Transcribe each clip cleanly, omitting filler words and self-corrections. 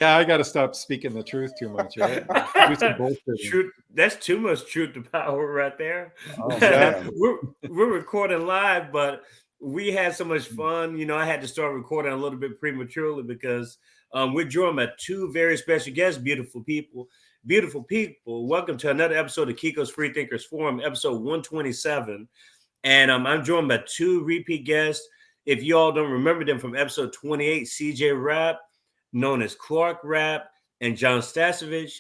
Yeah, I got to stop speaking the truth too much. Right? Truth, that's too much truth to power right there. Oh, yeah. we're recording live, but we had so much fun. You know, I had to start recording a little bit prematurely because we're joined by two very special guests, beautiful people. Beautiful people, welcome to another episode of Kiko's Freethinkers Forum, episode 127. And I'm joined by two repeat guests. If you all don't remember them from episode 28, CJ Rapp, known as Clark Rapp, and Jon Stasevich.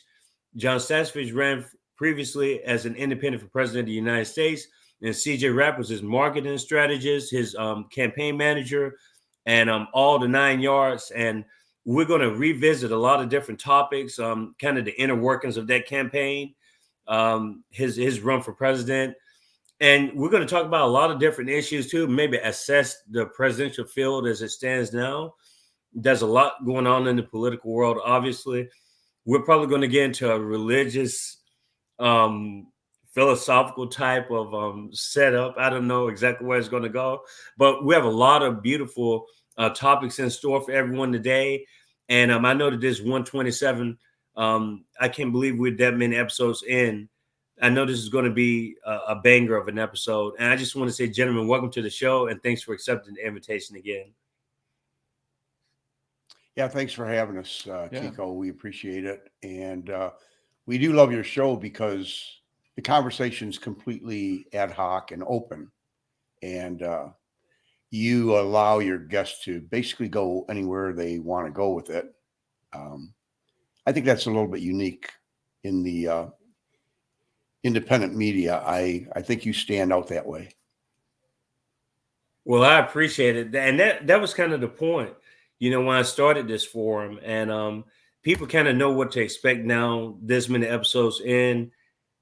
Jon Stasevich ran previously as an independent for president of the United States, and CJ Rapp was his marketing strategist, his campaign manager, and all the 9 yards. And we're going to revisit a lot of different topics, kind of the inner workings of that campaign, his run for president. And we're going to talk about a lot of different issues too, maybe assess the presidential field as it stands now. There's a lot going on in the political world, obviously. We're probably going to get into a religious, philosophical type of setup. I don't know exactly where it's going to go, but we have a lot of beautiful topics in store for everyone today. And I know that this 127, I can't believe we're that many episodes in. I know this is going to be a banger of an episode. And I just want to say, gentlemen, welcome to the show. And thanks for accepting the invitation again. Yeah, thanks for having us, Kiko. We appreciate it. And we do love your show because the conversation's completely ad hoc and open. And you allow your guests to basically go anywhere they want to go with it. I think that's a little bit unique in the independent media. I think you stand out that way. Well, I appreciate it. And that was kind of the point. You know, when I started this forum, and people kind of know what to expect now, this many episodes in.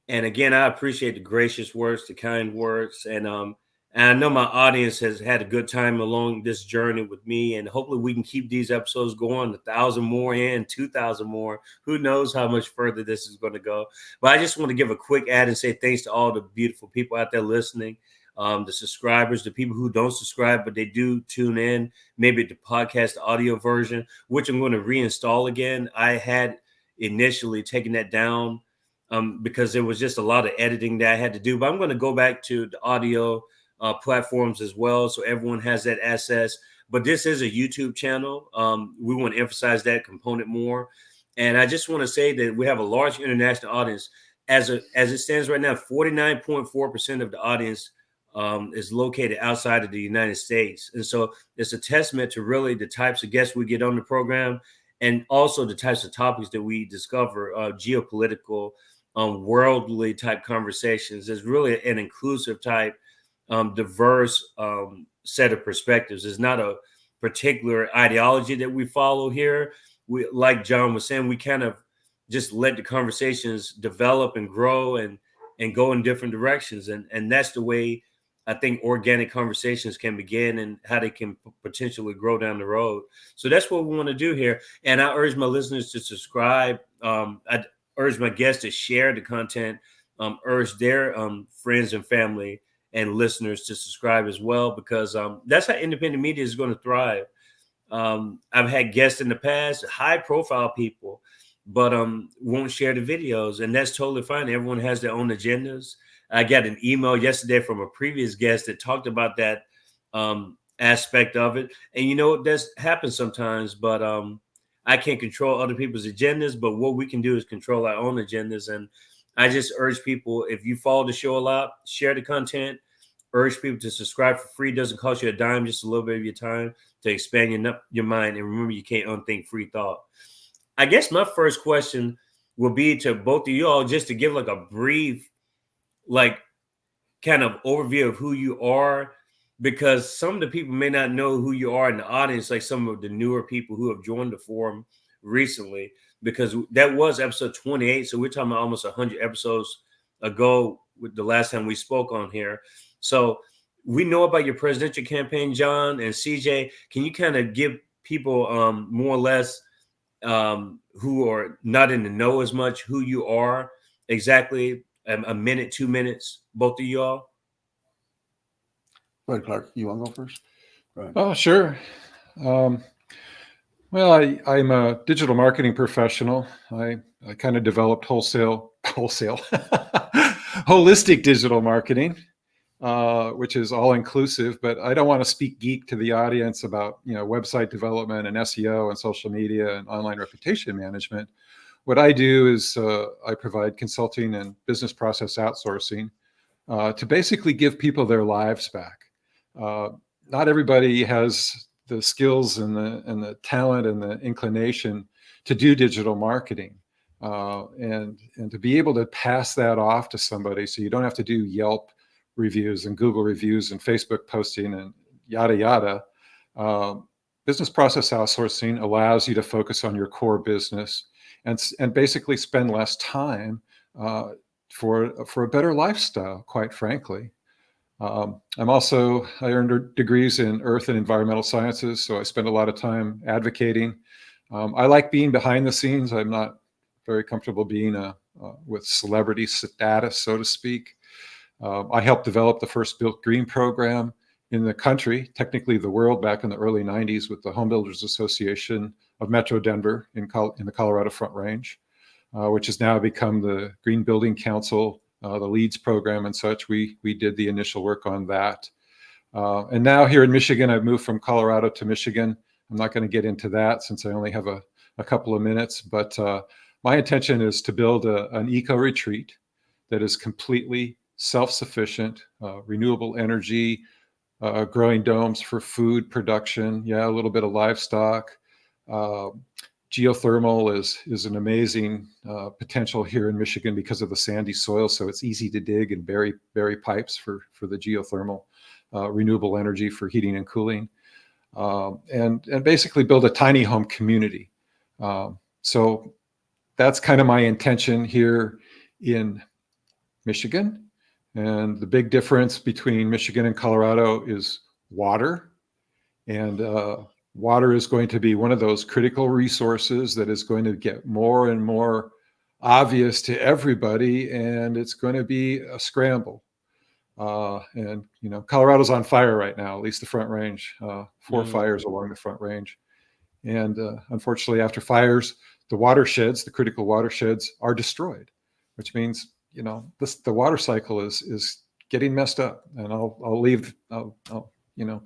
And again, I appreciate the gracious words, the kind words. And I know my audience has had a good time along this journey with me. And hopefully we can keep these episodes going, 1,000 more in, 2,000 more. Who knows how much further this is going to go. But I just want to give a quick ad and say thanks to all the beautiful people out there listening. The subscribers, the people who don't subscribe, but they do tune in, maybe the podcast audio version, which I'm going to reinstall again. I had initially taken that down because there was just a lot of editing that I had to do, but I'm going to go back to the audio platforms as well, so everyone has that access. But this is a YouTube channel. We want to emphasize that component more. And I just want to say that we have a large international audience. As it stands right now, 49.4% of the audience is located outside of the United States. And so it's a testament to really the types of guests we get on the program and also the types of topics that we discover, geopolitical, worldly type conversations. It's really an inclusive type, diverse set of perspectives. It's not a particular ideology that we follow here. We, like Jon was saying, we kind of just let the conversations develop and grow and go in different directions. And that's the way I think organic conversations can begin and how they can potentially grow down the road. So that's what we want to do here. And I urge my listeners to subscribe. I urge my guests to share the content, urge their friends and family and listeners to subscribe as well, because that's how independent media is going to thrive. I've had guests in the past, high profile people, but won't share the videos. And that's totally fine. Everyone has their own agendas. I got an email yesterday from a previous guest that talked about that aspect of it. And, you know, that happens sometimes, but I can't control other people's agendas. But what we can do is control our own agendas. And I just urge people, if you follow the show a lot, share the content, urge people to subscribe for free. It doesn't cost you a dime, just a little bit of your time to expand your mind. And remember, you can't unthink free thought. I guess my first question will be to both of you all, just to give like a brief, like kind of overview of who you are, because some of the people may not know who you are in the audience, like some of the newer people who have joined the forum recently, because that was episode 28. So we're talking about almost 100 episodes ago with the last time we spoke on here. So we know about your presidential campaign, Jon and CJ. Can you kind of give people more or less who are not in the know as much who you are exactly? A minute, 2 minutes, both of you all. Go ahead, Clark. You want to go first? Oh, sure. Well, I'm a digital marketing professional. I kind of developed holistic digital marketing, which is all inclusive. But I don't want to speak geek to the audience about website development and SEO and social media and online reputation management. What I do is I provide consulting and business process outsourcing to basically give people their lives back. Uh, Not everybody has the skills and the talent and the inclination to do digital marketing, and to be able to pass that off to somebody, so you don't have to do Yelp reviews and Google reviews and Facebook posting and yada yada. Business process outsourcing allows you to focus on your core business and basically spend less time for a better lifestyle, quite frankly. I earned degrees in earth and environmental sciences, so I spend a lot of time advocating. I like being behind the scenes. I'm not very comfortable being with celebrity status, so to speak. I helped develop the first built green program in the country, technically the world, back in the early 90s with the Home Builders Association of Metro Denver in the Colorado Front Range, which has now become the Green Building Council, the LEEDS program and such. We did the initial work on that. And now here in Michigan, I've moved from Colorado to Michigan. I'm not going to get into that since I only have a couple of minutes, but my intention is to build an eco retreat that is completely self-sufficient, renewable energy, growing domes for food production, a little bit of livestock. Geothermal is an amazing potential here in Michigan because of the sandy soil, so it's easy to dig and bury pipes for the geothermal renewable energy for heating and cooling, and basically build a tiny home community. So that's kind of my intention here in Michigan. And the big difference between Michigan and Colorado is water. And water is going to be one of those critical resources that is going to get more and more obvious to everybody, and it's going to be a scramble. And Colorado's on fire right now, at least the Front Range, 4 fires along the Front Range. And unfortunately, after fires, the critical watersheds are destroyed, which means, the water cycle is getting messed up. And I'll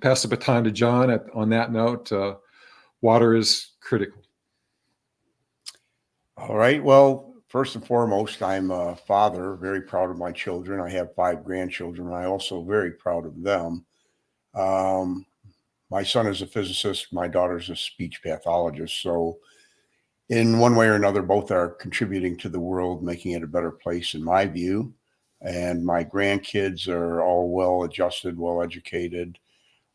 pass the baton to Jon on that note. Water is critical. All right. Well, first and foremost, I'm a father, very proud of my children. I have 5 grandchildren, and I'm also very proud of them. My son is a physicist. My daughter's a speech pathologist. So in one way or another, both are contributing to the world, making it a better place, in my view. And my grandkids are all well-adjusted, well-educated,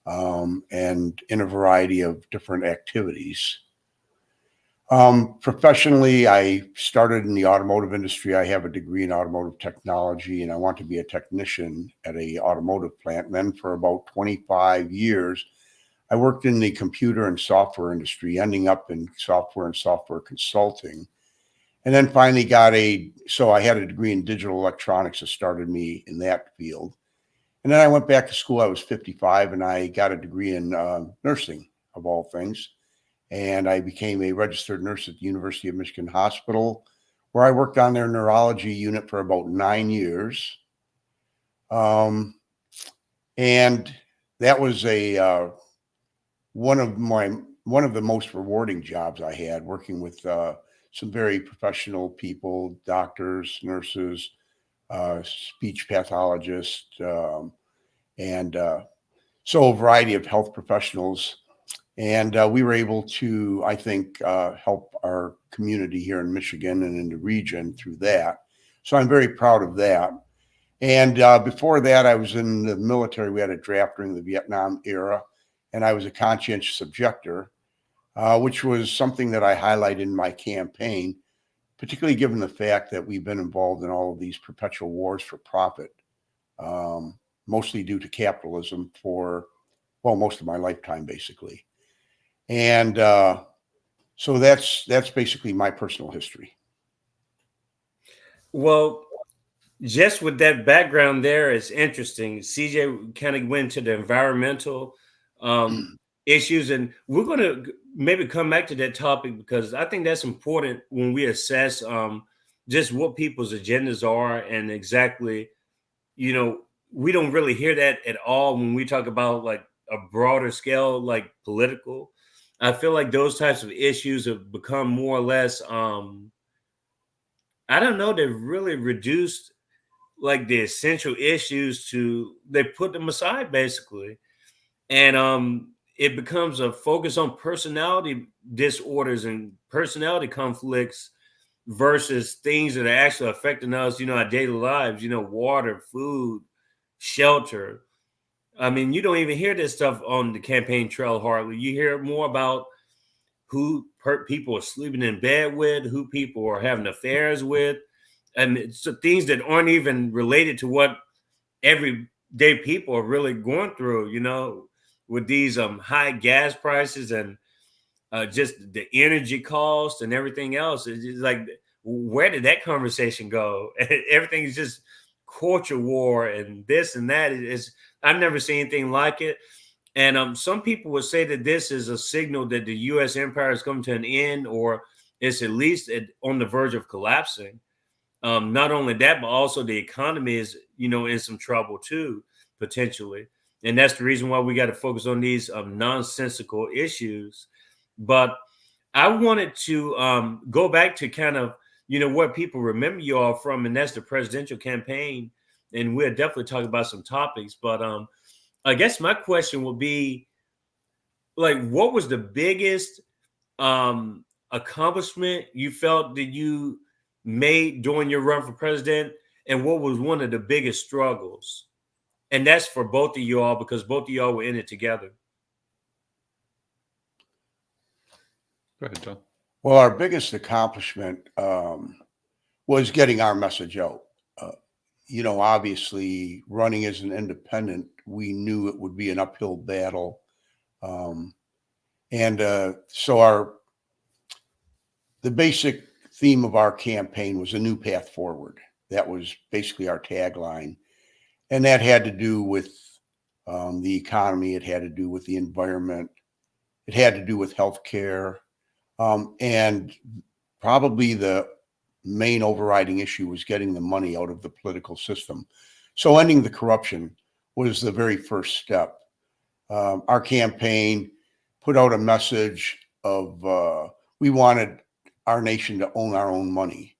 and in a variety of different activities. Professionally, I started in the automotive industry. I have a degree in automotive technology, and I want to be a technician at an automotive plant. And then for about 25 years, I worked in the computer and software industry, ending up in software and software consulting. And then finally so I had a degree in digital electronics that started me in that field. And then I went back to school. I was 55, and I got a degree in nursing, of all things. And I became a registered nurse at the University of Michigan Hospital, where I worked on their neurology unit for about 9 years. And that was one of the most rewarding jobs I had, working with some very professional people, doctors, nurses, speech pathologists, and so a variety of health professionals. And we were able to, I think, help our community here in Michigan and in the region through that. So I'm very proud of that. And before that, I was in the military. We had a draft during the Vietnam era, and I was a conscientious objector, which was something that I highlighted in my campaign, particularly given the fact that we've been involved in all of these perpetual wars for profit, mostly due to capitalism for, most of my lifetime, basically. And so that's basically my personal history. Well, just with that background there, it's interesting. CJ kind of went to the environmental. issues, and we're going to maybe come back to that topic because I think that's important when we assess just what people's agendas are and exactly, you know, we don't really hear that at all when we talk about like a broader scale, like political. I feel like those types of issues have become more or less, I don't know, they've really reduced like the essential issues to, they put them aside basically. And it becomes a focus on personality disorders and personality conflicts versus things that are actually affecting us, you know, our daily lives, you know, water, food, shelter. I mean, you don't even hear this stuff on the campaign trail hardly. You hear more about who people are sleeping in bed with, who people are having affairs with, and it's the things that aren't even related to what everyday people are really going through, you know, with these high gas prices and just the energy cost and everything else. It's just like, where did that conversation go? Everything is just culture war and this and that. I've never seen anything like it. And some people would say that this is a signal that the U.S. empire has come to an end, or it's at least on the verge of collapsing. Not only that, but also the economy is, you know, in some trouble too, potentially. And that's the reason why we got to focus on these nonsensical issues. But I wanted to go back to kind of, you know, what people remember you all from, and that's the presidential campaign. And we'll definitely talk about some topics. But I guess my question would be, like, what was the biggest accomplishment you felt that you made during your run for president, and what was one of the biggest struggles? And that's for both of you all because both of y'all were in it together. Go ahead, Jon. Well, our biggest accomplishment was getting our message out. You know, obviously, running as an independent, we knew it would be an uphill battle. So the basic theme of our campaign was a new path forward. That was basically our tagline. And that had to do with the economy. It had to do with the environment. It had to do with healthcare. And probably the main overriding issue was getting the money out of the political system. So ending the corruption was the very first step. Our campaign put out a message of we wanted our nation to own our own money.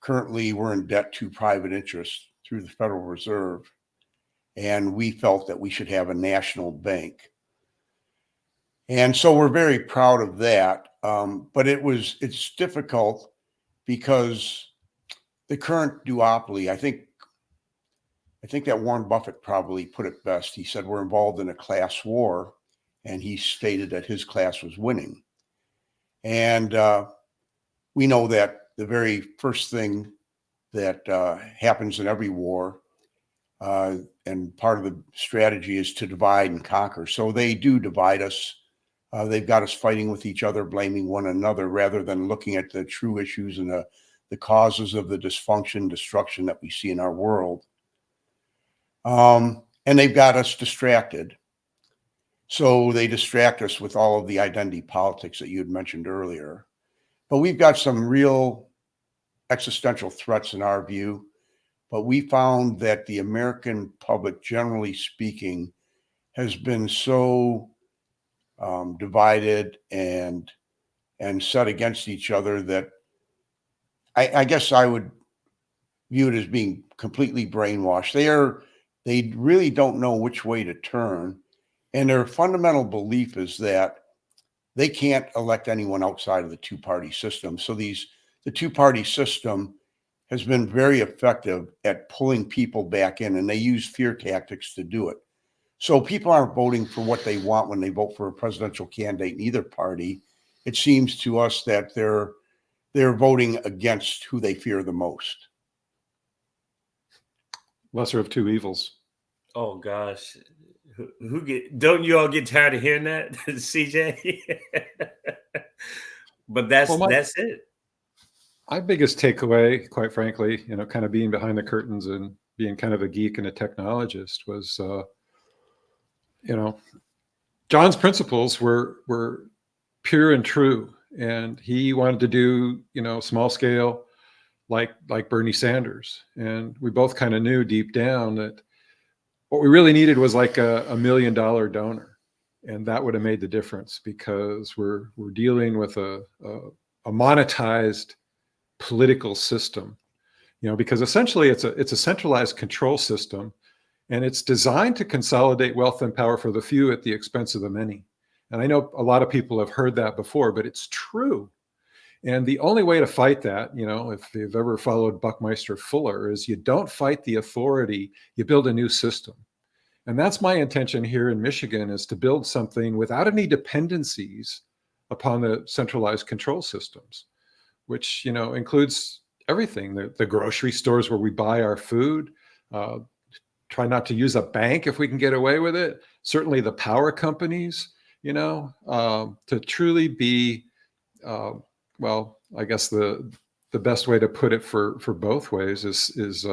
Currently, we're in debt to private interests through the Federal Reserve, and we felt that we should have a national bank. And so we're very proud of that. But it's difficult because the current duopoly, I think that Warren Buffett probably put it best. He said, we're involved in a class war, and he stated that his class was winning. And we know that the very first thing that happens in every war, and part of the strategy is to divide and conquer. So they do divide us. They've got us fighting with each other, blaming one another, rather than looking at the true issues and the causes of the dysfunction, destruction that we see in our world. And they've got us distracted. So they distract us with all of the identity politics that you had mentioned earlier. But we've got some real existential threats in our view. But we found that the American public, generally speaking, has been so divided and set against each other that I guess I would view it as being completely brainwashed. They really don't know which way to turn. And their fundamental belief is that they can't elect anyone outside of the two-party system. So the two-party system has been very effective at pulling people back in, and they use fear tactics to do it. So people aren't voting for what they want when they vote for a presidential candidate in either party. It seems to us that they're voting against who they fear the most. Lesser of two evils. Oh gosh, don't you all get tired of hearing that, CJ? But that's it. My biggest takeaway, quite frankly, you know, kind of being behind the curtains and being kind of a geek and a technologist was, you know, John's principles were pure and true, and he wanted to do, small scale, like Bernie Sanders. And we both kind of knew deep down that what we really needed was like a $1 million donor, and that would have made the difference, because we're dealing with a monetized political system, because essentially it's a centralized control system, and it's designed to consolidate wealth and power for the few at the expense of the many. And I know a lot of people have heard that before, but it's true. And the only way to fight that, if you've ever followed Buckminster Fuller, is you don't fight the authority, you build a new system. And that's my intention here in Michigan, is to build something without any dependencies upon the centralized control systems, which, includes everything, the grocery stores where we buy our food, try not to use a bank if we can get away with it. Certainly the power companies, to truly be, well, I guess the best way to put it for both ways is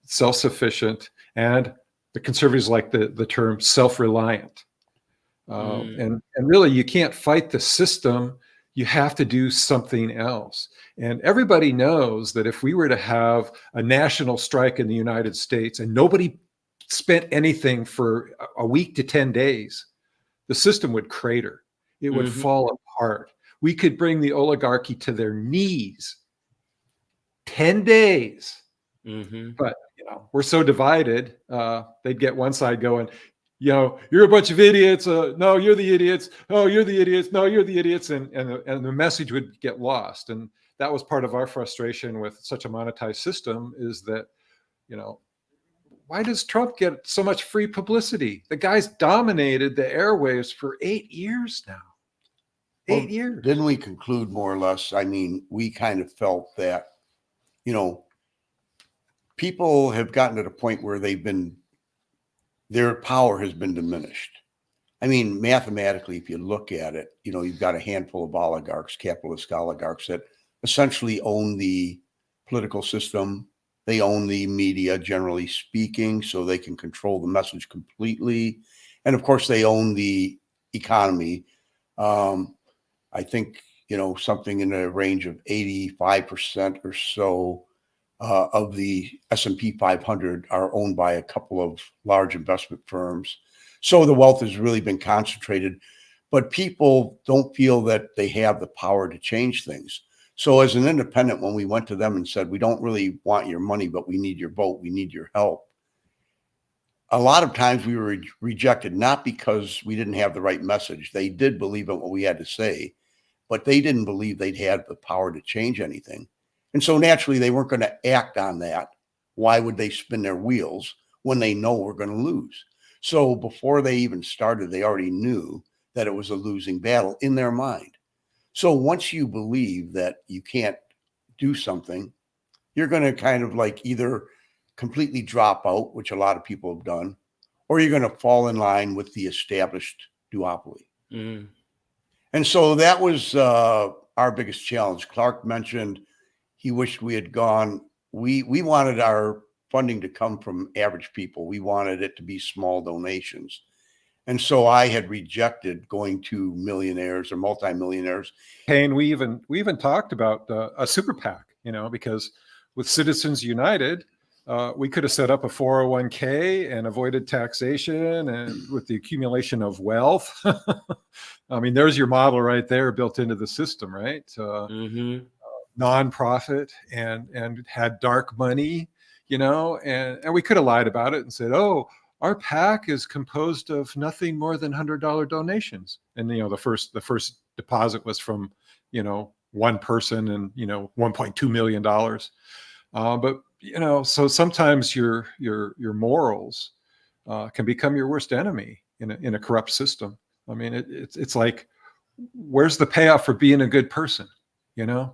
self-sufficient, and the conservatives like the term self-reliant. And really, you can't fight the system. You have to do something else. And everybody knows that if we were to have a national strike in the United States and nobody spent anything for a week to 10 days, the system would crater. It would fall apart. We could bring the oligarchy to their knees. 10 days. But, we're so divided. They'd get one side going, you're a bunch of idiots. No, you're the idiots. Oh, you're the idiots. No, you're the idiots. And the message would get lost. And that was part of our frustration with such a monetized system, is that, why does Trump get so much free publicity? The guy's dominated the airwaves for 8 years now. 8 years. Didn't we conclude more or less? I mean, we kind of felt that, people have gotten to the point where their power has been diminished. I mean, mathematically, if you look at it, you've got a handful of oligarchs, capitalist oligarchs, that essentially own the political system. They own the media, generally speaking, so they can control the message completely. And of course, they own the economy. I think, something in the range of 85% or so of the S&P 500 are owned by a couple of large investment firms. So the wealth has really been concentrated, but people don't feel that they have the power to change things. So as an independent, when we went to them and said, we don't really want your money, but we need your vote, we need your help, a lot of times we were rejected, not because we didn't have the right message. They did believe in what we had to say, but they didn't believe they'd had the power to change anything. And so naturally, they weren't going to act on that. Why would they spin their wheels when they know we're going to lose? So before they even started, they already knew that it was a losing battle in their mind. So once you believe that you can't do something, you're going to kind of like either completely drop out, which a lot of people have done, or you're going to fall in line with the established duopoly. And so that was our biggest challenge. Clark mentioned he wished we had gone. We wanted our funding to come from average people. We wanted it to be small donations. And so I had rejected going to millionaires or multimillionaires. And we even talked about a super PAC, because with Citizens United, we could have set up a 401k and avoided taxation, and with the accumulation of wealth. I mean, there's your model right there built into the system, right? Nonprofit and had dark money, and we could have lied about it and said, oh, our PAC is composed of nothing more than $100 donations. And, the first deposit was from, one person and, $1.2 million. But, so sometimes your morals can become your worst enemy in a corrupt system. I mean, it's like, where's the payoff for being a good person?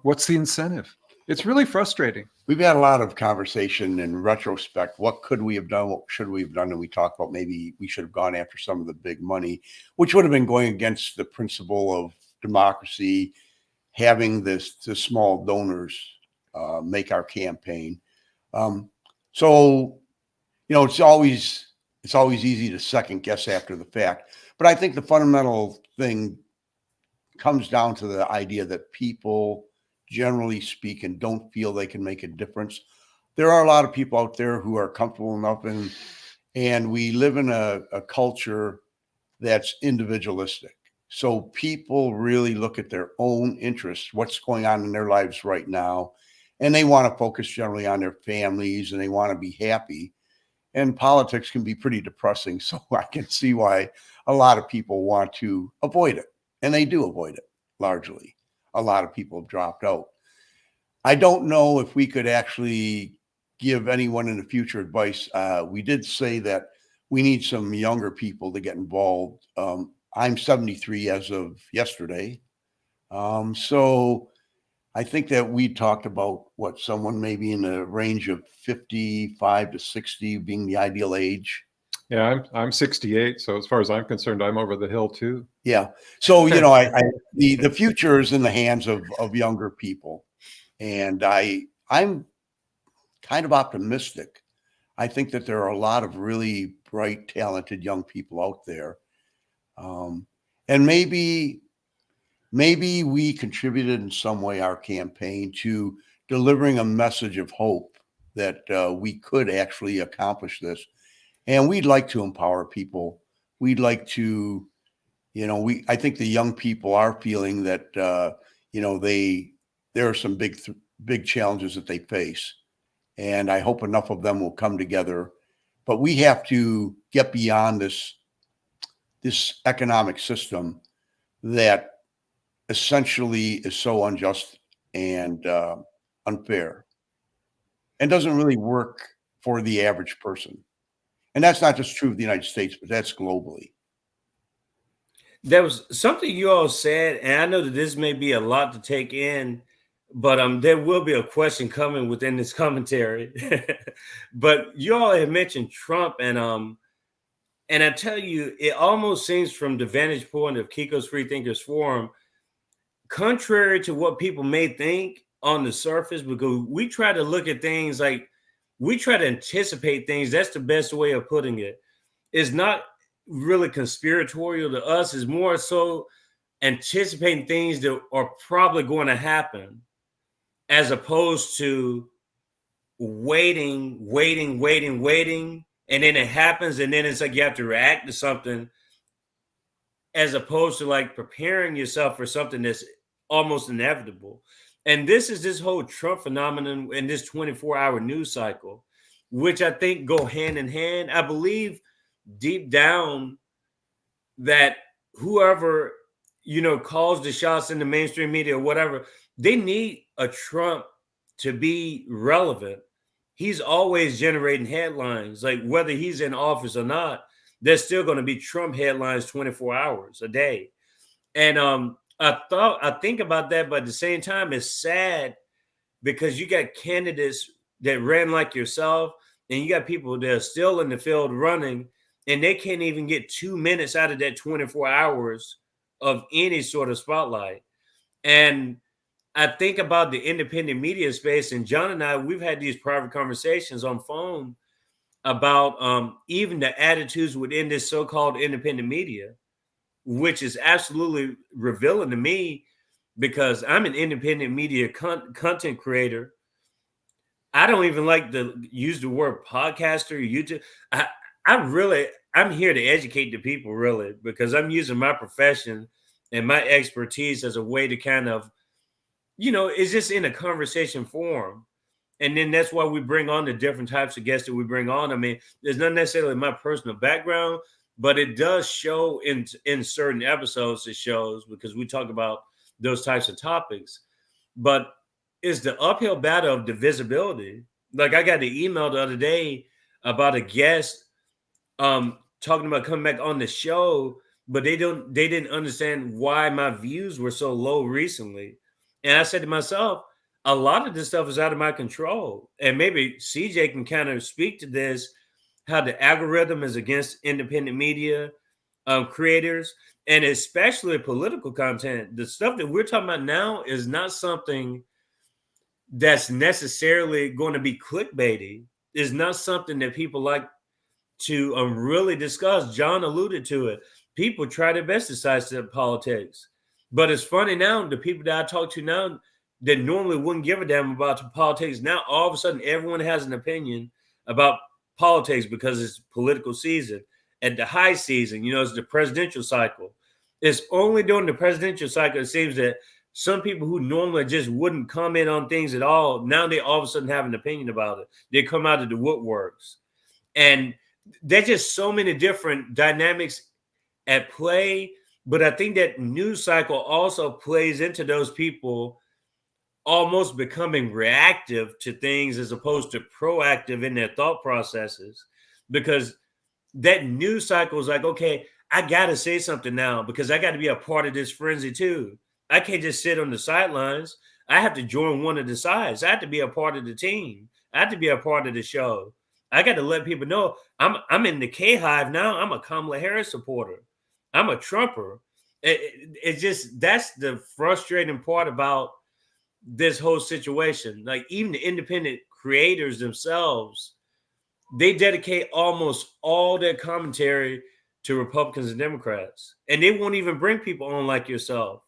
What's the incentive? It's really frustrating. We've had a lot of conversation in retrospect. What could we have done? What should we have done? And we talked about maybe we should have gone after some of the big money, which would have been going against the principle of democracy, having the small donors make our campaign. So, it's always it's always easy to second guess after the fact. But I think the fundamental thing comes down to the idea that people, generally speaking, don't feel they can make a difference. There are a lot of people out there who are comfortable enough, and we live in a culture that's individualistic. So people really look at their own interests, what's going on in their lives right now, and they want to focus generally on their families, and they want to be happy. And politics can be pretty depressing. So I can see why a lot of people want to avoid it. And they do avoid it largely. A lot of people have dropped out. I don't know if we could actually give anyone in the future advice. We did say that we need some younger people to get involved. I'm 73 as of yesterday. So I think that we talked about someone maybe in the range of 55 to 60 being the ideal age. Yeah, I'm 68, so as far as I'm concerned, I'm over the hill too. Yeah. So the future is in the hands of younger people, and I'm kind of optimistic. I think that there are a lot of really bright, talented young people out there, and maybe we contributed in some way, our campaign, to delivering a message of hope that we could actually accomplish this. And we'd like to empower people. We'd like to, I think the young people are feeling that, there are some big challenges that they face. And I hope enough of them will come together. But we have to get beyond this economic system that essentially is so unjust and unfair and doesn't really work for the average person. And that's not just true of the United States, but that's globally. There was something you all said, and I know that this may be a lot to take in, but there will be a question coming within this commentary. But you all have mentioned Trump, and I tell you, it almost seems from the vantage point of Kiko's Freethinkers Forum, contrary to what people may think on the surface, because we try to look at things like we try to anticipate things. That's the best way of putting it. It's not really conspiratorial to us. It's more so anticipating things that are probably going to happen, as opposed to waiting, and then it happens, and then it's like you have to react to something, as opposed to like preparing yourself for something that's almost inevitable. And this whole Trump phenomenon and this 24-hour news cycle, which I think go hand in hand. I believe deep down that whoever, calls the shots in the mainstream media or whatever, they need a Trump to be relevant. He's always generating headlines, like whether he's in office or not, there's still going to be Trump headlines 24 hours a day. And I think about that, but at the same time, it's sad because you got candidates that ran like yourself, and you got people that are still in the field running, and they can't even get 2 minutes out of that 24 hours of any sort of spotlight. And I think about the independent media space, and John and I, we've had these private conversations on phone about even the attitudes within this so-called independent media, which is absolutely revealing to me because I'm an independent media content creator. I don't even like to use the word podcaster, YouTube. I'm here to educate the people, really, because I'm using my profession and my expertise as a way to kind of, it's just in a conversation form. And then that's why we bring on the different types of guests that we bring on. I mean, there's not necessarily my personal background, but it does show in certain episodes, it shows, because we talk about those types of topics. But it's the uphill battle of divisibility. Like I got an email the other day about a guest talking about coming back on the show, but they didn't understand why my views were so low recently. And I said to myself, a lot of this stuff is out of my control. And maybe CJ can kind of speak to this, how the algorithm is against independent media creators, and especially political content. The stuff that we're talking about now is not something that's necessarily going to be clickbaity. It's not something that people like to really discuss. John alluded to it. People try their best to sidestep politics. But it's funny now, the people that I talk to now that normally wouldn't give a damn about the politics, now all of a sudden everyone has an opinion about politics because it's political season. At the high season, it's the presidential cycle. It's only during the presidential cycle, it seems that some people who normally just wouldn't comment on things at all, now they all of a sudden have an opinion about it. They come out of the woodworks. And there's just so many different dynamics at play. But I think that news cycle also plays into those people almost becoming reactive to things as opposed to proactive in their thought processes, because that news cycle is like, okay, I got to say something now because I got to be a part of this frenzy too. I can't just sit on the sidelines. I have to join one of the sides. I have to be a part of the team. I have to be a part of the show. I got to let people know I'm in the K Hive now. I'm a Kamala Harris supporter. I'm a Trumper. It's just, that's the frustrating part about this whole situation. Like, even the independent creators themselves, they dedicate almost all their commentary to Republicans and Democrats, and they won't even bring people on like yourself.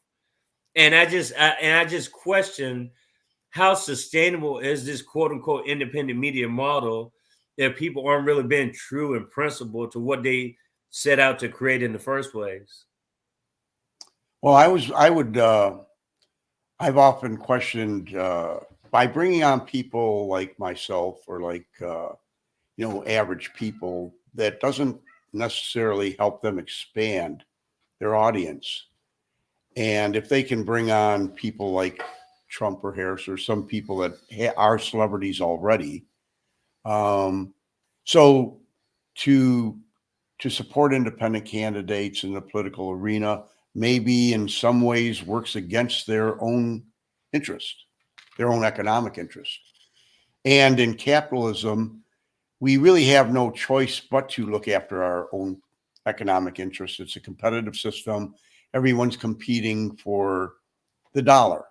And I just question how sustainable is this quote unquote independent media model if people aren't really being true in principle to what they set out to create in the first place. Well, I've often questioned by bringing on people like myself or like, average people, that doesn't necessarily help them expand their audience. And if they can bring on people like Trump or Harris or some people that are celebrities already, so to support independent candidates in the political arena maybe in some ways works against their own interest, their own economic interest. And in capitalism, we really have no choice but to look after our own economic interests. It's a competitive system. Everyone's competing for the dollar,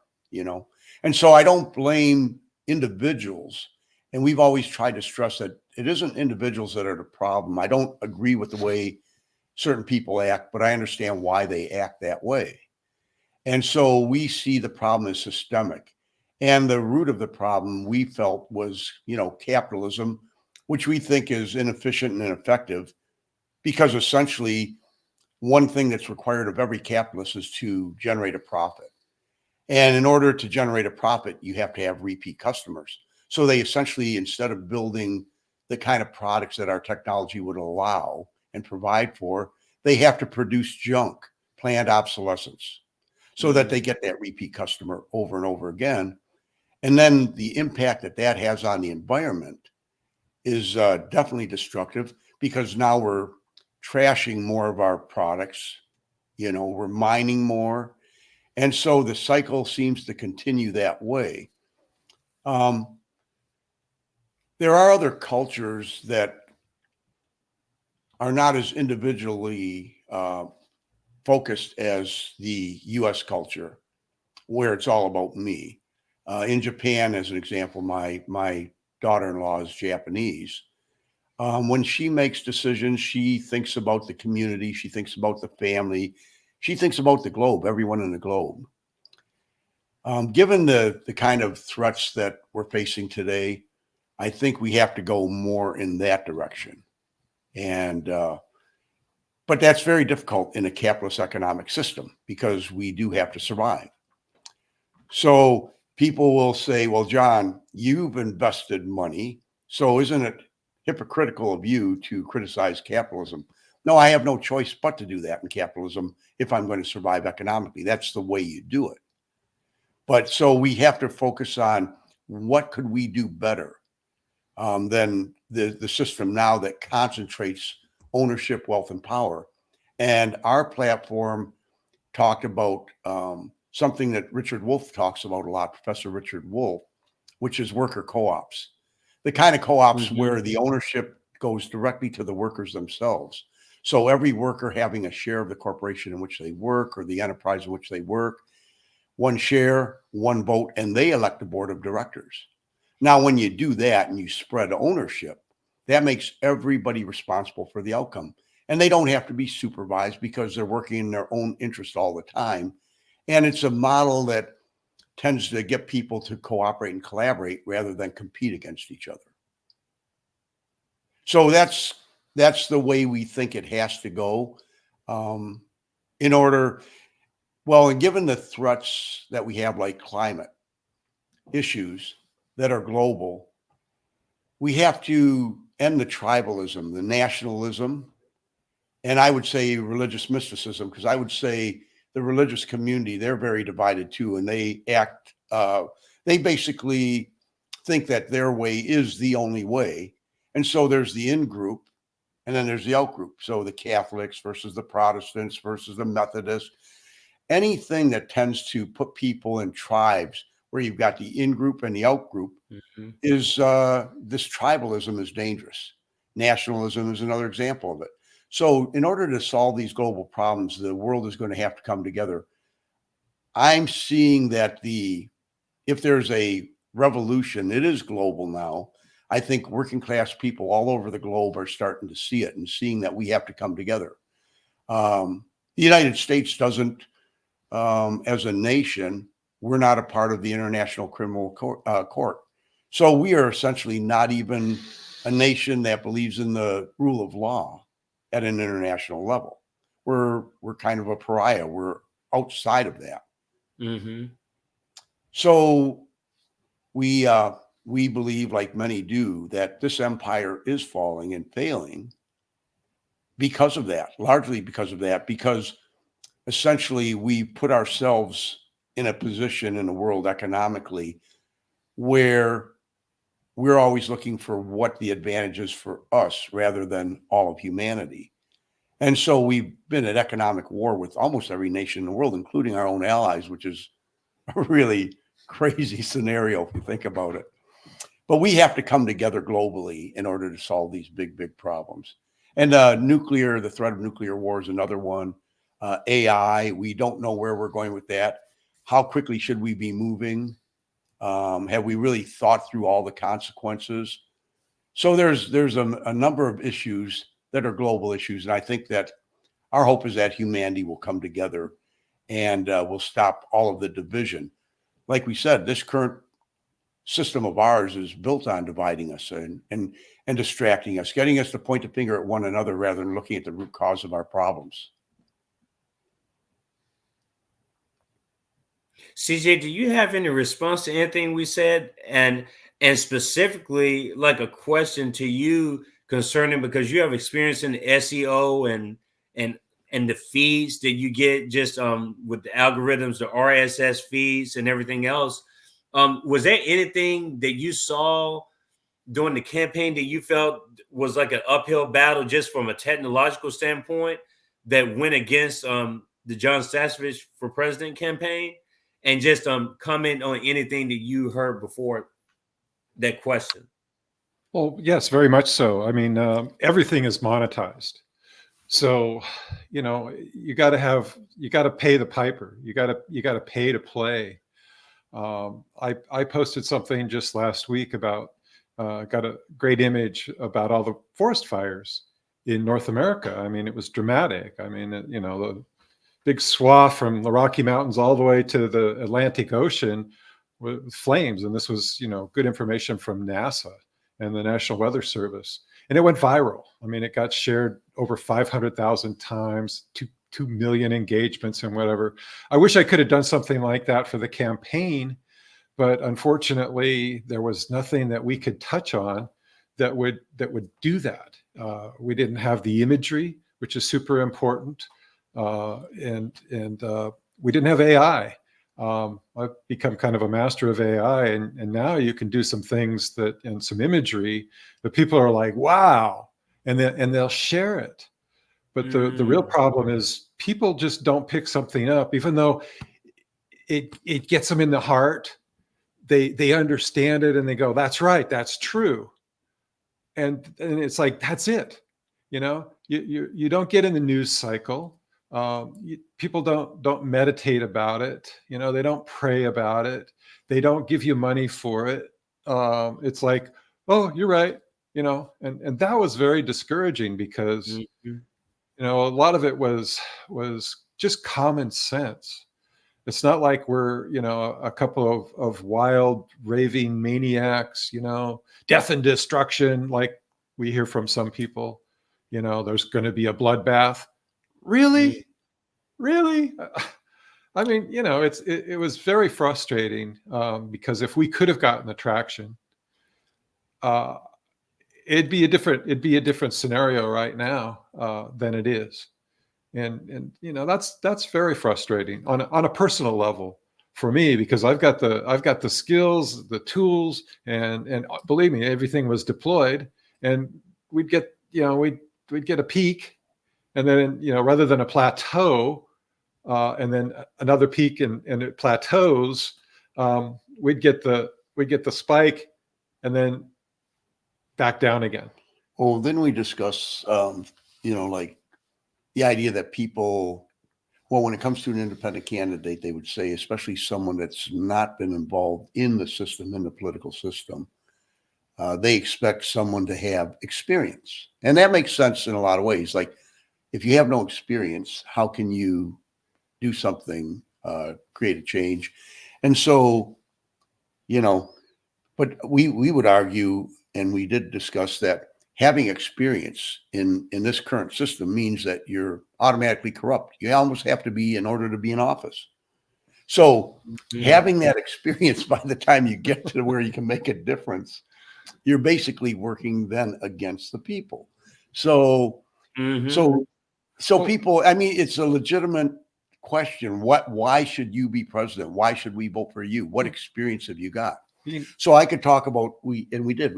And so I don't blame individuals. And we've always tried to stress that it isn't individuals that are the problem. I don't agree with the way certain people act, but I understand why they act that way. And so we see the problem as systemic. And the root of the problem we felt was, capitalism, which we think is inefficient and ineffective, because essentially one thing that's required of every capitalist is to generate a profit. And in order to generate a profit, you have to have repeat customers. So they essentially, instead of building the kind of products that our technology would allow and provide for, they have to produce junk, planned obsolescence, so that they get that repeat customer over and over again. And then the impact that has on the environment is definitely destructive, because now we're trashing more of our products, we're mining more. And so the cycle seems to continue that way. There are other cultures that are not as individually focused as the US culture, where it's all about me. In Japan, as an example, my daughter-in-law is Japanese. When she makes decisions, she thinks about the community, she thinks about the family, she thinks about the globe, everyone in the globe. Given the kind of threats that we're facing today, I think we have to go more in that direction. And but that's very difficult in a capitalist economic system, because we do have to survive. So people will say, well, John, you've invested money, so isn't it hypocritical of you to criticize capitalism? No, I have no choice but to do that in capitalism if I'm going to survive economically. That's the way you do it. But so we have to focus on what could we do better than the system now that concentrates ownership, wealth, and power. And our platform talked about something that Richard Wolff talks about a lot, Professor Richard Wolff, which is worker co-ops. The kind of co-ops where the ownership goes directly to the workers themselves. So every worker having a share of the corporation in which they work, or the enterprise in which they work, one share, one vote, and they elect a board of directors. Now, when you do that and you spread ownership, that makes everybody responsible for the outcome. And they don't have to be supervised because they're working in their own interest all the time. And it's a model that tends to get people to cooperate and collaborate rather than compete against each other. So that's the way we think it has to go. In order, well, and given the threats that we have, like climate issues that are global, we have to end the tribalism, the nationalism, and I would say religious mysticism, because I would say the religious community, they're very divided too, and they act, they basically think that their way is the only way. And so there's the in group, and then there's the out group. So the Catholics versus the Protestants versus the Methodists, anything that tends to put people in tribes where you've got the in group and the out group is this tribalism is dangerous. Nationalism is another example of it. So in order to solve these global problems, the world is going to have to come together. I'm seeing that if there's a revolution, it is global now. I think working class people all over the globe are starting to see it and seeing that we have to come together. The United States doesn't, as a nation, we're not a part of the International Criminal Court. So we are essentially not even a nation that believes in the rule of law at an international level. We're kind of a pariah. We're outside of that. So we believe, like many do, that this empire is falling and failing because of that, largely because of that, because essentially we put ourselves in a position in the world economically where we're always looking for what the advantage is for us rather than all of humanity. And so we've been at economic war with almost every nation in the world, including our own allies, which is a really crazy scenario if you think about it. But we have to come together globally in order to solve these big, big problems. And the threat of nuclear war is another one. AI, we don't know where we're going with that. How quickly should we be moving? Have we really thought through all the consequences? So there's a number of issues that are global issues. And I think that our hope is that humanity will come together and will stop all of the division. Like we said, this current system of ours is built on dividing us and distracting us, getting us to point the finger at one another rather than looking at the root cause of our problems. CJ, do you have any response to anything we said, and specifically like a question to you concerning, because you have experience in SEO and the feeds that you get just with the algorithms, the RSS feeds and everything else. Was there anything that you saw during the campaign that you felt was like an uphill battle just from a technological standpoint that went against the Jon Stasevich for president campaign? And just comment on anything that you heard before that question. Well, yes, very much so. I mean, everything is monetized. So, you got to pay the piper. You got to pay to play. I posted something just last week about, got a great image about all the forest fires in North America. I mean, it was dramatic. I mean, the big swath from the Rocky Mountains all the way to the Atlantic Ocean with flames. And this was, good information from NASA and the National Weather Service. And it went viral. I mean, it got shared over 500,000 times, 2 million engagements and whatever. I wish I could have done something like that for the campaign, but unfortunately, there was nothing that we could touch on that would do that. We didn't have the imagery, which is super important. And we didn't have AI. I've become kind of a master of AI, and now you can do some things and some imagery that people are like, wow, and they'll share it. But the real problem is people just don't pick something up, even though it gets them in the heart. They understand it and they go, that's right, that's true. And it's like, that's it. You don't get in the news cycle. People don't meditate about it. They don't pray about it. They don't give you money for it. It's like, oh, you're right. and that was very discouraging because, a lot of it was just common sense. It's not like we're, a couple of wild raving maniacs, death and destruction, like we hear from some people, there's going to be a bloodbath. Really? Really? I mean, it was very frustrating because if we could have gotten the traction, it'd be a different scenario right now than it is. And that's very frustrating on a personal level for me, because I've got the skills, the tools, and believe me, everything was deployed, and we'd get a peak, and then rather than a plateau, and then another peak and it plateaus, we'd get the spike and then back down again. Oh, then we discuss like the idea that people, well, when it comes to an independent candidate, they would say, especially someone that's not been involved in the system, in the political system, they expect someone to have experience. And that makes sense in a lot of ways. Like, if you have no experience, how can you do something, create a change? And so, but we would argue, and we did discuss that, having experience in this current system means that you're automatically corrupt. You almost have to be in order to be in office. So having that experience, by the time you get to where you can make a difference, you're basically working then against the people. So people, I mean, it's a legitimate question. Why should you be president? Why should we vote for you? What experience have you got? So I could talk about, we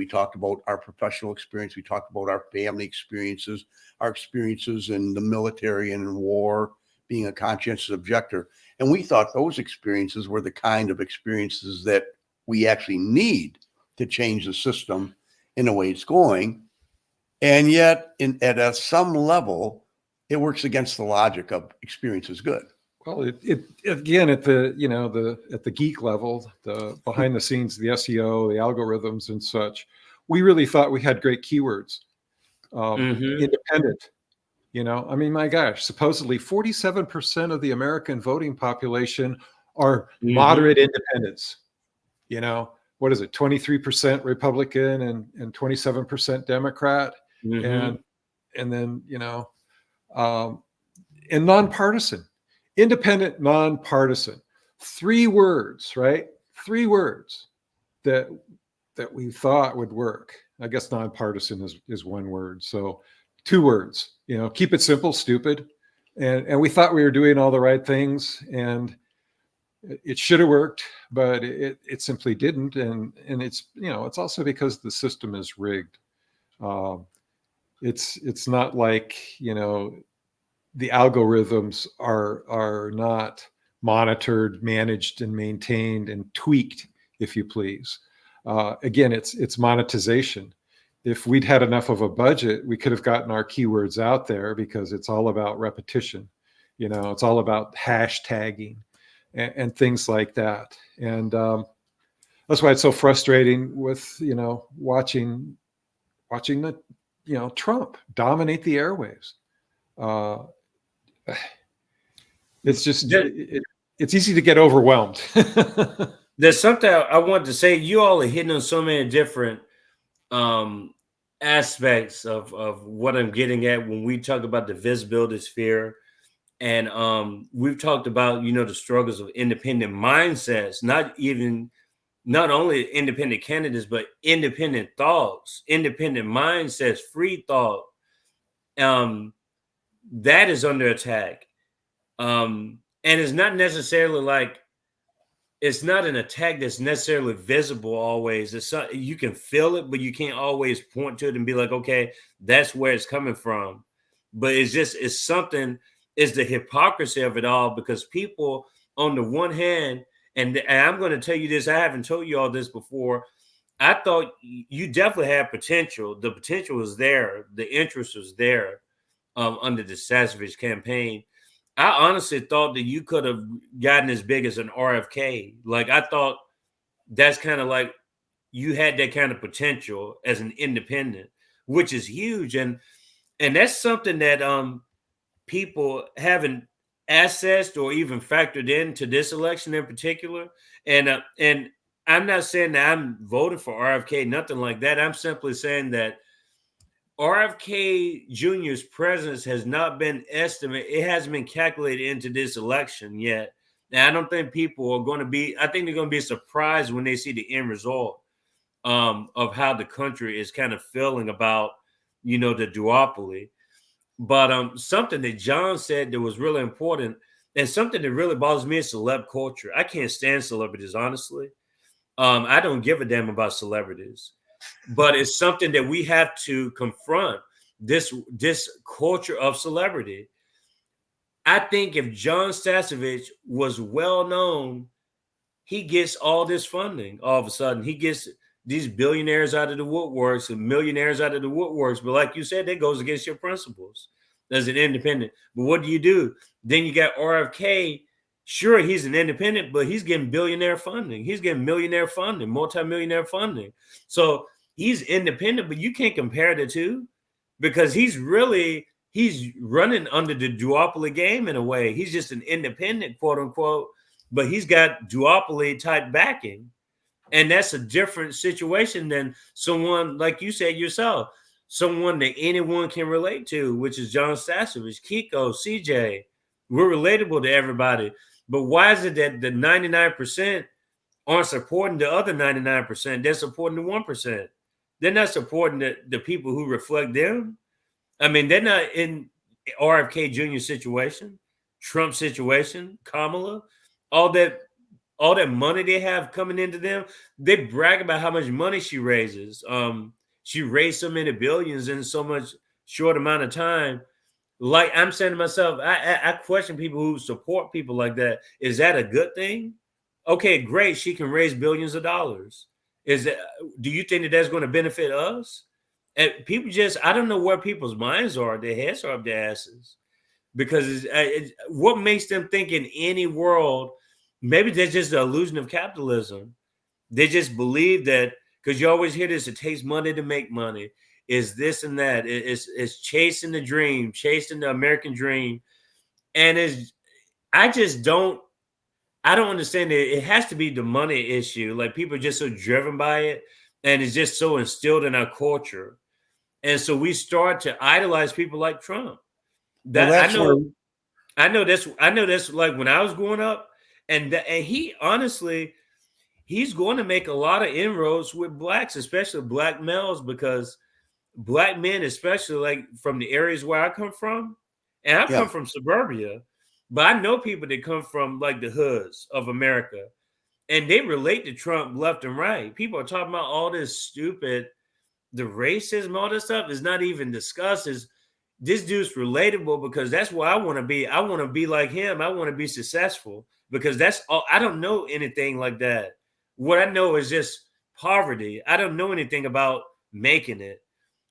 talked about our professional experience. We talked about our family experiences, our experiences in the military and in war, being a conscientious objector. And we thought those experiences were the kind of experiences that we actually need to change the system in the way it's going. And yet at some level, it works against the logic of experience is good. Well, it again, at the geek level, the behind the scenes, the SEO, the algorithms and such, we really thought we had great keywords. Independent, I mean, my gosh, supposedly 47% of the American voting population are moderate independents. What is it? 23% Republican and 27% Democrat, and then and nonpartisan. Independent, nonpartisan. 3 words, right? 3 words that we thought would work. I guess nonpartisan is 1 word. So 2 words, keep it simple, stupid. And we thought we were doing all the right things, and it should have worked, but it simply didn't. And it's, it's also because the system is rigged. It's not like, the algorithms are not monitored, managed, and maintained and tweaked, if you please. Again, it's monetization. If we'd had enough of a budget, we could have gotten our keywords out there, because it's all about repetition. It's all about hashtagging and things like that. And that's why it's so frustrating with, watching the, Trump dominate the airwaves. It's just it's easy to get overwhelmed. There's something I want to say. You all are hitting on so many different aspects of what I'm getting at when we talk about the visibility sphere, and we've talked about the struggles of independent mindsets, not only independent candidates, but independent thoughts, independent mindsets, free thought. That is under attack. And it's not necessarily like, it's not an attack that's necessarily visible always. It's you can feel it, but you can't always point to it and be like, okay, that's where it's coming from. But it's the hypocrisy of it all, because people on the one hand, and I'm going to tell you this, I haven't told you all this before. I thought you definitely had potential. The potential was there. The interest was there under the Stasevich campaign. I honestly thought that you could have gotten as big as an RFK. Like, I thought that's kind of like, you had that kind of potential as an independent, which is huge. And that's something that people haven't assessed or even factored into this election in particular. And I'm not saying that I'm voting for RFK, nothing like that. I'm simply saying that RFK Jr.'s presence has not been estimated. It hasn't been calculated into this election yet. Now, I don't think people are going to be, I think they're going to be surprised when they see the end result of how the country is kind of feeling about, the duopoly. But something that Jon said that was really important, and something that really bothers me is celeb culture. I can't stand celebrities, honestly. I don't give a damn about celebrities, but it's something that we have to confront, this culture of celebrity. I think if Jon Stasevich was well known, he gets all this funding. All of a sudden, he gets these billionaires out of the woodworks and millionaires out of the woodworks. But like you said, that goes against your principles as an independent. But what do? Then you got RFK. Sure, he's an independent, but he's getting billionaire funding. He's getting millionaire funding, multimillionaire funding. So he's independent, but you can't compare the two, because he's running under the duopoly game in a way. He's just an independent, quote unquote, but he's got duopoly type backing. And that's a different situation than someone, like you said yourself, someone that anyone can relate to, which is Jon Stasevich, Kiko, CJ. We're relatable to everybody. But why is it that the 99% aren't supporting the other 99%? They're supporting the 1%. They're not supporting the people who reflect them. I mean, they're not in RFK Jr. situation, Trump situation, Kamala, all that money they have coming into them. They brag about how much money she raises. She raised so many billions in so much short amount of time. Like I'm saying to myself, I question people who support people like that. Is that a good thing? Okay, great. She can raise billions of dollars. Do you think that that's going to benefit us? And people I don't know where people's minds are. Their heads are up their asses. Because what makes them think in any world, maybe that's just the illusion of capitalism. They just believe that, because you always hear this, it takes money to make money. Is this and that. It's chasing the dream, chasing the American dream. And I don't understand it. It has to be the money issue. Like people are just so driven by it, and it's just so instilled in our culture. And so we start to idolize people like Trump. I know that's like when I was growing up, and he honestly, he's going to make a lot of inroads with blacks, especially black males, because black men, especially like from the areas where I come from, and I come from suburbia, but I know people that come from like the hoods of America, and they relate to Trump left and right. People are talking about all this stupid, the racism, all this stuff is not even discussed. This dude's relatable, because that's what I want to be. I want to be like him. I want to be successful, because that's all. I don't know anything like that. What I know is just poverty. I don't know anything about making it.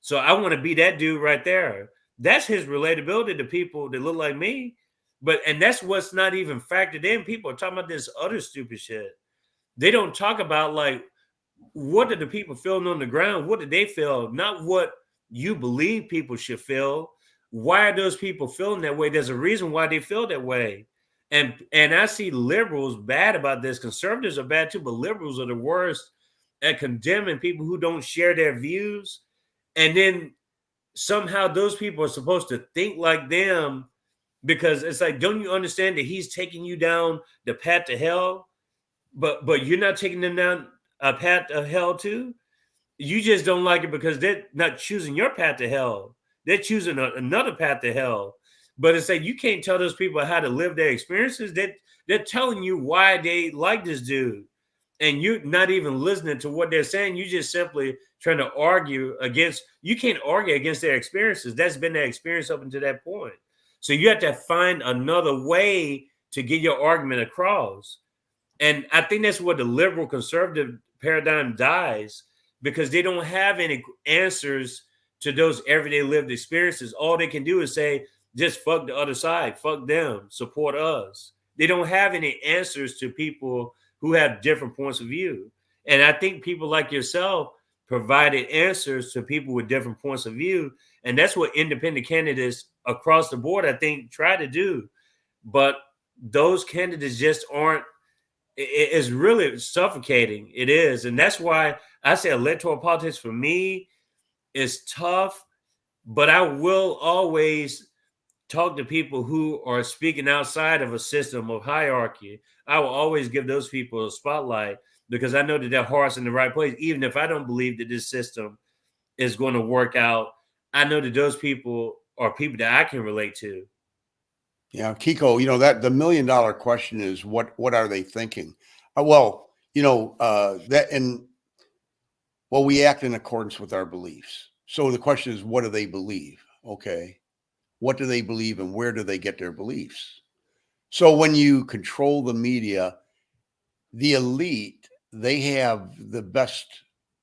So I want to be that dude right there. That's his relatability to people that look like me. And that's what's not even factored in. People are talking about this other stupid shit. They don't talk about like, what do the people feeling on the ground? What do they feel? Not what you believe people should feel. Why are those people feeling that way? There's a reason why they feel that way. And I see liberals bad about this. Conservatives are bad too, but liberals are the worst at condemning people who don't share their views. And then somehow those people are supposed to think like them, because it's like, don't you understand that he's taking you down the path to hell? But you're not taking them down a path to hell too? You just don't like it because they're not choosing your path to hell. They're choosing another path to hell. But it's like, you can't tell those people how to live their experiences. They're telling you why they like this dude. And you're not even listening to what they're saying. You just simply trying to argue against, you can't argue against their experiences. That's been their experience up until that point. So you have to find another way to get your argument across. And I think that's where the liberal conservative paradigm dies, because they don't have any answers to those everyday lived experiences. All they can do is say, just fuck the other side, fuck them, support us. They don't have any answers to people who have different points of view. And I think people like yourself provided answers to people with different points of view. And that's what independent candidates across the board, I think, try to do. But those candidates just aren't, it's really suffocating. It is. And that's why I say electoral politics for me is tough, but I will always talk to people who are speaking outside of a system of hierarchy. I will always give those people a spotlight because I know that their heart's in the right place. Even if I don't believe that this system is going to work out, I know that those people are people that I can relate to. Yeah, Kiko, that the $1 million question is what are they thinking? Well, we act in accordance with our beliefs. So the question is, what do they believe? Okay. What do they believe and where do they get their beliefs? So when you control the media, the elite, they have the best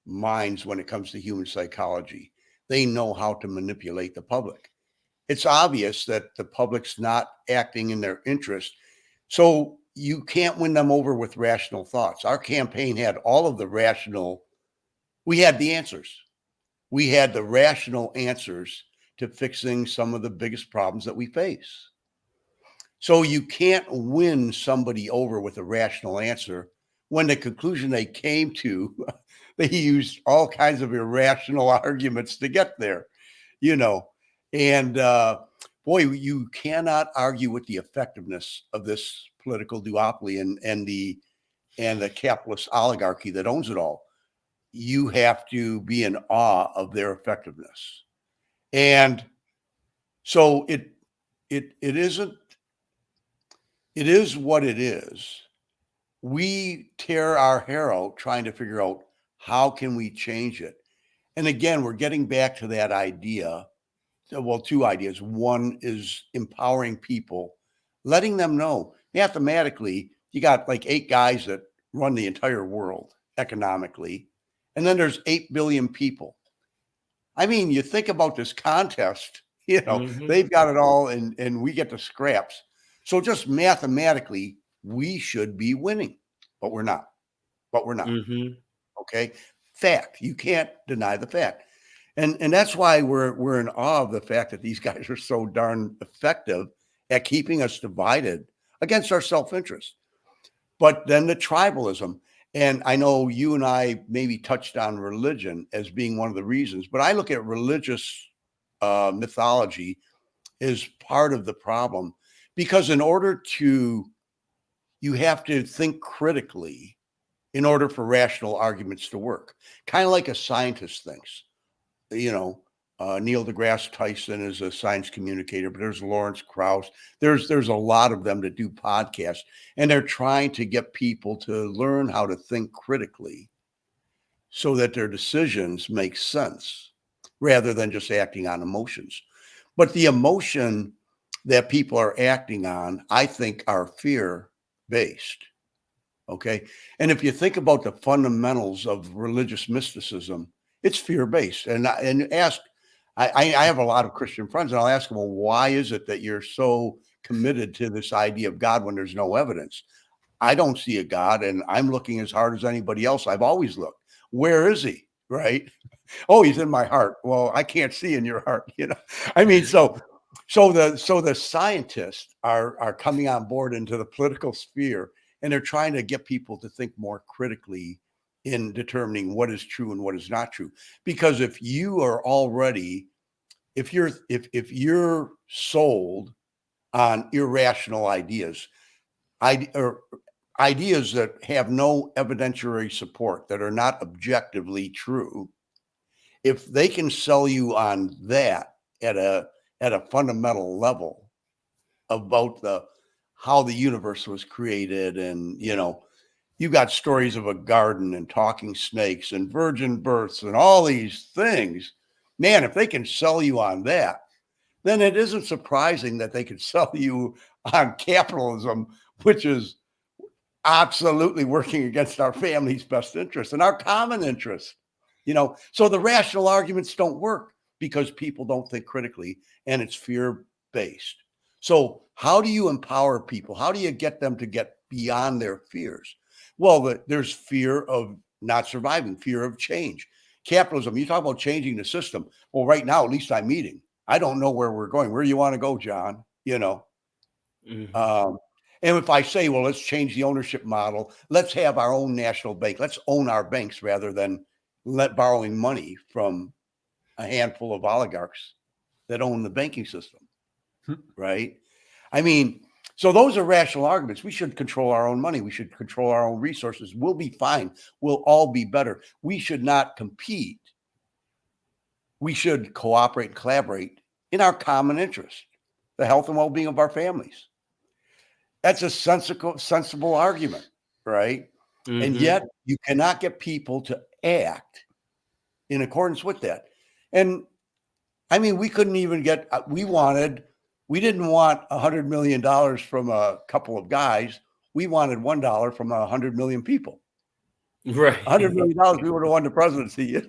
minds when it comes to human psychology. They know how to manipulate the public. It's obvious that the public's not acting in their interest. So you can't win them over with rational thoughts. Our campaign had all of the we had the answers. We had the rational answers to fixing some of the biggest problems that we face. So you can't win somebody over with a rational answer when the conclusion they came to, they used all kinds of irrational arguments to get there, and boy, you cannot argue with the effectiveness of this political duopoly and the capitalist oligarchy that owns it all. You have to be in awe of their effectiveness. And so it isn't, it is what it is. We tear our hair out trying to figure out how can we change it. And again, we're getting back to that idea. Well, two ideas. One is empowering people, letting them know mathematically, you got like 8 guys that run the entire world economically. And then there's 8 billion people. I mean, you think about this contest, they've got it all and we get the scraps. So just mathematically, we should be winning, but we're not. Mm-hmm. Okay. Fact. You can't deny the fact. And that's why we're in awe of the fact that these guys are so darn effective at keeping us divided against our self-interest. But then the tribalism, and I know you and I maybe touched on religion as being one of the reasons, but I look at religious mythology as part of the problem, because you have to think critically in order for rational arguments to work, kind of like a scientist thinks. Neil deGrasse Tyson is a science communicator, but there's Lawrence Krauss. There's a lot of them that do podcasts, and they're trying to get people to learn how to think critically so that their decisions make sense rather than just acting on emotions. But the emotion that people are acting on, I think, are fear-based. Okay. And if you think about the fundamentals of religious mysticism, it's fear-based. And I have a lot of Christian friends, and I'll ask them, well, why is it that you're so committed to this idea of God when there's no evidence? I don't see a God, and I'm looking as hard as anybody else. I've always looked. Where is he? Right? Oh, he's in my heart. Well, I can't see in your heart. I mean, so the scientists are coming on board into the political sphere, and they're trying to get people to think more critically in determining what is true and what is not true. Because if you're sold on irrational ideas, or ideas that have no evidentiary support, that are not objectively true, if they can sell you on that at a fundamental level about how the universe was created, and you got stories of a garden and talking snakes and virgin births and all these things, man, if they can sell you on that, then it isn't surprising that they could sell you on capitalism, which is absolutely working against our family's best interest and our common interest. So the rational arguments don't work because people don't think critically, and it's fear-based. So how do you empower people? How do you get them to get beyond their fears? Well, there's fear of not surviving, fear of change. Capitalism, you talk about changing the system. Well, right now, at least I'm eating. I don't know where we're going. Where do you want to go, John? And if I say, well, let's change the ownership model, let's have our own national bank. Let's own our banks rather than borrowing money from a handful of oligarchs that own the banking system, right? I mean, so those are rational arguments. We should control our own money. We should control our own resources. We'll be fine. We'll all be better. We should not compete. We should cooperate and collaborate in our common interest, the health and well-being of our families. That's a sensible argument, right? And yet you cannot get people to act in accordance with that. And I mean, we couldn't even get, we didn't want $100 million from a couple of guys. We wanted $1 from 100 million people. Right. $100 million, we would have won the presidency,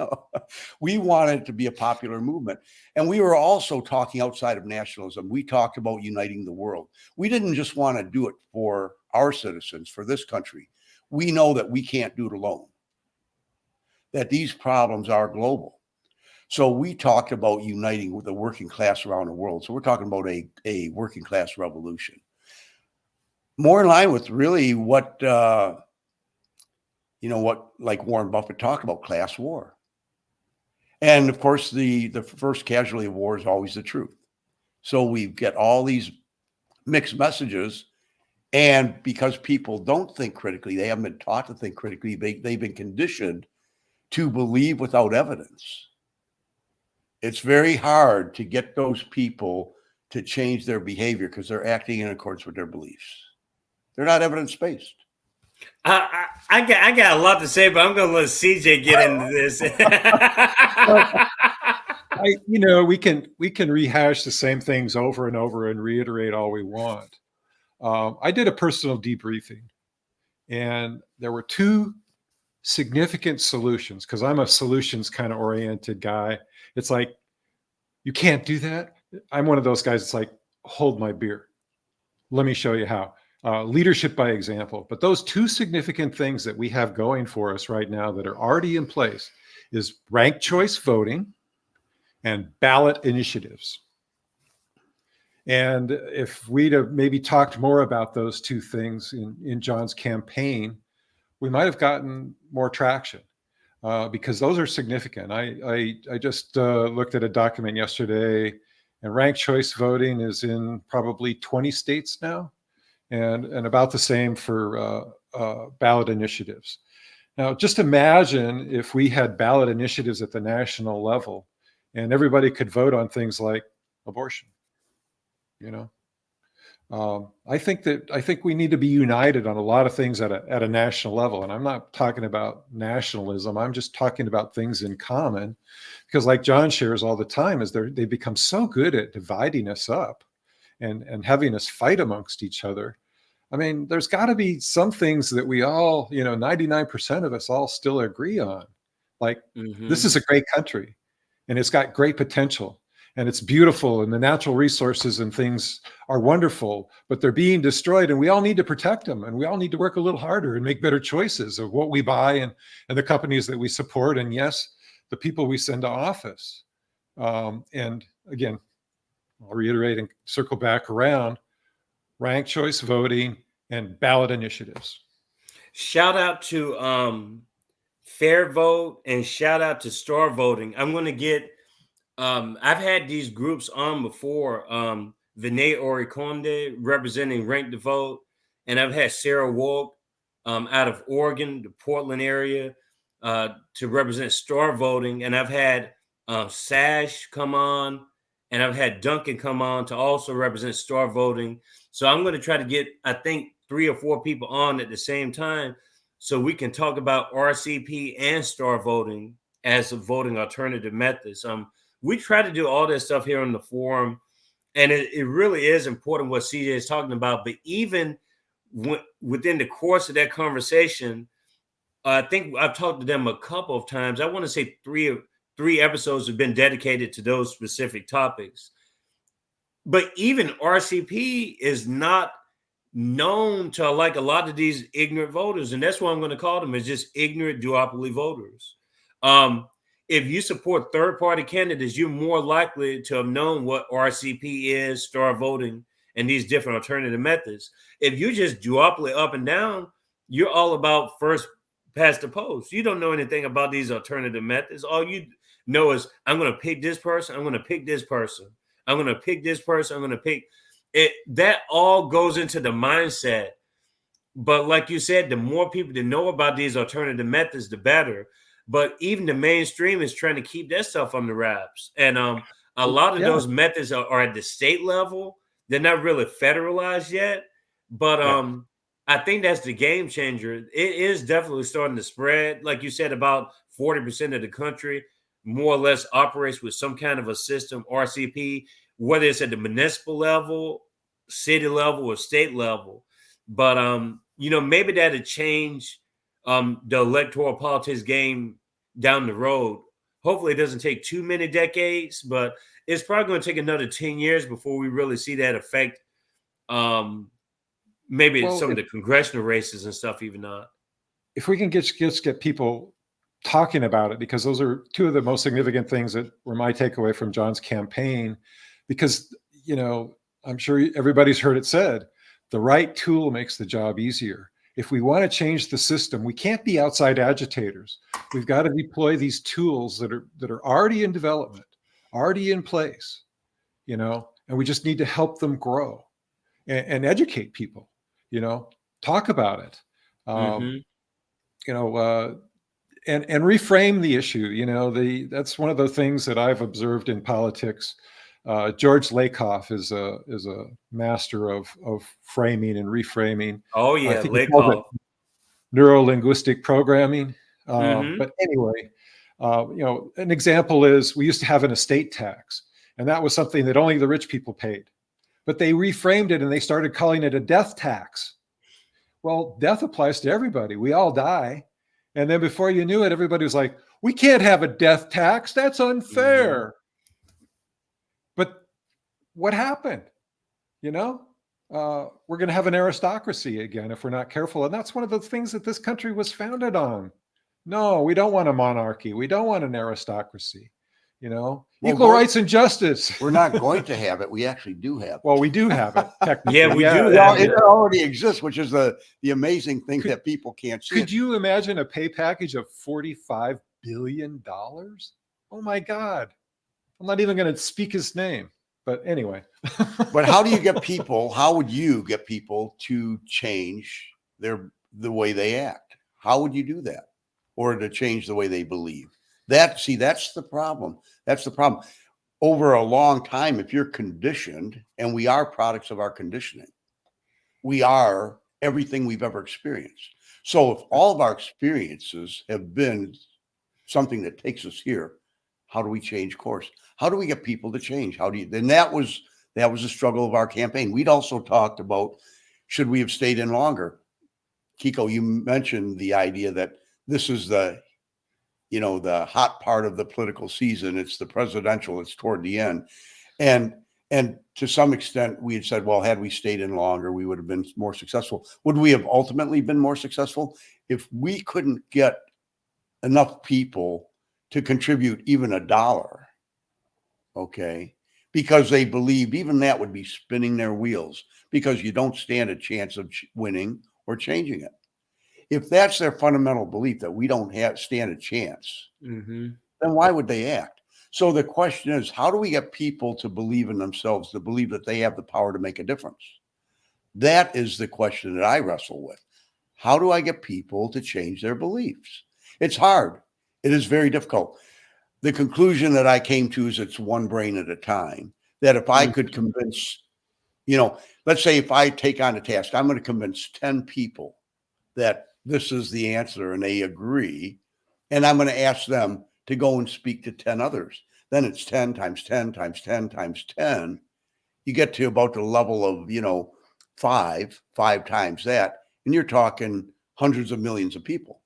We wanted it to be a popular movement. And we were also talking outside of nationalism. We talked about uniting the world. We didn't just want to do it for our citizens, for this country. We know that we can't do it alone, that these problems are global. So we talked about uniting with the working class around the world. So we're talking about a working class revolution. More in line with really what, like Warren Buffett talked about, class war. And of course, the first casualty of war is always the truth. So we get all these mixed messages. And because people don't think critically, they haven't been taught to think critically, they've been conditioned to believe without evidence. It's very hard to get those people to change their behavior because they're acting in accordance with their beliefs. They're not evidence-based. I got a lot to say, but I'm going to let CJ get into this. We can rehash the same things over and over and reiterate all we want. I did a personal debriefing, and there were two significant solutions, because I'm a solutions kind of oriented guy. It's like, you can't do that. I'm one of those guys. It's like, hold my beer. Let me show you how. Leadership by example. But those two significant things that we have going for us right now that are already in place is ranked choice voting and ballot initiatives. And if we'd have maybe talked more about those two things in Jon's campaign, we might have gotten more traction, because those are significant. I just looked at a document yesterday, and ranked choice voting is in probably 20 states now, and about the same for ballot initiatives. Now, just imagine if we had ballot initiatives at the national level, and everybody could vote on things like abortion. I think we need to be united on a lot of things at a national level. And I'm not talking about nationalism. I'm just talking about things in common, because like Jon shares all the time, is they become so good at dividing us up and having us fight amongst each other. I mean, there's got to be some things that we all, 99% of us all still agree on. Like, this is a great country, and it's got great potential. And it's beautiful, and the natural resources and things are wonderful, but they're being destroyed, and we all need to protect them, and we all need to work a little harder and make better choices of what we buy and the companies that we support, and yes, the people we send to office. And again, I'll reiterate and circle back around: ranked choice voting and ballot initiatives. Shout out to Fair Vote, and shout out to Star Voting. I'm going to get I've had these groups on before. Vinay Orikonde representing Rank the Vote, and I've had Sarah Wolk out of Oregon, the Portland area, to represent Star Voting, and I've had Sash come on, and I've had Duncan come on to also represent Star Voting. So I'm going to try to get, I think, 3 or 4 people on at the same time, so we can talk about RCP and Star Voting as a voting alternative methods. We try to do all this stuff here on the forum, and it really is important what CJ is talking about. But even within the course of that conversation, I think I've talked to them a couple of times. I want to say three episodes have been dedicated to those specific topics. But even RCP is not known to like a lot of these ignorant voters, and that's what I'm going to call them, is just ignorant duopoly voters. If you support third-party candidates, you're more likely to have known what RCP is, star voting, and these different alternative methods. If you just duopoly up and down, you're all about first past the post. You don't know anything about these alternative methods. All you know is, I'm going to pick this person, I'm going to pick this person, I'm going to pick this person, I'm going to pick it. That all goes into the mindset. But like you said, the more people that know about these alternative methods, the better. But even the mainstream is trying to keep that stuff on the wraps. And a lot of those methods are at the state level. They're not really federalized yet. But I think that's the game changer. It is definitely starting to spread. Like you said, about 40% of the country more or less operates with some kind of a system, RCP, whether it's at the municipal level, city level, or state level. But maybe that'll change the electoral politics game down the road. Hopefully it doesn't take too many decades, but it's probably going to take another 10 years before we really see that affect maybe some of the congressional races and stuff, even not. If we can just get people talking about it, because those are two of the most significant things that were my takeaway from Jon's campaign, because, I'm sure everybody's heard it said, the right tool makes the job easier. If we want to change the system, we can't be outside agitators. We've got to deploy these tools that are already in development, already in place, and we just need to help them grow and educate people, talk about it, and reframe the issue. That's one of the things that I've observed in politics. George Lakoff is a master of framing and reframing. Oh yeah, Lakoff. Neuro-linguistic programming. But anyway, an example is, we used to have an estate tax, and that was something that only the rich people paid. But they reframed it and they started calling it a death tax. Well, death applies to everybody. We all die. And then before you knew it, everybody was like, we can't have a death tax. That's unfair. But what happened? We're going to have an aristocracy again if we're not careful. And that's one of the things that this country was founded on. No, we don't want a monarchy. We don't want an aristocracy. Equal rights and justice. We're not going to have it. We actually do have it. Well, we do have it. Technically. Yeah, we do have it. It already exists, which is the amazing thing that people can't see. Could you imagine a pay package of $45 billion? Oh my God. I'm not even going to speak his name. But anyway. But how would you get people to change the way they act? How would you do that? Or to change the way they believe? That's the problem. That's the problem. Over a long time, if you're conditioned, and we are products of our conditioning, we are everything we've ever experienced. So if all of our experiences have been something that takes us here, how do we change course? How do we get people to change? Then that was the struggle of our campaign. We'd also talked about, should we have stayed in longer? Kiko, you mentioned the idea that this is the hot part of the political season. It's the presidential, it's toward the end. And to some extent, we had said, well, had we stayed in longer, we would have been more successful. Would we have ultimately been more successful? If we couldn't get enough people to contribute even $1, okay, because they believed, even that would be spinning their wheels, because you don't stand a chance of winning or changing it. If that's their fundamental belief, that we don't stand a chance, then why would they act? So the question is, how do we get people to believe in themselves, to believe that they have the power to make a difference? That is the question that I wrestle with. How do I get people to change their beliefs? It's hard. It is very difficult. The conclusion that I came to is, it's one brain at a time. That if I could convince, let's say if I take on a task, I'm going to convince 10 people that this is the answer and they agree, and I'm going to ask them to go and speak to 10 others. Then it's 10 times 10 times 10 times 10. You get to about the level of, five times that, and you're talking hundreds of millions of people.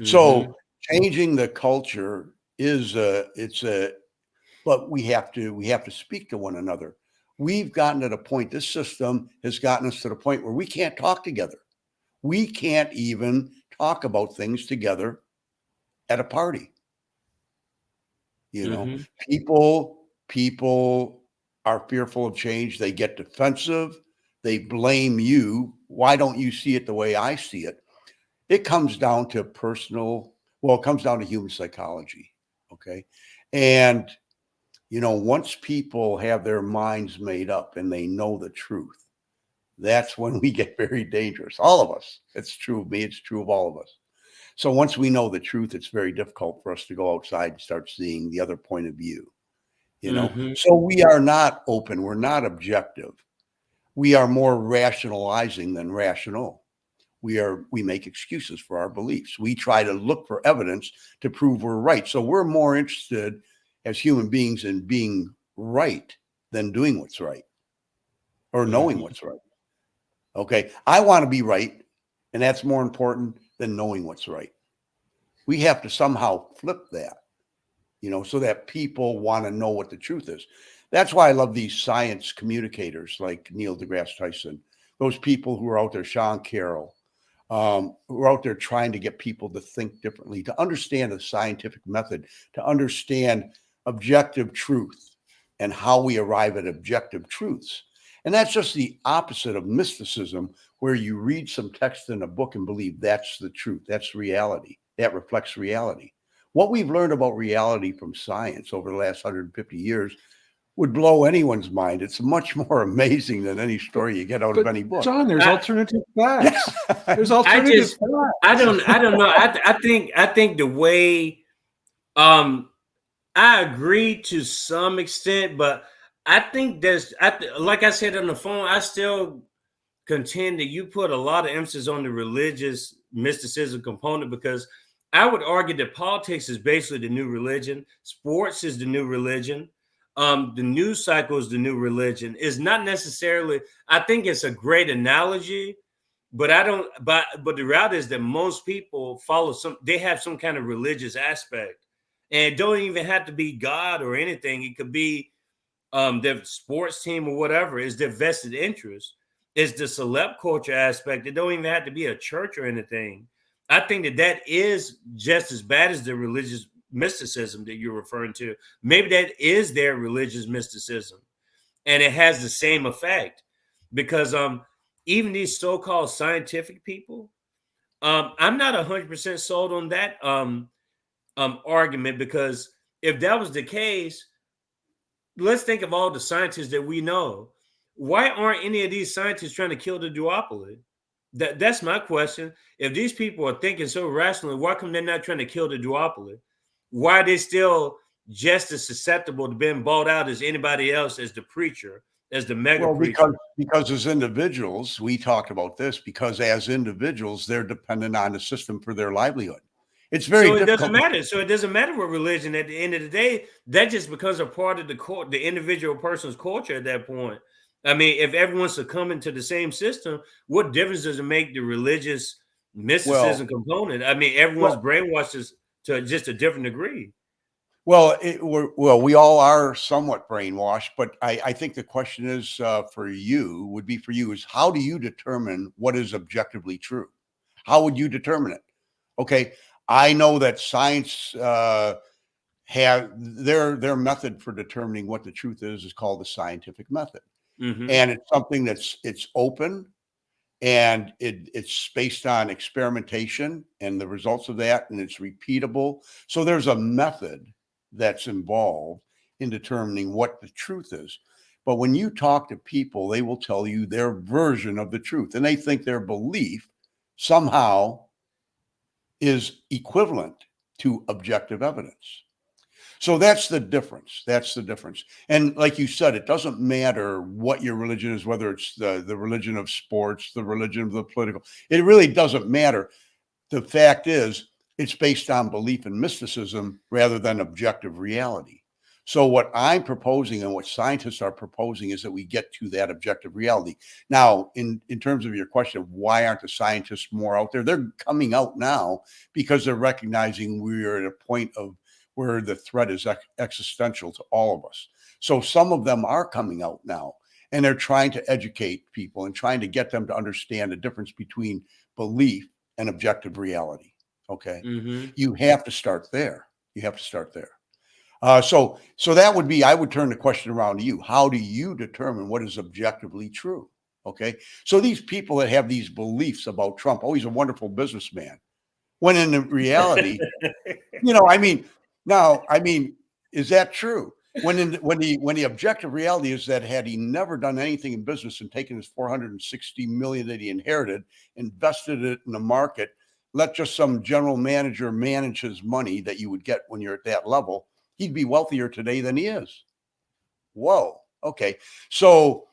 So changing the culture is but we have to speak to one another. We've gotten to the point, this system has gotten us to the point where we can't talk together. We can't even talk about things together at a party. You know, people are fearful of change. They get defensive. They blame you. Why don't you see it the way I see it? It comes down to it comes down to human psychology. Okay. And, once people have their minds made up and they know the truth, that's when we get very dangerous. All of us. It's true of me. It's true of all of us. So once we know the truth, it's very difficult for us to go outside and start seeing the other point of view. So we are not open. We're not objective. We are more rationalizing than rational. We make excuses for our beliefs. We try to look for evidence to prove we're right. So we're more interested as human beings in being right than doing what's right or knowing what's right. Okay. I want to be right. And that's more important than knowing what's right. We have to somehow flip that, so that people want to know what the truth is. That's why I love these science communicators like Neil deGrasse Tyson, those people who are out there, Sean Carroll, who are out there trying to get people to think differently, to understand the scientific method, to understand objective truth and how we arrive at objective truths. And that's just the opposite of mysticism, where you read some text in a book and believe that's the truth. That's reality. That reflects reality. What we've learned about reality from science over the last 150 years would blow anyone's mind. It's much more amazing than any story you get out of any book. John, there's alternative facts. There's alternative facts. I don't know. I think the way I agree to some extent, but I think like I said on the phone, I still contend that you put a lot of emphasis on the religious mysticism component, because I would argue that politics is basically the new religion. Sports is the new religion. The news cycle is the new religion. Is not necessarily, I think it's a great analogy, but but the reality is that most people they have some kind of religious aspect. And it don't even have to be God or anything. It could be their sports team or whatever. Is their vested interest. It's the celeb culture aspect. It don't even have to be a church or anything. I think that is just as bad as the religious mysticism that you're referring to. Maybe that is their religious mysticism, and it has the same effect, because even these so-called scientific people, I'm not 100% sold on that argument, because if that was the case, let's think of all the scientists that we know. Why aren't any of these scientists trying to kill the duopoly? That's my question. If these people are thinking so rationally, why come they're not trying to kill the duopoly? Why are they still just as susceptible to being bought out as anybody else, as the preacher, as the mega preacher? Because as individuals, we talked about this, because as individuals, they're dependent on the system for their livelihood. It's very difficult. It doesn't matter. So it doesn't matter what religion. At the end of the day, that just becomes a part of the individual person's culture at that point. I mean, if everyone's succumbing to the same system, what difference does it make the religious mysticism component? I mean, everyone's brainwashed to just a different degree. Well, we all are somewhat brainwashed, but I think the question is would be is how do you determine what is objectively true? How would you determine it? Okay, I know that science have their method for determining what the truth is called the scientific method. And it's something it's open, and it's based on experimentation and the results of that, and it's repeatable. So there's a method that's involved in determining what the truth is. But when you talk to people, they will tell you their version of the truth, and they think their belief somehow is equivalent to objective evidence. So that's the difference. And like you said, it doesn't matter what your religion is, whether it's the religion of sports, the religion of the political. It really doesn't matter. The fact is, it's based on belief in mysticism rather than objective reality. So what I'm proposing and what scientists are proposing is that we get to that objective reality. Now, in terms of your question of why aren't the scientists more out there, they're coming out now because they're recognizing we're at a point of where the threat is existential to all of us. So some of them are coming out now. and they're trying to educate people and trying to get them to understand the difference between belief and objective reality. Okay. Mm-hmm. You have to start there. You have to start there. So that would be, I would turn the question around to you. How do you determine what is objectively true? Okay. So these people that have these beliefs about Trump, oh, he's a wonderful businessman. When in reality, is that true? When the objective reality is that had he never done anything in business and taken his $460 million that he inherited, invested it in the market, let just some general manager manage his money that you would get when you're at that level, he'd be wealthier today than he is. Whoa. Okay. So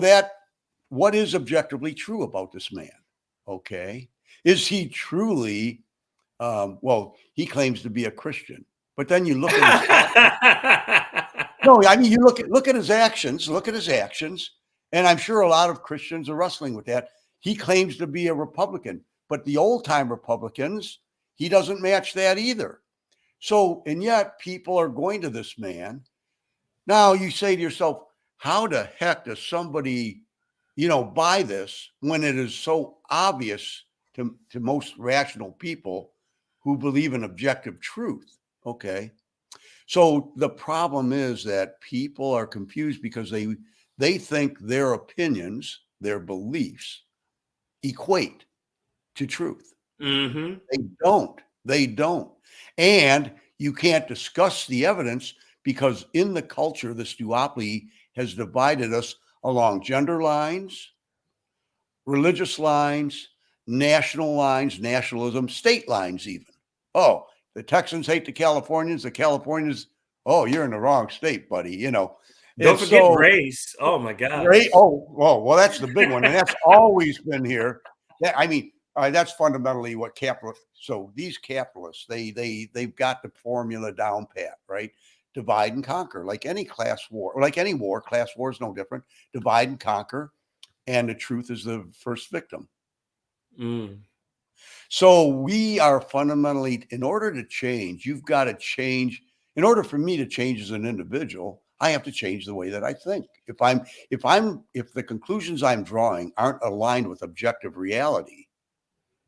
that, what is objectively true about this man? Okay. Is he truly, he claims to be a Christian, but then you look at his you look at his actions, and I'm sure a lot of Christians are wrestling with that. He claims to be a Republican, but the old time Republicans, he doesn't match that either. So, and yet people are going to this man. Now you say to yourself, how the heck does somebody, buy this when it is so obvious to most rational people who believe in objective truth? Okay. So the problem is that people are confused because they think their opinions, their beliefs equate to truth. Mm-hmm. They don't. And you can't discuss the evidence because in the culture, this duopoly has divided us along gender lines, religious lines, national lines, nationalism, state lines even. Oh, the Texans hate the Californians. The Californians, oh, you're in the wrong state, buddy. Don't forget race. Oh my God. Right? Oh, well, that's the big one, and that's always been here. That's fundamentally what capitalists. So these capitalists, they've got the formula down pat, right? Divide and conquer, like any class war, or like any war. Class war is no different. Divide and conquer, and the truth is the first victim. Mm. So we are fundamentally, in order to change, you've got to change. In order for me to change as an individual, I have to change the way that I think. If the conclusions I'm drawing aren't aligned with objective reality,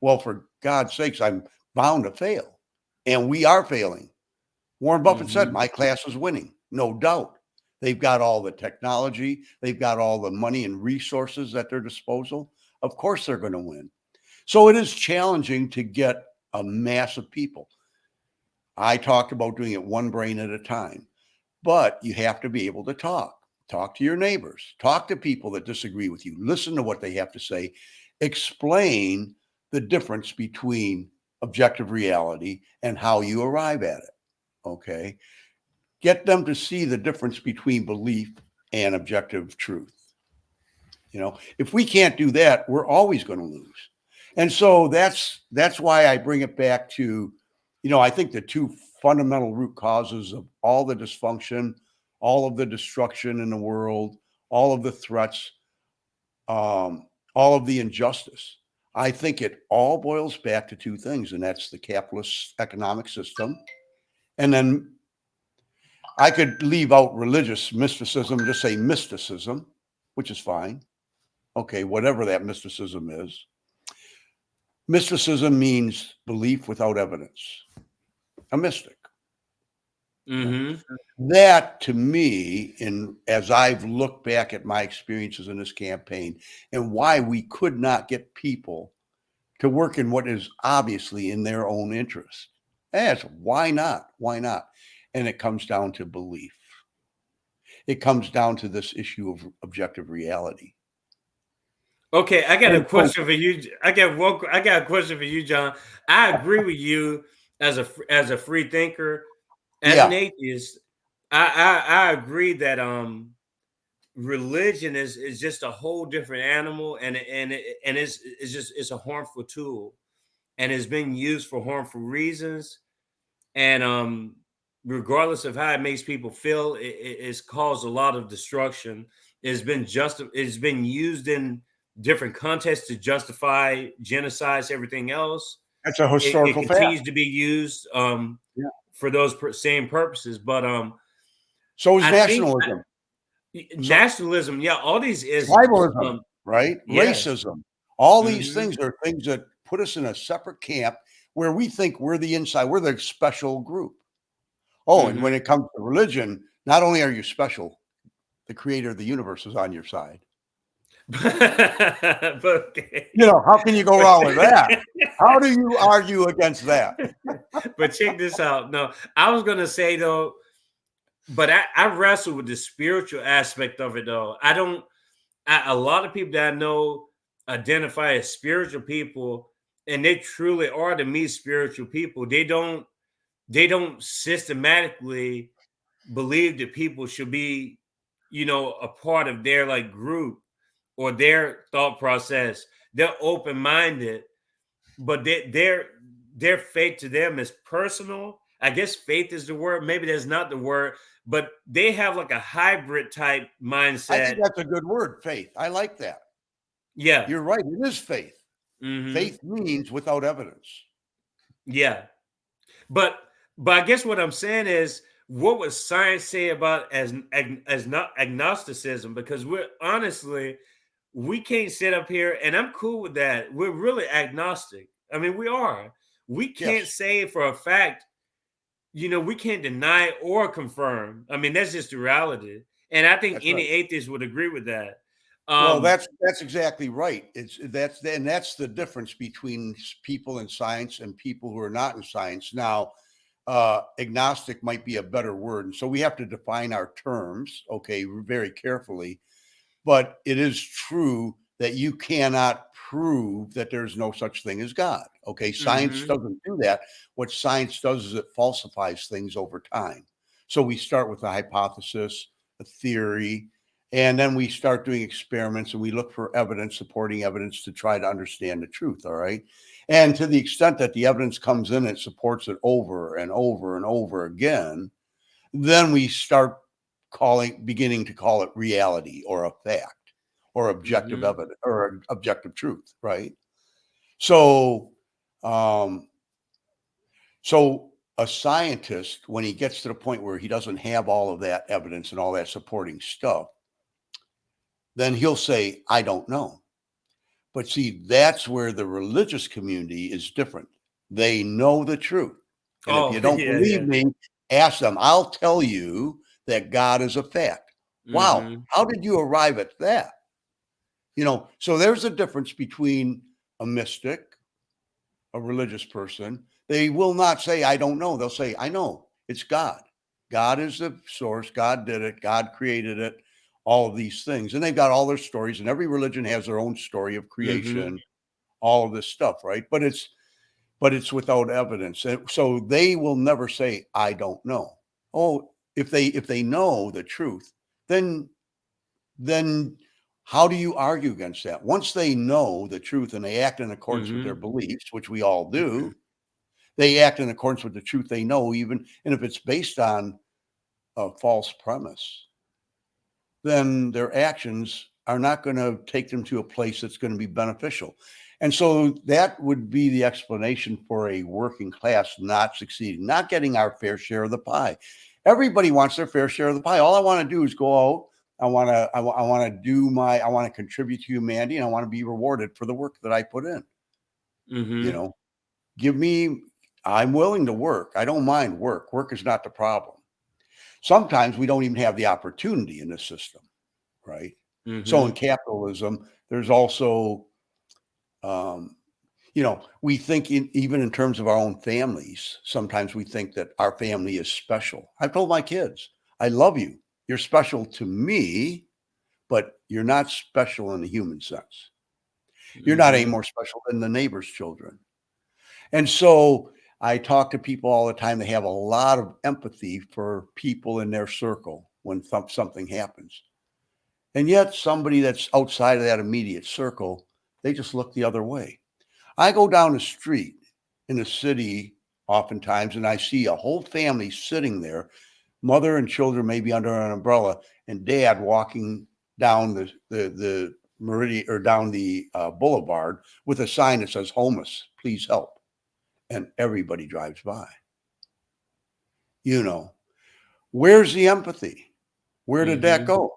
well, for God's sakes, I'm bound to fail. And we are failing. Warren Buffett said, my class is winning, no doubt. They've got all the technology. They've got all the money and resources at their disposal. Of course, they're going to win. So it is challenging to get a mass of people. I talked about doing it one brain at a time, but you have to be able to talk to your neighbors, talk to people that disagree with you, listen to what they have to say, explain the difference between objective reality and how you arrive at it. Okay. Get them to see the difference between belief and objective truth. If we can't do that, we're always going to lose. And so that's why I bring it back to, I think the two fundamental root causes of all the dysfunction, all of the destruction in the world, all of the threats, all of the injustice. I think it all boils back to two things, and that's the capitalist economic system. And then I could leave out religious mysticism, just say mysticism, which is fine. Okay, whatever that mysticism is. Mysticism means belief without evidence. A mystic. Mm-hmm. That, to me, as I've looked back at my experiences in this campaign and why we could not get people to work in what is obviously in their own interest. That's why not? Why not? And it comes down to belief. It comes down to this issue of objective reality. Okay, I got a question for you. I got a question for you, John. I agree with you as a free thinker, as an atheist. I agree that religion is just a whole different animal, and it's a harmful tool, and it's been used for harmful reasons, and regardless of how it makes people feel, it's caused a lot of destruction. It's been used in different contexts to justify genocides, everything else. That's a historical fact. It continues to be used for those same purposes, but so is nationalism. Nationalism, yeah, all these isms. Tribalism, right? Yes. Racism. All these Mhm. things are things that put us in a separate camp where we think we're the inside, we're the special group. Oh, and when Mhm. it comes to religion, not only are you special, the creator of the universe is on your side. But How can you go wrong with that? How do you argue against that? but check this out. No, I was gonna say though, but I wrestle with the spiritual aspect of it though. A lot of people that I know identify as spiritual people, and they truly are to me spiritual people. They don't systematically believe that people should be, a part of their like group or their thought process. They're open-minded, but their faith to them is personal. I guess faith is the word. Maybe that's not the word, but they have like a hybrid type I think mindset. that's a good word, faith. I like that. Yeah. You're right. It is faith. Hmm. Faith means without evidence. Yeah. But I guess what I'm saying is, what would science say about as not agnosticism? Because we can't sit up here, and I'm cool with that. We're really agnostic. I mean, we are. We can't Yes, say for a fact, we can't deny or confirm. I mean, that's just the reality. And I think that's any right. atheist would agree with that. Well, Um, that's exactly right. That's the difference between people in science and people who are not in science. Now, agnostic might be a better word, and so we have to define our terms, okay, very carefully. But it is true that you cannot prove that there's no such thing as God. Okay, science mhm, doesn't do that. What science does is it falsifies things over time. So we start with a hypothesis, a theory, and then we start doing experiments and we look for evidence, supporting evidence to try to understand the truth. All right. And to the extent that the evidence comes in, it supports it over and over and over again, then we start beginning to call it reality or a fact or objective mhm, evidence or objective truth, right? So, um, so a scientist, when he gets to the point where he doesn't have all of that evidence and all that supporting stuff, then he'll say, I don't know. But see, that's where the religious community is different. They know the truth. And if oh you don't yeah, believe yeah, me, ask them. I'll tell you that God is a fact. Wow. mhm, How did you arrive at that? So there's a difference between a mystic, a religious person. They will not say, I don't know. They'll say, I know. It's God. God is the source. God did it. God created it. All of these things. And they've got all their stories, and every religion has their own story of mhm, creation, all of this stuff, right? But it's without evidence. And so they will never say, I don't know. Oh, if they know the truth, then how do you argue against that? Once they know the truth and they act in accordance with their mhm, beliefs, which we all do, they act in accordance with the truth they know, even and if it's based on a false premise, then their actions are not going to take them to a place that's going to be beneficial. And so that would be the explanation for a working class not succeeding, not getting our fair share of the pie. Everybody wants their fair share of the pie. All I want to do is go out. I want to contribute to humanity, and I want to be rewarded for the work that I put in. You mhm, know, I'm willing to work. I don't mind work. Work is not the problem. Sometimes we don't even have the opportunity in this system, right? So in mhm, capitalism, there's also, um, we think even in terms of our own families, sometimes we think that our family is special. I've told my kids, I love you. You're special to me, but you're not special in the human sense. You're not any mhm, more special than the neighbor's children. And so I talk to people all the time. They have a lot of empathy for people in their circle when something happens. And yet somebody that's outside of that immediate circle, they just look the other way. I go down the street in the city oftentimes and I see a whole family sitting there, mother and children maybe under an umbrella, and dad walking down the meridian or down the boulevard with a sign that says homeless, please help. And everybody drives by. You know, where's the empathy? Where did that mhm. go?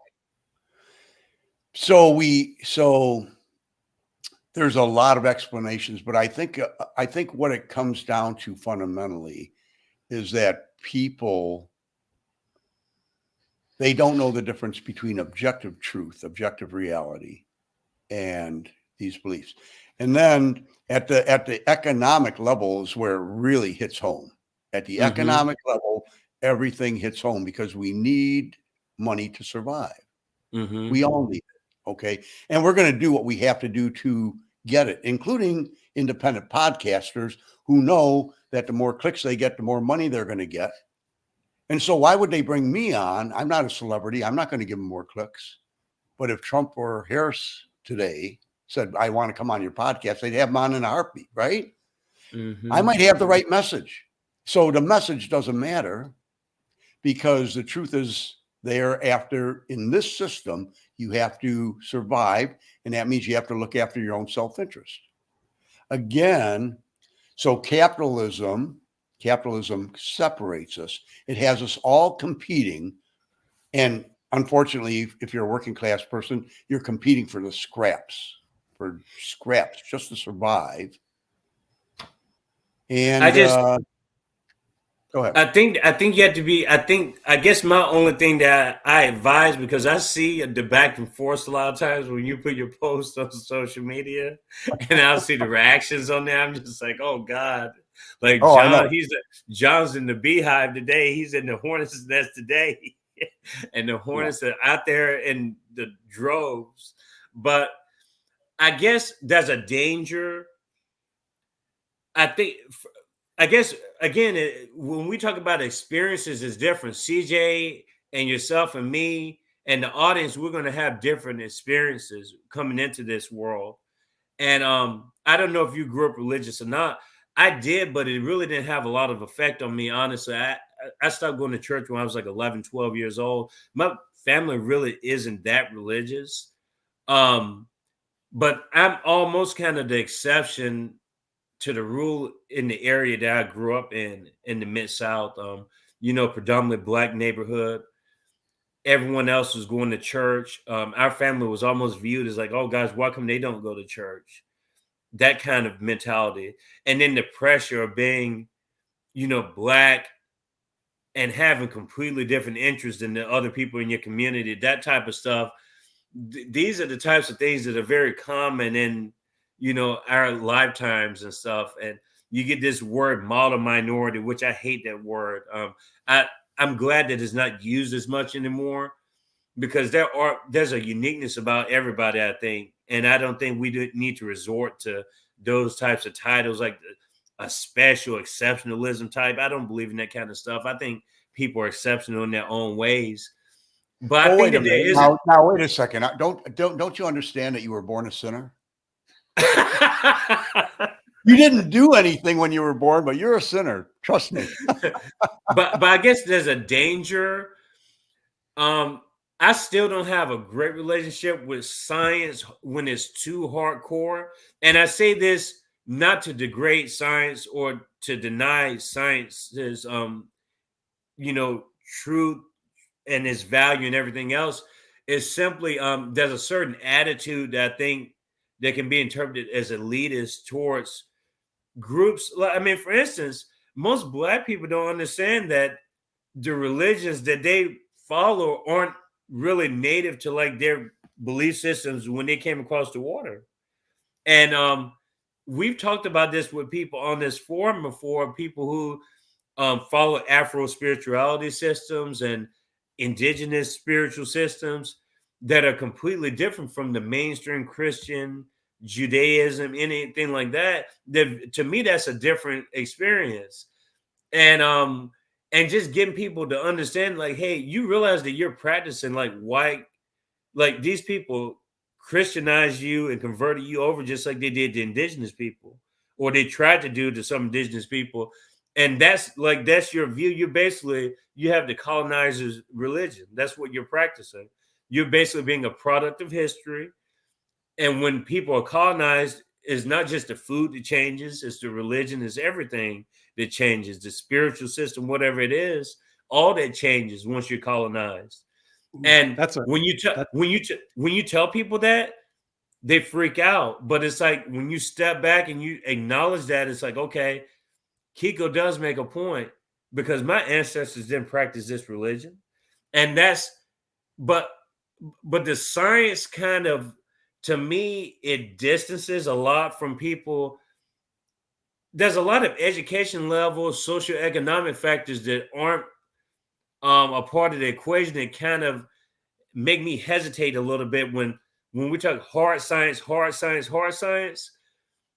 So there's a lot of explanations, but I think what it comes down to fundamentally is that people, they don't know the difference between objective truth, objective reality, and these beliefs. And then at the economic level is where it really hits home. At the economic level, everything hits home because we need money to survive. We all need it. Okay. And we're going to do what we have to do to get it, including independent podcasters who know that the more clicks they get, the more money they're going to get. And so why would they bring me on? I'm not a celebrity. I'm not going to give them more clicks. But if Trump or Harris today said, I want to come on your podcast, they'd have them on in a heartbeat, right? I might have the right message. So the message doesn't matter because the truth is thereafter in this system, you have to survive. And that means you have to look after your own self-interest. Again, so capitalism separates us. It has us all competing. And unfortunately, if you're a working class person, you're competing for scraps, just to survive. And go ahead. I think you have to be, I guess my only thing that I advise, because I see the back and forth a lot of times when you put your posts on social media and I'll see the reactions on there. I'm just like, oh God. Like John's in the beehive today. He's in the hornet's nest today. And the hornets are out there in the droves. But I guess there's a danger. I guess, again, when we talk about experiences, it's different. CJ and yourself and me and the audience, we're going to have different experiences coming into this world. And I don't know if you grew up religious or not. I did, but it really didn't have a lot of effect on me, honestly. I started going to church when I was like 11, 12 years old. My family really isn't that religious. But I'm almost kind of the exception to the rule in the area that I grew up in the Mid-South. Predominantly Black neighborhood. Everyone else was going to church. Our family was almost viewed as like, oh, guys, why come they don't go to church? That kind of mentality. And then the pressure of being, Black and having completely different interests than the other people in your community, that type of stuff. These are the types of things that are very common in, our lifetimes and stuff. And you get this word model minority, which I hate that word. I'm glad that it's not used as much anymore because there's a uniqueness about everybody, I think. And I don't think we need to resort to those types of titles like a special exceptionalism type. I don't believe in that kind of stuff. I think people are exceptional in their own ways. But I think that there is now wait a second. Don't you understand that you were born a sinner? You didn't do anything when you were born, but you're a sinner. Trust me. but I guess there's a danger. I still don't have a great relationship with science when it's too hardcore. And I say this not to degrade science or to deny science's truth and its value and everything else. It's simply there's a certain attitude that I think that can be interpreted as elitist towards groups. I mean, for instance, most Black people don't understand that the religions that they follow aren't really native to like their belief systems when they came across the water. And we've talked about this with people on this forum before, people who follow Afro spirituality systems and indigenous spiritual systems that are completely different from the mainstream Christian Judaism, anything like that. To me, that's a different experience. And just getting people to understand, like, hey, you realize that you're practicing like white, like these people Christianized you and converted you over just like they did to indigenous people, or they tried to do to some indigenous people. And that's your view. You have the colonizer's religion. That's what you're practicing. You're basically being a product of history. And when people are colonized, it's not just the food that changes, it's the religion, it's everything that changes, the spiritual system, whatever it is, all that changes once you're colonized. And when you tell people that, they freak out. But it's like when you step back and you acknowledge that, it's like, okay, Kiko does make a point, because my ancestors didn't practice this religion. And but the science kind of, to me, it distances a lot from people. There's a lot of education levels, socioeconomic factors that aren't a part of the equation that kind of make me hesitate a little bit when we talk hard science,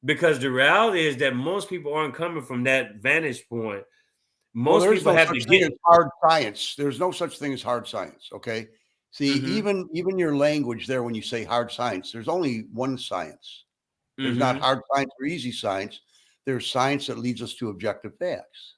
because the reality is that most people aren't coming from that vantage point. Most people have to get hard science. There's no such thing as hard science. Okay. See, even your language there, when you say hard science, there's only one science. There's not hard science or easy science. There's science that leads us to objective facts.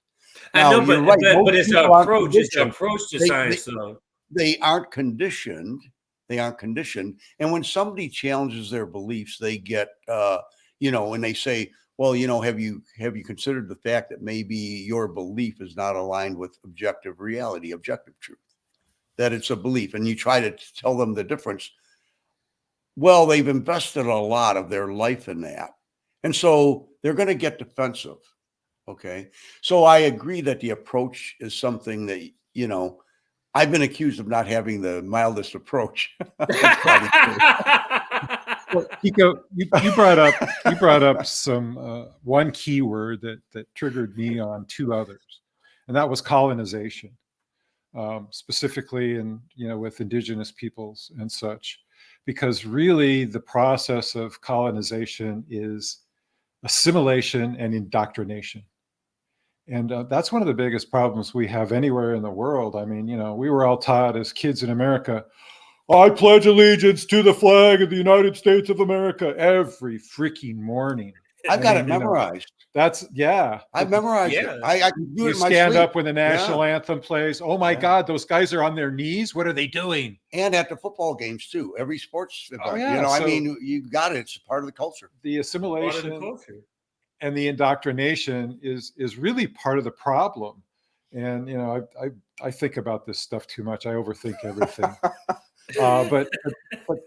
Now, I know, but it's an approach. It's an approach to science, though. They aren't conditioned. And when somebody challenges their beliefs, they get, and they say, well, have you considered the fact that maybe your belief is not aligned with objective reality, objective truth, that it's a belief, and you try to tell them the difference. Well, they've invested a lot of their life in that. And so they're going to get defensive. Okay. So I agree that the approach is something that, I've been accused of not having the mildest approach. Well, Kiko, you brought up some one keyword that triggered me on two others, and that was colonization, specifically with indigenous peoples and such, because really the process of colonization is assimilation and indoctrination. And that's one of the biggest problems we have anywhere in the world. I mean, we were all taught as kids in America, I pledge allegiance to the flag of the United States of America every freaking morning. I've got it memorized. I've memorized it. I can do it in my stand sleep. Up when the national anthem plays. Oh my God, those guys are on their knees. What are they doing? And at the football games too. Every sports event. Oh, yeah. You got it. It's part of the culture. The assimilation and the indoctrination is really part of the problem. And I think about this stuff too much. I overthink everything. But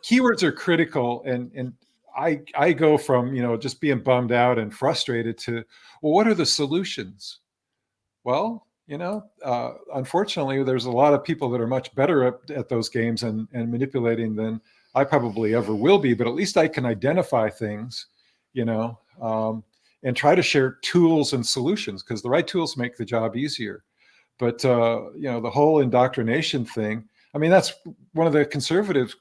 keywords are critical, and I go from just being bummed out and frustrated to, well, what are the solutions? Well, unfortunately, there's a lot of people that are much better at those games and manipulating than I probably ever will be. But at least I can identify things, and try to share tools and solutions, because the right tools make the job easier. But the whole indoctrination thing, I mean, that's one of the conservative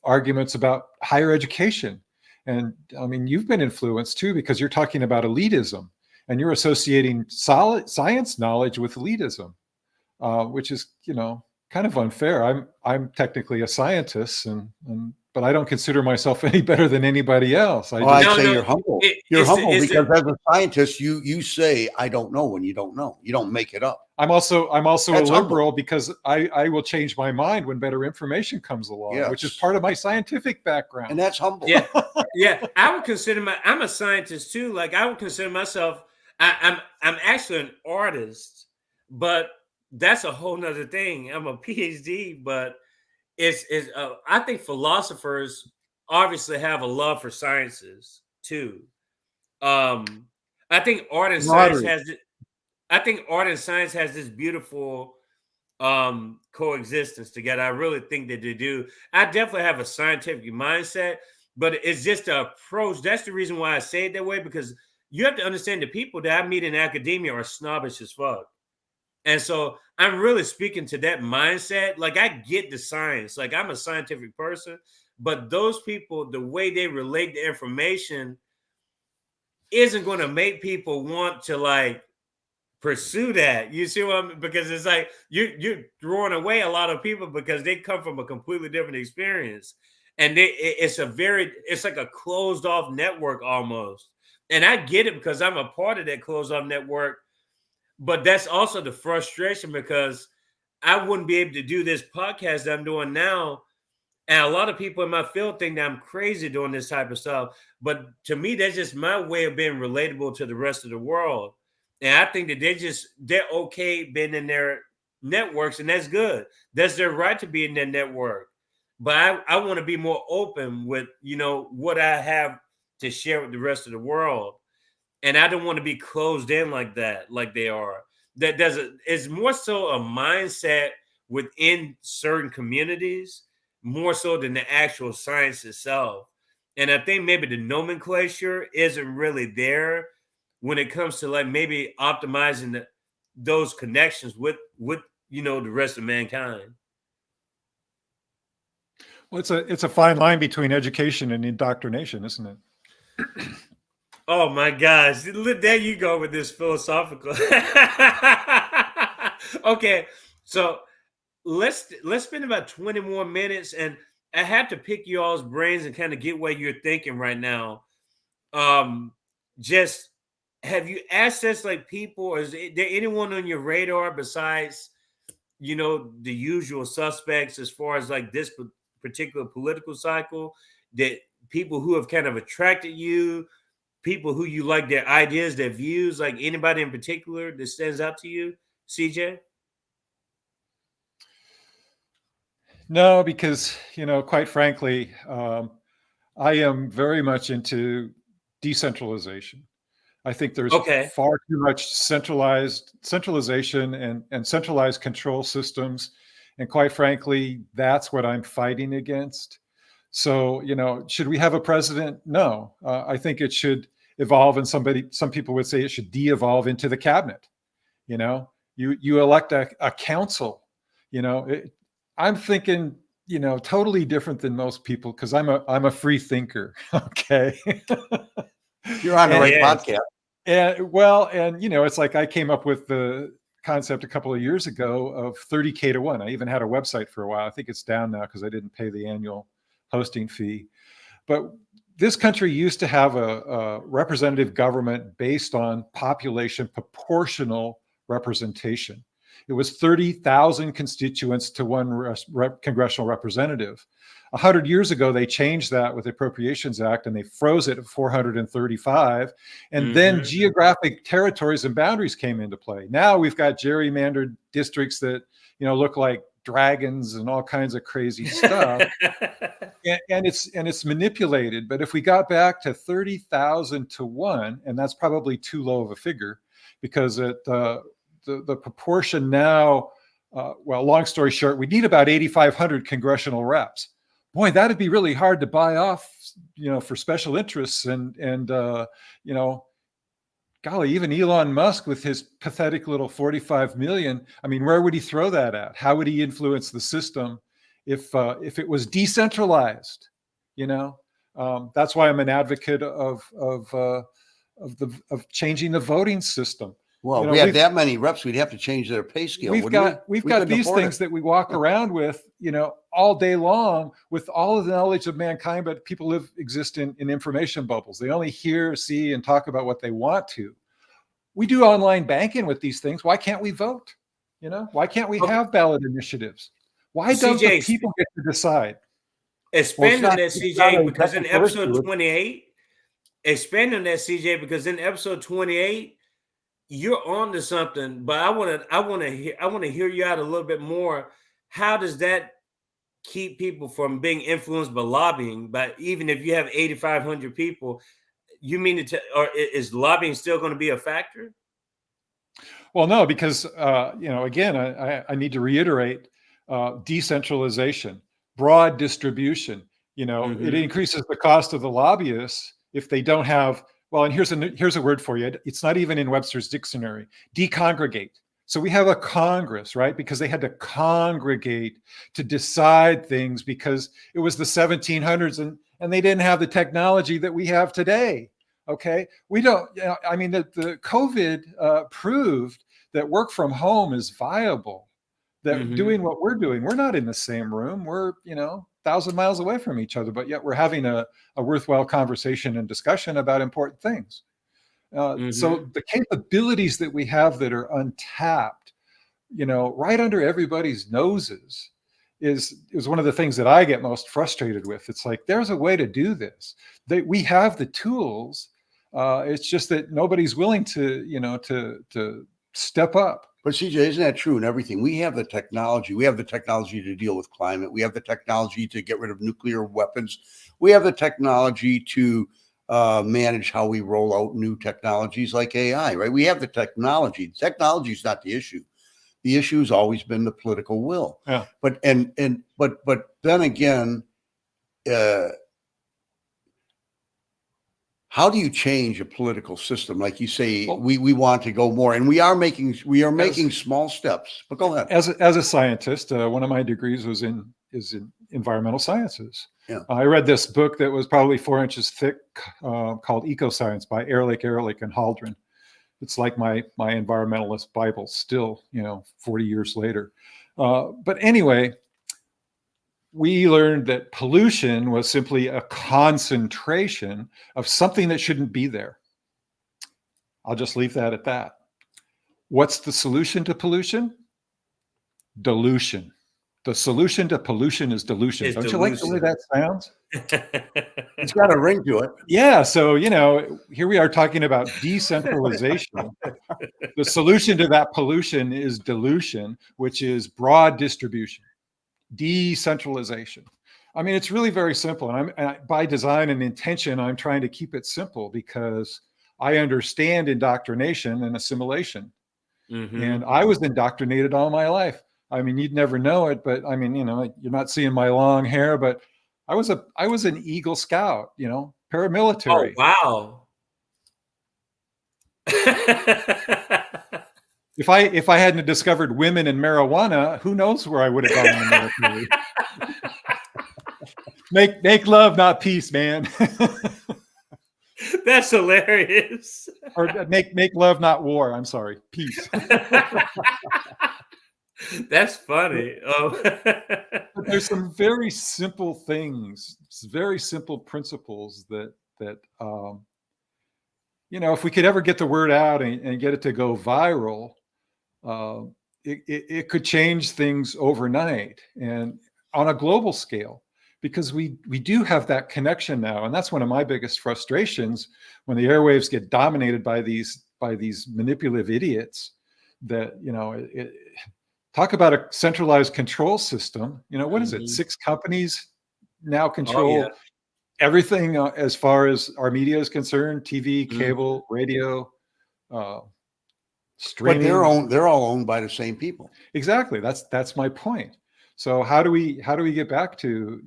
arguments about higher education. And I mean, you've been influenced too, because you're talking about elitism and you're associating solid science knowledge with elitism, which is, kind of unfair. I'm technically a scientist, but I don't consider myself any better than anybody else. I'd say you're humble. You're humble because as a scientist, you say, I don't know when you don't know. You don't make it up. I'm also a liberal because I will change my mind when better information comes along, which is part of my scientific background. And that's humble. Yeah. Yeah. I would consider I'm a scientist too. Like, I would consider myself, I'm actually an artist, but that's a whole nother thing. I'm a PhD, but I think philosophers obviously have a love for sciences too. I think art and science has this beautiful coexistence together. I really think that they do. I definitely have a scientific mindset, but it's just the approach. That's the reason why I say it that way, because you have to understand the people that I meet in academia are snobbish as fuck. And so I'm really speaking to that mindset. Like, I get the science. Like, I'm a scientific person, but those people, the way they relate the information isn't going to make people want to pursue that. You see what I mean? Because it's like you're throwing away a lot of people because they come from a completely different experience. And it's like a closed off network almost. And I get it because I'm a part of that closed off network. But that's also the frustration, because I wouldn't be able to do this podcast that I'm doing now. And a lot of people in my field think that I'm crazy doing this type of stuff. But to me, that's just my way of being relatable to the rest of the world. And I think that they're okay being in their networks, and that's good. That's their right to be in their network. But I want to be more open with, what I have to share with the rest of the world. And I don't want to be closed in like that, like they are. It's more so a mindset within certain communities, more so than the actual science itself. And I think maybe the nomenclature isn't really there when it comes to like maybe optimizing those connections with the rest of mankind. Well, it's a fine line between education and indoctrination, isn't it? Oh my gosh, there you go with this philosophical. Okay, so let's spend about 20 more minutes, and I have to pick you all's brains and kind of get what you're thinking right now. Just have you asked this like people, or is there anyone on your radar besides the usual suspects as far as like this particular political cycle, that people who have kind of attracted you, people who you like their ideas, their views, like anybody in particular that stands out to you, CJ? No, because, quite frankly, I am very much into decentralization. I think there's far too much centralization and centralized control systems. And quite frankly, that's what I'm fighting against. So, should we have a president? No, I think it should evolve. And some people would say it should de-evolve into the cabinet. You elect a council, I'm thinking, totally different than most people, because I'm a free thinker. Okay. You're on the right podcast. And it's like I came up with the concept a couple of years ago of 30K to 1. I even had a website for a while. I think it's down now because I didn't pay the annual hosting fee. But this country used to have a representative government based on population proportional representation. It was 30,000 constituents to one congressional representative. 100 years ago, they changed that with the Appropriations Act, and they froze it at 435. And then geographic territories and boundaries came into play. Now we've got gerrymandered districts that, look like dragons and all kinds of crazy stuff. and it's manipulated. But if we got back to 30,000 to 1, and that's probably too low of a figure, because the proportion now, long story short, we need about 8,500 congressional reps. Boy, that'd be really hard to buy off, for special interests and golly, even Elon Musk with his pathetic little 45 million. I mean, where would he throw that at? How would he influence the system if it was decentralized? That's why I'm an advocate of changing the voting system. Well, we have that many reps, we'd have to change their pay scale. We've got these things that we walk around with, all day long, with all of the knowledge of mankind, but people exist in information bubbles. They only hear, see, and talk about what they want to. We do online banking with these things. Why can't we vote? Why can't we have ballot initiatives? Why don't the people get to decide? Expand on that, CJ, because in episode 28, expand on that, CJ, because in episode 28, you're on to something, but I want to hear you out a little bit more. How does that keep people from being influenced by lobbying? But even if you have 8,500 people, you mean or is lobbying still going to be a factor? Well, no, because again, I need to reiterate decentralization, broad distribution. It increases the cost of the lobbyists if they don't have. Well, and here's a word for you. It's not even in Webster's dictionary. Decongregate. So we have a Congress, right? Because they had to congregate to decide things because it was the 1700s and they didn't have the technology that we have today. Okay. We don't, I mean, the COVID proved that work from home is viable, that doing what we're doing, we're not in the same room. We're, 1,000 miles away from each other, but yet we're having a worthwhile conversation and discussion about important things. So the capabilities that we have that are untapped, right under everybody's noses is one of the things that I get most frustrated with. It's like, there's a way to do this. We have the tools. It's just that nobody's willing to step up But CJ, isn't that true in everything? We have the technology. We have the technology to deal with climate. We have the technology to get rid of nuclear weapons. We have the technology to manage how we roll out new technologies like AI, right? We have the technology. Technology is not the issue. The issue has always been the political will. Yeah. But then again, how do you change a political system? Like you say, Well, we want to go more, and we are making small steps. But go ahead. As a scientist, one of my degrees is in environmental sciences. Yeah. I read this book that was probably 4 inches thick called Ecoscience by Ehrlich and Haldren. It's like my environmentalist Bible still, 40 years later. But anyway, we learned that pollution was simply a concentration of something that shouldn't be there. I'll just leave that at that. What's the solution to pollution? Dilution. The solution to pollution is dilution. Don't you like the way that sounds? It's got a ring to it. Yeah. So, here we are talking about decentralization. The solution to that pollution is dilution, which is broad distribution, decentralization. I mean, it's really very simple. And by design and intention, I'm trying to keep it simple because I understand indoctrination and assimilation. Mm-hmm. And I was indoctrinated all my life. I mean, you'd never know it, but I mean, you're not seeing my long hair, but I was an Eagle Scout, paramilitary. Oh, wow. If I hadn't discovered women and marijuana, who knows where I would have gone in the military. Make love, not peace, man. That's hilarious. Or make love, not war. I'm sorry, peace. That's funny. But there's some very simple things, very simple principles that if we could ever get the word out and get it to go viral, it could change things overnight and on a global scale, because we do have that connection now. And that's one of my biggest frustrations when the airwaves get dominated by these manipulative idiots that, talk about a centralized control system. What is it? 6 companies now control everything as far as our media is concerned: TV, cable, radio, streaming. But they're all owned by the same people. Exactly. That's my point. So how do we get back to,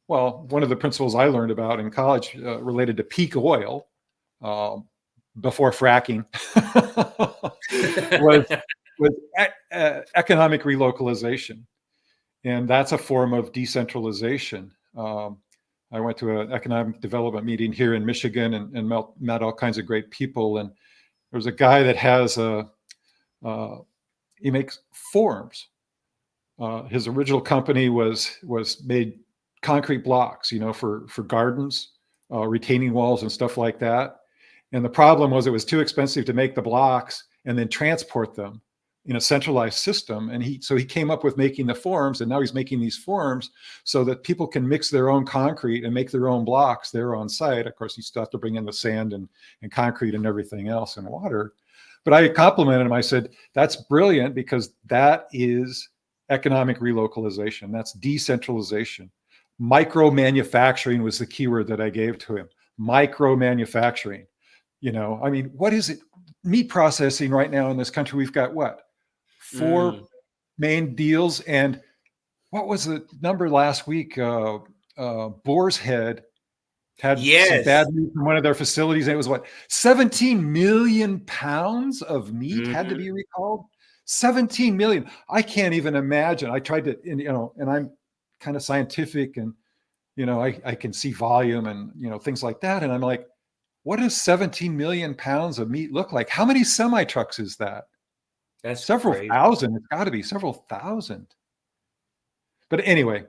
well, one of the principles I learned about in college related to peak oil before fracking was economic relocalization. And that's a form of decentralization. I went to an economic development meeting here in Michigan and met all kinds of great people. And there was a guy that has he makes forms. His original company was made concrete blocks, for gardens, retaining walls and stuff like that. And the problem was it was too expensive to make the blocks and then transport them in a centralized system. And he came up with making the forms, and now he's making these forms so that people can mix their own concrete and make their own blocks there on site. Of course, you still have to bring in the sand and concrete and everything else and water. But I complimented him. I said, that's brilliant, because that is economic relocalization. That's decentralization. Micro manufacturing was the keyword that I gave to him. Micro manufacturing. I mean, what is it? Meat processing right now in this country, we've got what? 4 main deals. And what was the number last week? Boar's Head had some bad news from one of their facilities. And it was what? 17 million pounds of meat had to be recalled. 17 million. I can't even imagine. I tried to, and I'm kind of scientific, and, I can see volume and, things like that. And I'm like, what does 17 million pounds of meat look like? How many semi-trucks is that? That's several crazy. Thousand. It's got to be several thousand. But anyway,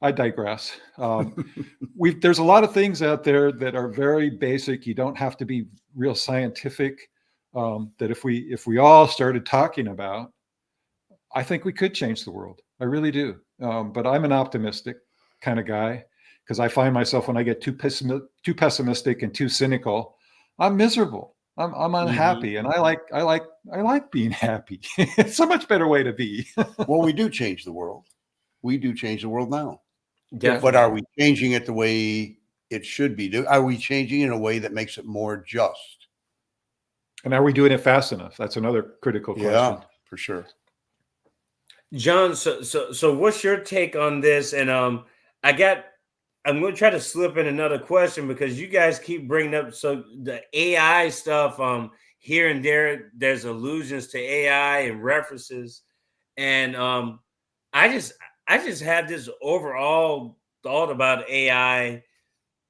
I digress. There's a lot of things out there that are very basic. You don't have to be real scientific. That if we all started talking about, I think we could change the world. I really do. But I'm an optimistic kind of guy, because I find myself, when I get too pessimistic and too cynical, I'm miserable. I'm unhappy, and I like being happy. It's a much better way to be. Well, we do change the world. We do change the world now. Definitely. But are we changing it the way it should be? Are we changing it in a way that makes it more just? And are we doing it fast enough? That's another critical question. Yeah, for sure. Jon, so what's your take on this? And I'm going to try to slip in another question because you guys keep bringing up the AI stuff. Here and there, there's allusions to AI and references, and I just have this overall thought about AI,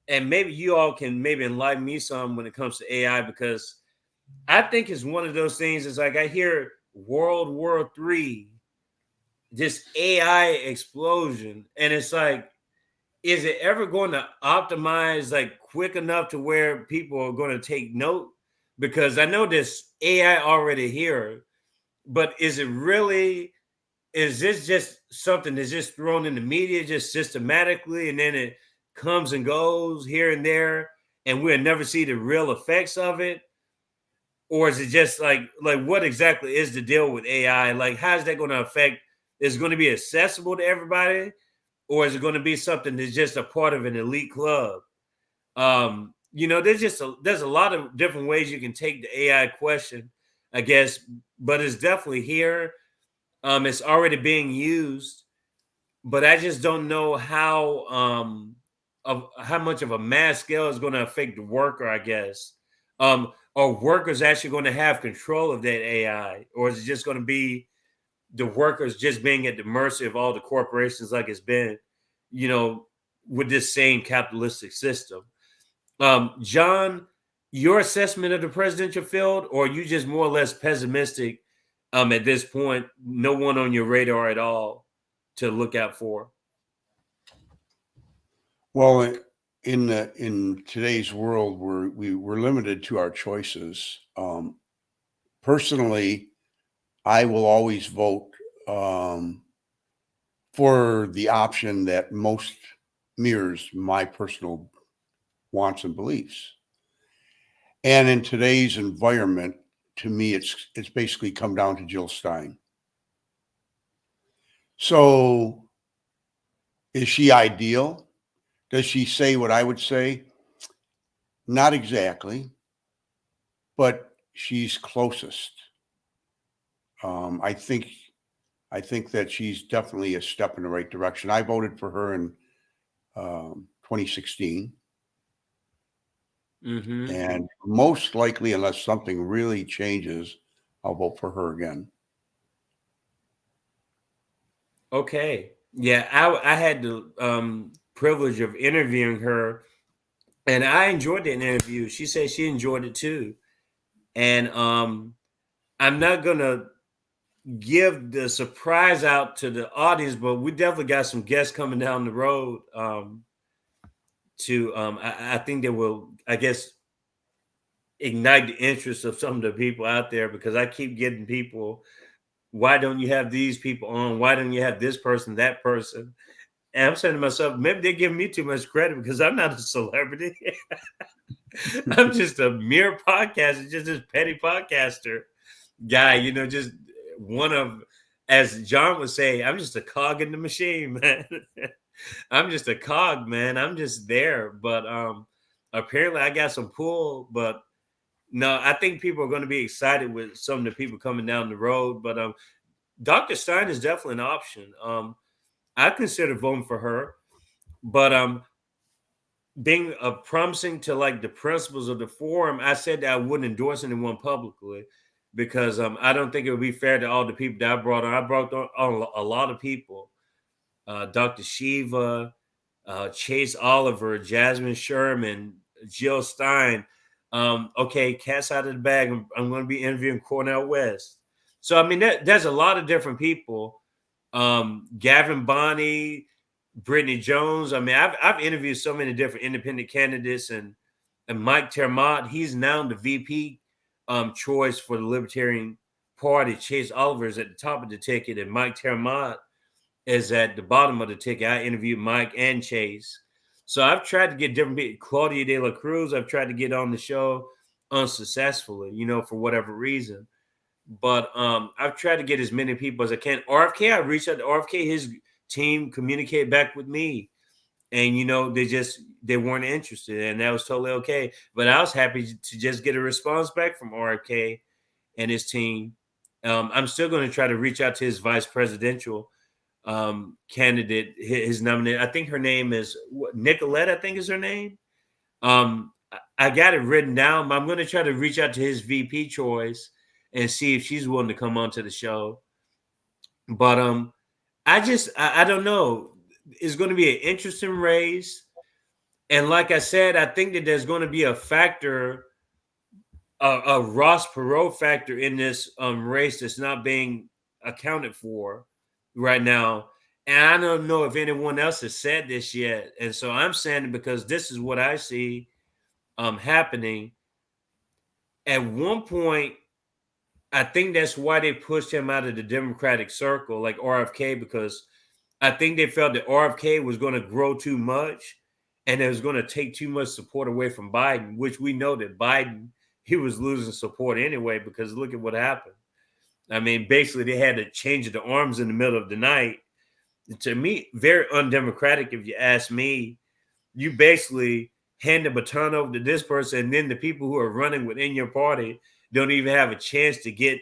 and maybe you all can maybe enlighten me some when it comes to AI, because I think it's one of those things. It's like I hear World War III, this AI explosion, and it's like, is it ever going to optimize like quick enough to where people are going to take note? Because I know this AI already here, but is this just something that's just thrown in the media just systematically, and then it comes and goes here and there, and we'll never see the real effects of it? Or is it just like what exactly is the deal with AI? Like, how's that going to affect? Is it going to be accessible to everybody? Or is it going to be something that's just a part of an elite club? There's a lot of different ways you can take the AI question, I guess, but it's definitely here. It's already being used, but I just don't know how much of a mass scale is going to affect the worker, I guess. Are workers actually going to have control of that AI, or is it just going to be the workers just being at the mercy of all the corporations like it's been, with this same capitalistic system? Jon, your assessment of the presidential field, or are you just more or less pessimistic at this point? No one on your radar at all to look out for? Well, in today's world, we're limited to our choices. Personally, I will always vote for the option that most mirrors my personal wants and beliefs. And in today's environment, to me, it's basically come down to Jill Stein. So, is she ideal? Does she say what I would say? Not exactly, but she's closest. I think that she's definitely a step in the right direction. I voted for her in 2016. Mm-hmm. And most likely, unless something really changes, I'll vote for her again. Okay. Yeah, I had the privilege of interviewing her, and I enjoyed the interview. She said she enjoyed it too. And I'm not gonna give the surprise out to the audience, but we definitely got some guests coming down the road. I think they will, I guess, ignite the interest of some of the people out there, because I keep getting people, why don't you have these people on? Why don't you have this person, that person? And I'm saying to myself, maybe they're giving me too much credit because I'm not a celebrity. I'm just a mere podcaster, just this petty podcaster guy, just one of, as Jon would say, I'm just a cog in the machine, man. I'm just a cog, man. I'm just there. But apparently I got some pull, but no, I think people are going to be excited with some of the people coming down the road. But Dr. Stein is definitely an option. I consider voting for her, but being promising to like the principles of the forum, I said that I wouldn't endorse anyone publicly, because I don't think it would be fair to all the people that I brought on. I brought on a lot of people. Dr. Shiva, Chase Oliver, Jasmine Sherman, Jill Stein. Okay, cat's out of the bag. I'm going to be interviewing Cornel West. So, I mean, there's a lot of different people. Gavin Bonney, Brittany Jones. I mean, I've interviewed so many different independent candidates, and Mike Termott, he's now the VP choice for the Libertarian Party. Chase Oliver is at the top of the ticket, and Mike Termott is at the bottom of the ticket. I interviewed Mike and Chase. So I've tried to get different people. Claudia De La Cruz, I've tried to get on the show. unsuccessfully, for whatever reason. But I've tried to get as many people as I can. RFK, I reached out to RFK, his team communicated back with me. And, they weren't interested, and that was totally okay. But I was happy to just get a response back from RFK and his team. I'm still going to try to reach out to his vice presidential candidate, his nominee. I think her name is Nicolette, I think is her name. I got it written down. I'm going to try to reach out to his VP choice and see if she's willing to come onto the show. But I don't know. It's going to be an interesting race. And like I said, I think that there's going to be a factor, a Ross Perot factor in this race that's not being accounted for right now. And I don't know if anyone else has said this yet. And so I'm saying it because this is what I see happening. At one point, I think that's why they pushed him out of the Democratic circle, like RFK, because I think they felt that RFK was going to grow too much and it was going to take too much support away from Biden, which we know that Biden, he was losing support anyway, because look at what happened. I mean, basically, they had to change the arms in the middle of the night. To me, very undemocratic, if you ask me. You basically hand the baton over to this person, and then the people who are running within your party don't even have a chance to get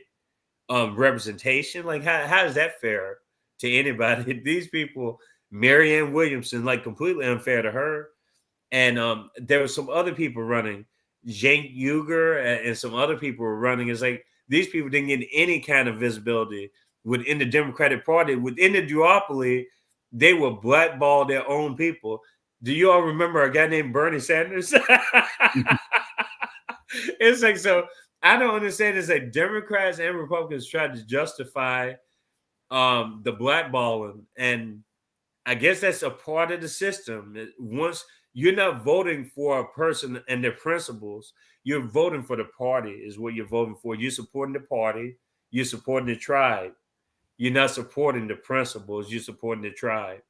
representation. Like, how is that fair to anybody? These people, Marianne Williamson, like completely unfair to her. And there were some other people running, Cenk Uygur and some other people were running. It's like these people didn't get any kind of visibility within the Democratic Party. Within the duopoly, they will blackball their own people. Do you all remember a guy named Bernie Sanders? It's like, so I don't understand. It's like Democrats and Republicans tried to justify the blackballing. And I guess that's a part of the system. Once you're not voting for a person and their principles, you're voting for the party is what you're voting for. You're supporting the party. You're supporting the tribe. You're not supporting the principles. You're supporting the tribe.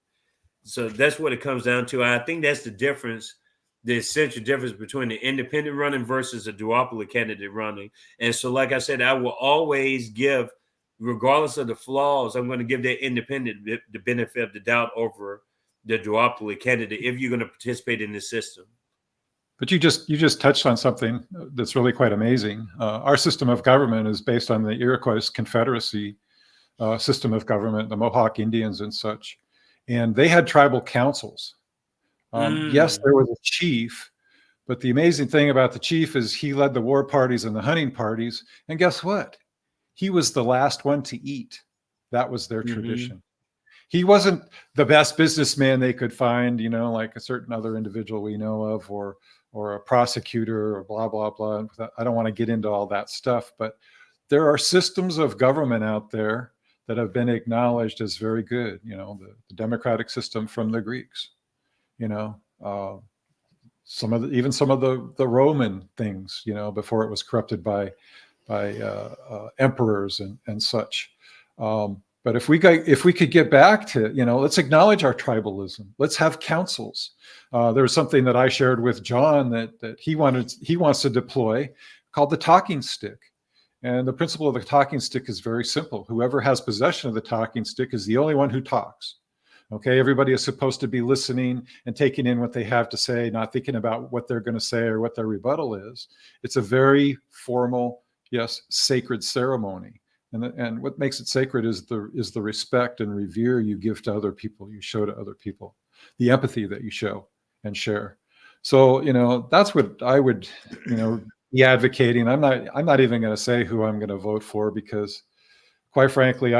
So that's what it comes down to. I think that's the difference, the essential difference between the independent running versus a duopoly candidate running. And so, like I said, I will always give, regardless of the flaws, I'm going to give that independent the benefit of the doubt over the duopoly candidate if you're going to participate in this system. But you just touched on something that's really quite amazing. Our system of government is based on the Iroquois Confederacy system of government, the Mohawk Indians and such. And they had tribal councils. Yes, there was a chief, but the amazing thing about the chief is he led the war parties and the hunting parties. And guess what? He was the last one to eat. That was their tradition. He wasn't the best businessman they could find, like a certain other individual we know of, or a prosecutor, or blah, blah, blah. I don't want to get into all that stuff, but there are systems of government out there that have been acknowledged as very good. The democratic system from the Greeks, some of the Roman things, before it was corrupted by emperors and such. But if we could get back to, let's acknowledge our tribalism. Let's have councils. There was something that I shared with Jon that he wants to deploy called the talking stick. And the principle of the talking stick is very simple. Whoever has possession of the talking stick is the only one who talks. Okay, everybody is supposed to be listening and taking in what they have to say, not thinking about what they're going to say or what their rebuttal is. It's a very formal, yes, sacred ceremony. And what makes it sacred is the respect and revere you give to other people, you show to other people, the empathy that you show and share. So, that's what I would, be advocating. I'm not even going to say who I'm going to vote for, because quite frankly,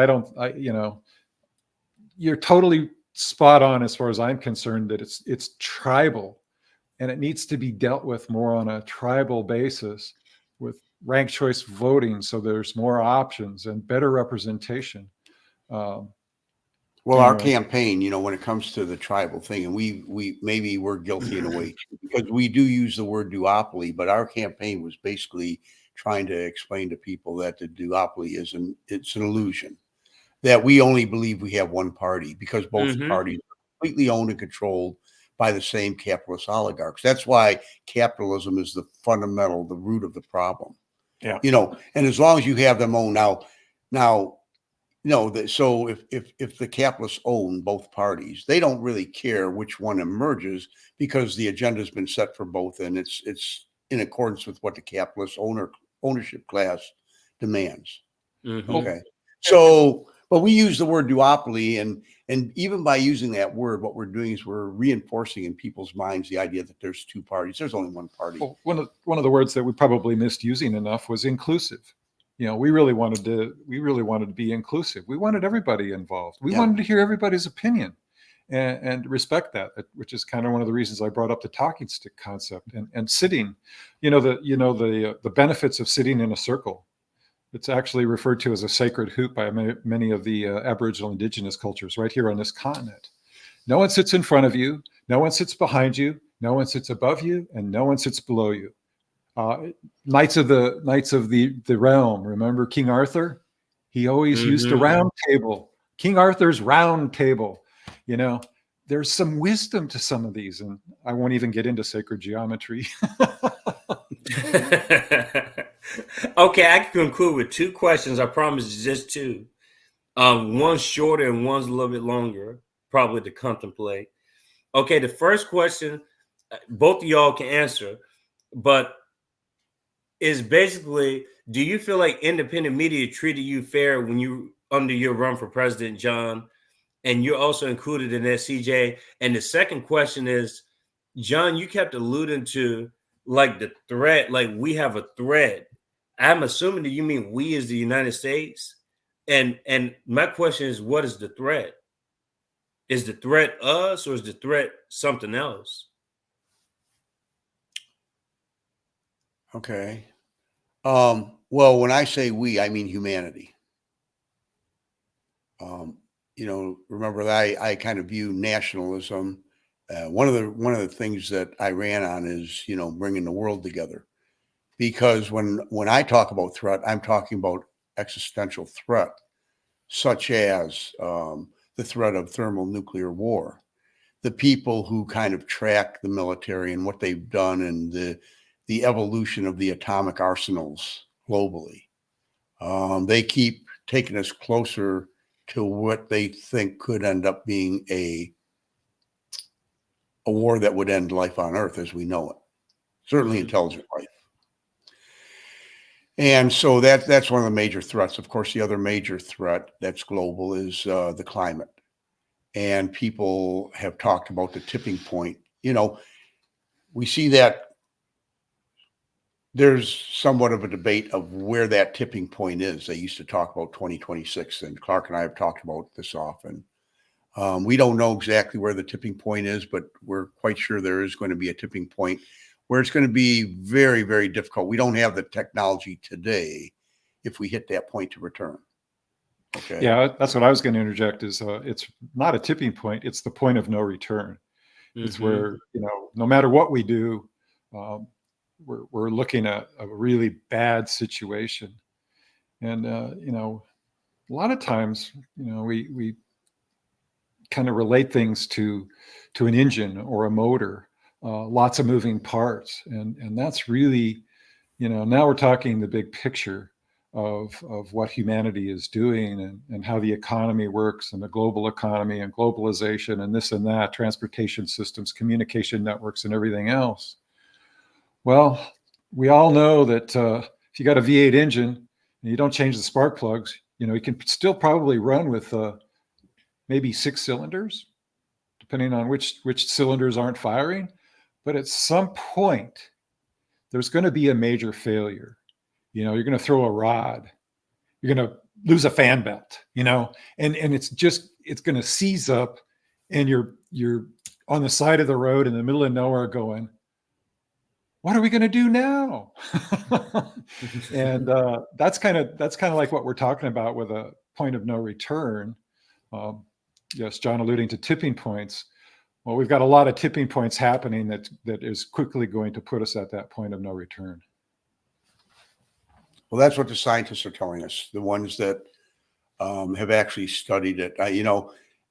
you're totally spot on as far as I'm concerned that it's tribal, and it needs to be dealt with more on a tribal basis with ranked choice voting, so there's more options and better representation. Well, our campaign, when it comes to the tribal thing, and we maybe we're guilty in a way because we do use the word duopoly, but our campaign was basically trying to explain to people that the duopoly it's an illusion, that we only believe we have one party, because both parties are completely owned and controlled by the same capitalist oligarchs. That's why capitalism is the fundamental, the root of the problem. Yeah. And as long as you have them own now, so if the capitalists own both parties, they don't really care which one emerges because the agenda has been set for both, and it's in accordance with what the capitalist ownership class demands. Mm-hmm. Okay. So, but we use the word duopoly, and even by using that word, what we're doing is we're reinforcing in people's minds the idea that there's two parties. There's only one party. Well, one of the words that we probably missed using enough was inclusive. We really wanted to be inclusive. We wanted everybody involved. We wanted to hear everybody's opinion and respect that, which is kind of one of the reasons I brought up the talking stick concept and sitting. The benefits of sitting in a circle. It's actually referred to as a sacred hoop by many of the Aboriginal indigenous cultures right here on this continent. No one sits in front of you. No one sits behind you. No one sits above you, and no one sits below you. Knights of the realm. Remember King Arthur? He always used a round table. King Arthur's round table. There's some wisdom to some of these, and I won't even get into sacred geometry. Okay, I can conclude with two questions. I promise it's just two. One's shorter and one's a little bit longer, probably to contemplate. Okay, the first question, both of y'all can answer, but is basically, do you feel like independent media treated you fair when you under your run for president, Jon? And you're also included in that, CJ. And the second question is, Jon, you kept alluding to like the threat, like we have a threat. I'm assuming that you mean we as the United States. And my question is, what is the threat? Is the threat us, or is the threat something else? Okay. Well, when I say we, I mean humanity. Remember that I kind of view nationalism. One of the things that I ran on is, bringing the world together, because when I talk about threat, I'm talking about existential threat, such as the threat of thermonuclear war. The people who kind of track the military and what they've done, and the evolution of the atomic arsenals globally. They keep taking us closer to what they think could end up being a war that would end life on Earth as we know it, certainly intelligent life. And so that's one of the major threats. Of course, the other major threat that's global is the climate. And people have talked about the tipping point. We see that there's somewhat of a debate of where that tipping point is. They used to talk about 2026, and Clark and I have talked about this often. We don't know exactly where the tipping point is, but we're quite sure there is going to be a tipping point where it's going to be very, very difficult. We don't have the technology today if we hit that point to return. Okay. Yeah, that's what I was going to interject is it's not a tipping point. It's the point of no return. It's where, no matter what we do, we're looking at a really bad situation. And, a lot of times, we kind of relate things to an engine or a motor, lots of moving parts. And that's really, now we're talking the big picture of what humanity is doing and how the economy works, and the global economy and globalization and this and that, transportation systems, communication networks, and everything else. Well, we all know that if you got a V8 engine and you don't change the spark plugs, you can still probably run with maybe 6 cylinders, depending on which cylinders aren't firing. But at some point, there's going to be a major failure. You're going to throw a rod, you're going to lose a fan belt, and it's going to seize up, and you're on the side of the road in the middle of nowhere going, what are we going to do now? And that's kind of like what we're talking about with a point of no return. Yes, Jon alluding to tipping points. Well, we've got a lot of tipping points happening that is quickly going to put us at that point of no return. Well, that's what the scientists are telling us, the ones that have actually studied it.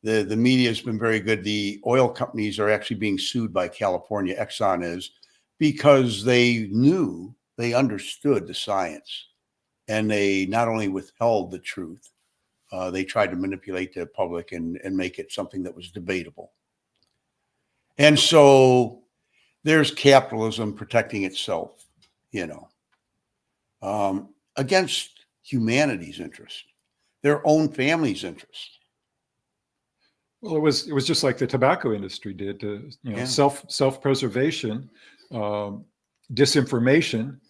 The media has been very good. The oil companies are actually being sued by California, Exxon is, because they understood the science, and they not only withheld the truth, they tried to manipulate the public and make it something that was debatable. And so there's capitalism protecting itself, against humanity's interest, their own family's interest. Well, it was just like the tobacco industry did to, self-preservation, disinformation,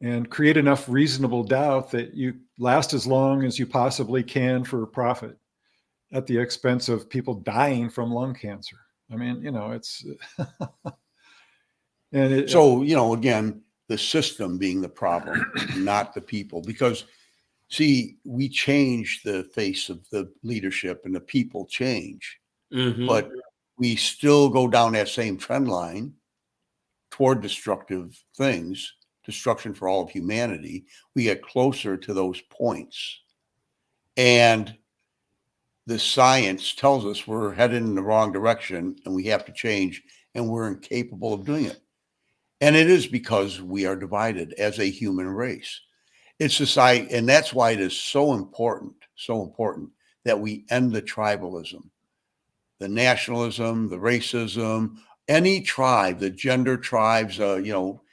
and create enough reasonable doubt that you last as long as you possibly can for profit at the expense of people dying from lung cancer. I mean, it's and so, again, the system being the problem, not the people, because see, we change the face of the leadership and the people change, but we still go down that same trend line toward destructive things, destruction for all of humanity. We get closer to those points. And the science tells us we're headed in the wrong direction and we have to change, and we're incapable of doing it. And it is because we are divided as a human race. It's society, and that's why it is so important that we end the tribalism, the nationalism, the racism, any tribe, the gender tribes, the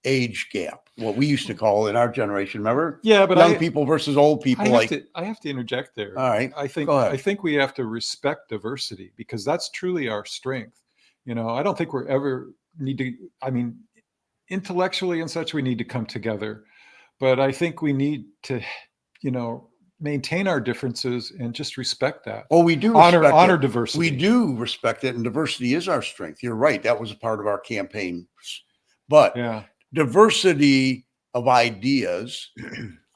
age gap, what we used to call in our generation, remember? Yeah, but young people versus old people. I have to interject there. All right. I think we have to respect diversity, because that's truly our strength. I don't think we're ever intellectually and such, we need to come together, but I think we need to, maintain our differences and just respect that. Oh, we do honor diversity. We do respect it, and diversity is our strength. You're right. That was a part of our campaign. But diversity of ideas,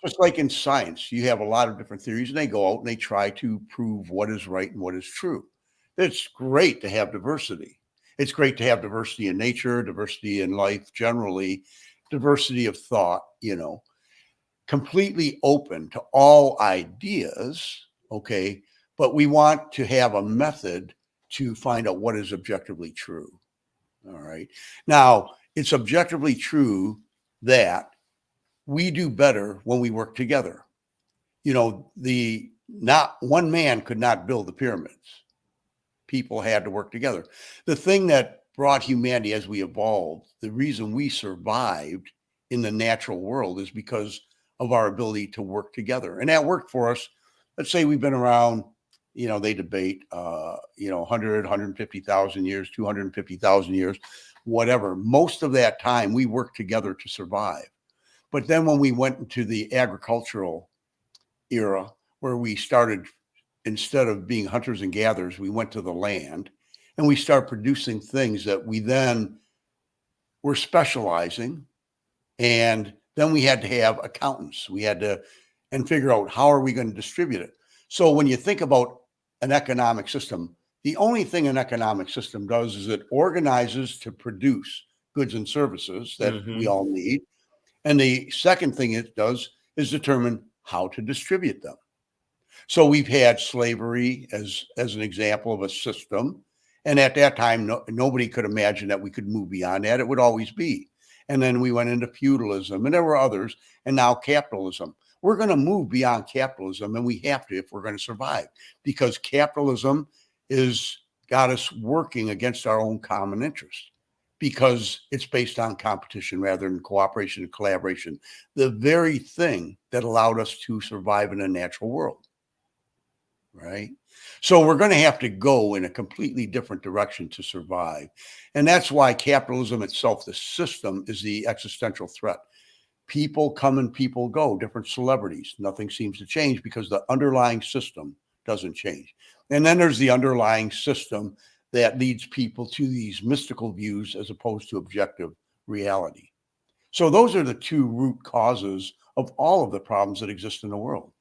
just like in science, you have a lot of different theories, and they go out and they try to prove what is right and what is true. It's great to have diversity. It's great to have diversity in nature, diversity in life generally, diversity of thought, completely open to all ideas, okay? But we want to have a method to find out what is objectively true, all right? Now, it's objectively true that we do better when we work together. Not one man could not build the pyramids. People had to work together. The thing that brought humanity as we evolved, the reason we survived in the natural world is because of our ability to work together. And that worked for us. Let's say we've been around, they debate, 100, 150,000 years, 250,000 years, whatever. Most of that time we worked together to survive. But then when we went into the agricultural era, where we started, instead of being hunters and gatherers, we went to the land and we started producing things that we then were specializing. And then we had to have accountants. We had to figure out how are we going to distribute it. So when you think about an economic system, the only thing an economic system does is it organizes to produce goods and services that we all need. And the second thing it does is determine how to distribute them. So we've had slavery as an example of a system. And at that time, nobody could imagine that we could move beyond that. It would always be. And then we went into feudalism, and there were others, and now capitalism. We're going to move beyond capitalism, and we have to if we're going to survive, because capitalism is got us working against our own common interest, because it's based on competition rather than cooperation and collaboration, the very thing that allowed us to survive in a natural world, right? So we're going to have to go in a completely different direction to survive. And that's why capitalism itself, the system, is the existential threat. People come and people go, different celebrities. Nothing seems to change because the underlying system doesn't change. And then there's the underlying system that leads people to these mystical views as opposed to objective reality. So those are the two root causes of all of the problems that exist in the world.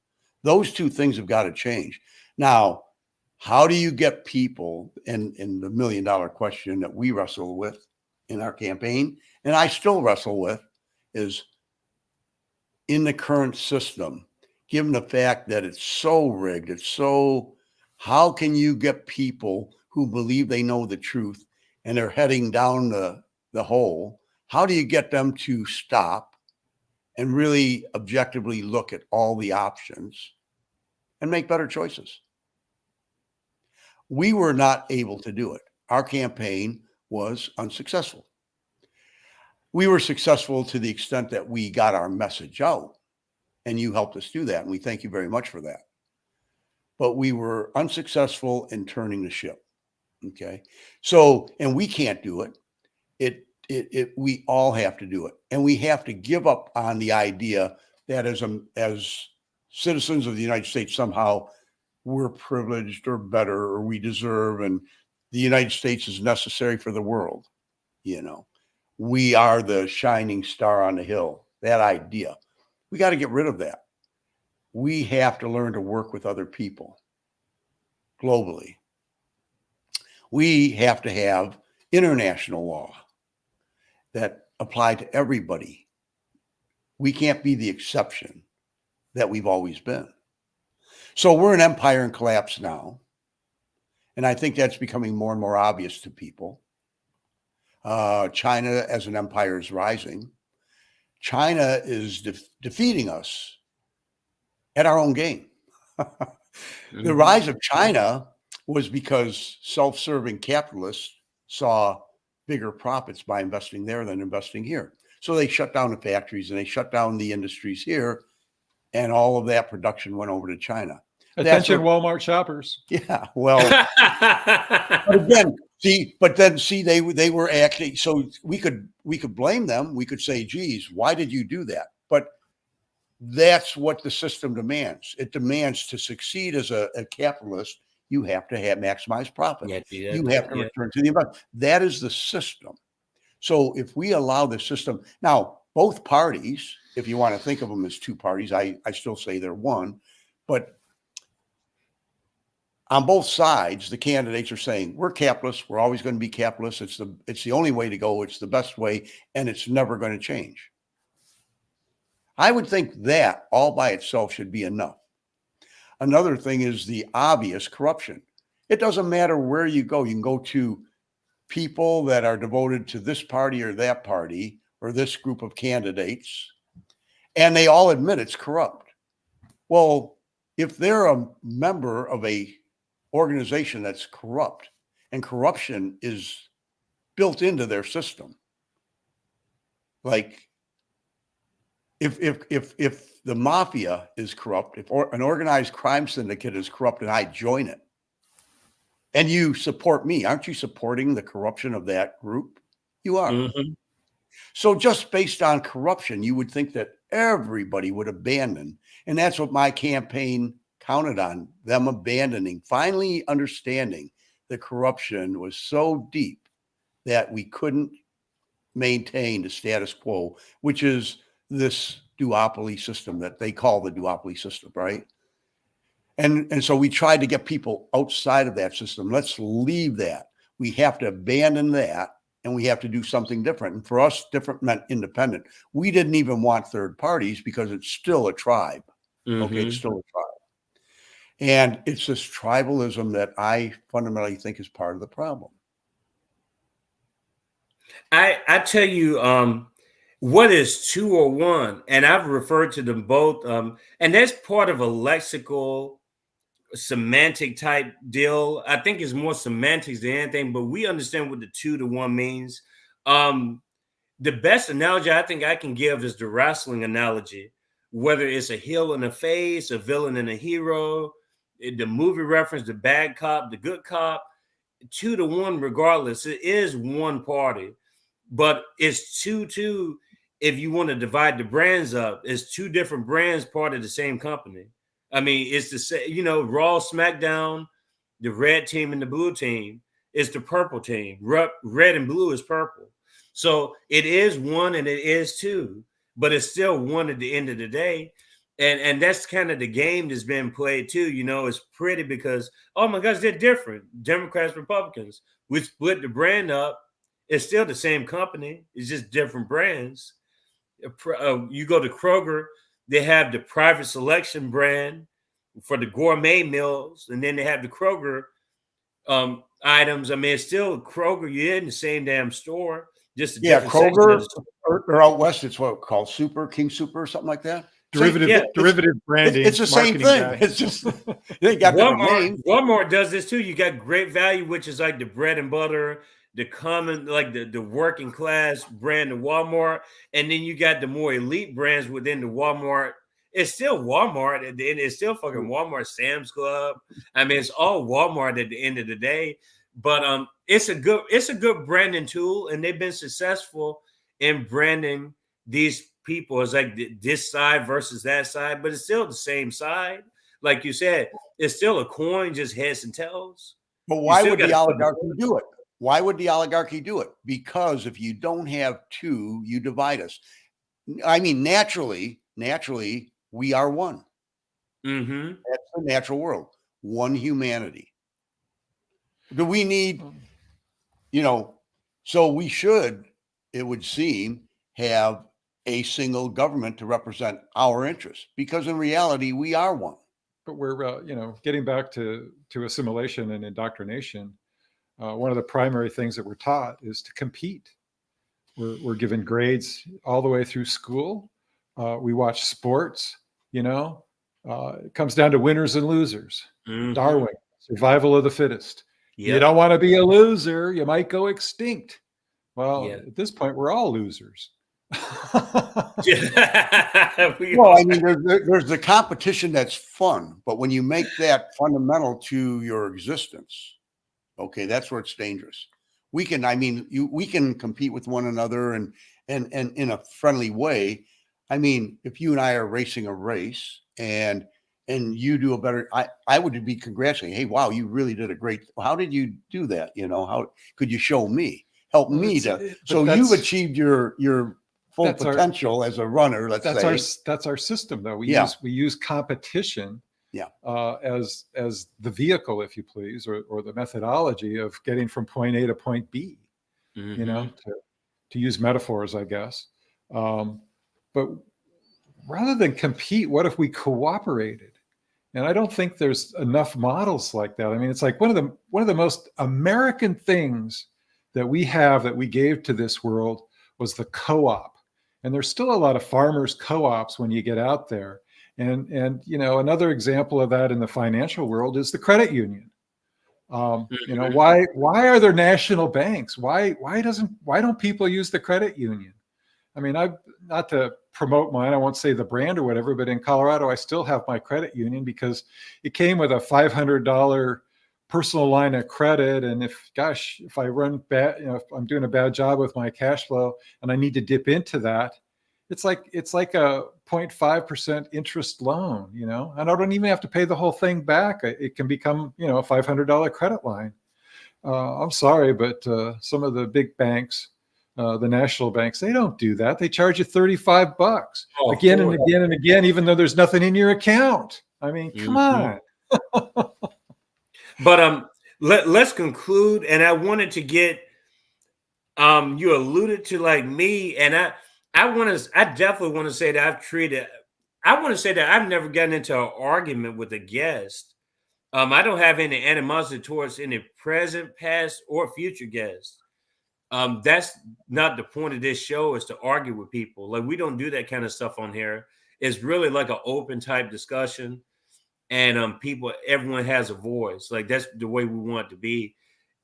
Those two things have got to change. Now, how do you get people, and the $1 million question that we wrestle with in our campaign, and I still wrestle with, is in the current system, given the fact that it's so rigged, it's so How can you get people who believe they know the truth and they're heading down the hole? How do you get them to stop and really objectively look at all the options and make better choices? We were not able to do it. Our campaign was unsuccessful. We were successful to the extent that we got our message out, and you helped us do that, and we thank you very much for that. But we were unsuccessful in turning the ship. Okay. So, and we can't do it. We all have to do it. And we have to give up on the idea that as citizens of the United States, somehow we're privileged or better, or we deserve, and the United States is necessary for the world. You know, we are the shining star on the hill. That idea, we got to get rid of that. We have to learn to work with other people globally. We have to have international law that apply to everybody. We can't be the exception that we've always been. So we're an empire in collapse now. And I think that's becoming more and more obvious to people. China as an empire is rising. China is defeating us at our own game. The rise of China was because self-serving capitalists saw bigger profits by investing there than investing here. So they shut down the factories and they shut down the industries here, and all of that production went over to China. Attention, Walmart shoppers. Yeah, well, but then they were actually, so we could blame them. We could say, geez, why did you do that? But that's what the system demands. It demands to succeed as a capitalist, you have to maximize profit. You have to return to the environment. That is the system. So if we allow the system, now both parties, if you want to think of them as two parties, I still say they're one, but on both sides, the candidates are saying, we're capitalists. We're always going to be capitalists. It's the only way to go. It's the best way, and it's never going to change. I would think that all by itself should be enough. Another thing is the obvious corruption. It doesn't matter where you go. You can go to people that are devoted to this party or that party or this group of candidates, and they all admit it's corrupt. Well, if they're a member of a organization that's corrupt, and corruption is built into their system, like if the mafia is corrupt, if an organized crime syndicate is corrupt and I join it and you support me, aren't you supporting the corruption of that group? You are. Mm-hmm. So just based on corruption, you would think that everybody would abandon. And that's what my campaign counted on, them abandoning, finally understanding the corruption was so deep that we couldn't maintain the status quo, which is this duopoly system that they call the duopoly system, right? And so we tried to get people outside of that system. Let's leave that. We have to abandon that, and we have to do something different. And for us, different meant independent. We didn't even want third parties because it's still a tribe. Mm-hmm. Okay, it's still a tribe. And it's this tribalism that I fundamentally think is part of the problem. I tell you, what is two or one? And I've referred to them both. And that's part of a lexical, semantic type deal. I think it's more semantics than anything, but we understand what the 2 to 1 means. The best analogy I think I can give is the wrestling analogy, whether it's a heel and a face, a villain and a hero, the movie reference, the bad cop, the good cop, 2 to 1, regardless, it is one party, but it's 2-2. If you want to divide the brands up, it's 2 different brands, part of the same company. I mean, it's the same, Raw, SmackDown, the red team and the blue team. It's the purple team. Red and blue is purple. So it is 1 and it is 2, but it's still 1 at the end of the day. And that's kind of the game that's been played too. It's pretty because, oh my gosh, they're different. Democrats, Republicans. We split the brand up. It's still the same company. It's just different brands. You go to Kroger, they have the private selection brand, for the gourmet meals, and then they have the Kroger items. I mean, it's still Kroger. You're in the same damn store, just a different section of Kroger, the store. or out west, it's what called Super, King Super, or something like that. Derivative branding. It's the same thing. Guy. It's just they got different names. Walmart does this too. You got Great Value, which is like the bread and butter, the common, like the working class brand of Walmart, and then you got the more elite brands within the Walmart. It's still Walmart at the end. It's still fucking Walmart, Sam's Club. I mean, it's all Walmart at the end of the day. But it's a good branding tool, and they've been successful in branding these people as like this side versus that side, but it's still the same side. Like you said, it's still a coin, just heads and tails. But why would the oligarchy do it? Why would the oligarchy do it? Because if you don't have two, you divide us. I mean, naturally, we are one. Mm-hmm. That's the natural world. One humanity. Do we need, so we should, it would seem, have a single government to represent our interests, because in reality, we are one. But we're, getting back to assimilation and indoctrination. One of the primary things that we're taught is to compete. We're given grades all the way through school. We watch sports, it comes down to winners and losers. Mm-hmm. Darwin, survival of the fittest. Yep. You don't want to be a loser. You might go extinct. Well, at this point, we're all losers. Well, I mean, there's the competition that's fun, but when you make that fundamental to your existence, okay, that's where it's dangerous. We can compete with one another and in a friendly way. I mean, if you and I are racing a race and you do a better, I would be congratulating. Hey, wow, you really did a great. How did you do that? How could you show me? Help me to. So you've achieved your full potential as a runner. That's our system, though. We use competition. As the vehicle, if you please, or the methodology of getting from point A to point B. Mm-hmm. To use metaphors, I guess. But rather than compete, what if we cooperated? And I don't think there's enough models like that. I mean, it's like one of the most American things that we have that we gave to this world was the co-op. And there's still a lot of farmers co-ops when you get out there. And another example of that in the financial world is the credit union. Why are there national banks? Why don't people use the credit union? I mean, not to promote mine, I won't say the brand or whatever, but in Colorado, I still have my credit union because it came with a $500 personal line of credit. And if I run bad, if I'm doing a bad job with my cash flow and I need to dip into that, it's like a 0.5% interest loan, and I don't even have to pay the whole thing back. It can become, a $500 credit line. I'm sorry, but some of the big banks, the national banks, they don't do that. They charge you $35 again and again and again, even though there's nothing in your account. I mean, come on. But let's conclude. And I wanted to get you alluded to like me, and I definitely want to say that I've never gotten into an argument with a guest. I don't have any animosity towards any present, past, or future guests. That's not the point of this show, is to argue with people. Like, we don't do that kind of stuff on here. It's really like an open type discussion, and everyone has a voice. Like, that's the way we want it to be.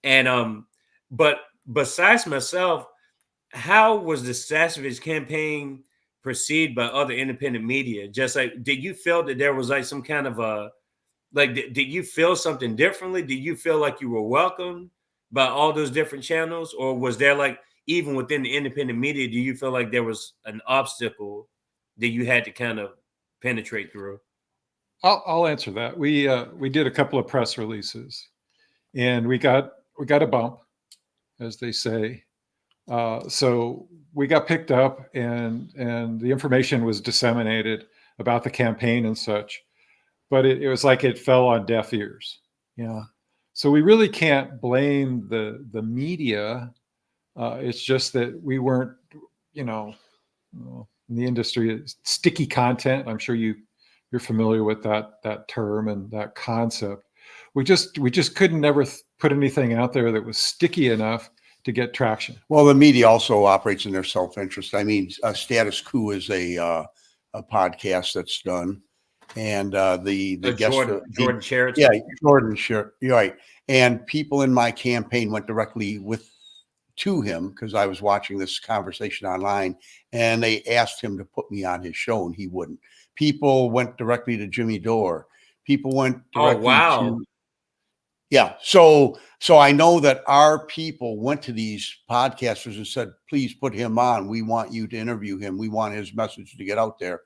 And but besides myself, how was the Stasevich campaign perceived by other independent media? Just like, did you feel that there was like some kind of did you feel something differently? Did you feel like you were welcomed by all those different channels? Or was there, like, even within the independent media, do you feel like there was an obstacle that you had to kind of penetrate through? I'll answer that. We did a couple of press releases, and we got a bump, as they say. So we got picked up, and the information was disseminated about the campaign and such, but it was like it fell on deaf ears. So we really can't blame the media. It's just that we weren't, in the industry, sticky content. I'm sure you're you're familiar with that term and that concept. We just couldn't never put anything out there that was sticky enough to get traction. Well, the media also operates in their self-interest. I mean, Status Quo is a podcast that's done, and the guest, Jordan Charity. Yeah, Jordan, sure, you're right. And people in my campaign went directly to him because I was watching this conversation online, and they asked him to put me on his show, and he wouldn't. People went directly to Jimmy Dore. People went directly to. Yeah. So I know that our people went to these podcasters and said, please put him on. We want you to interview him. We want his message to get out there.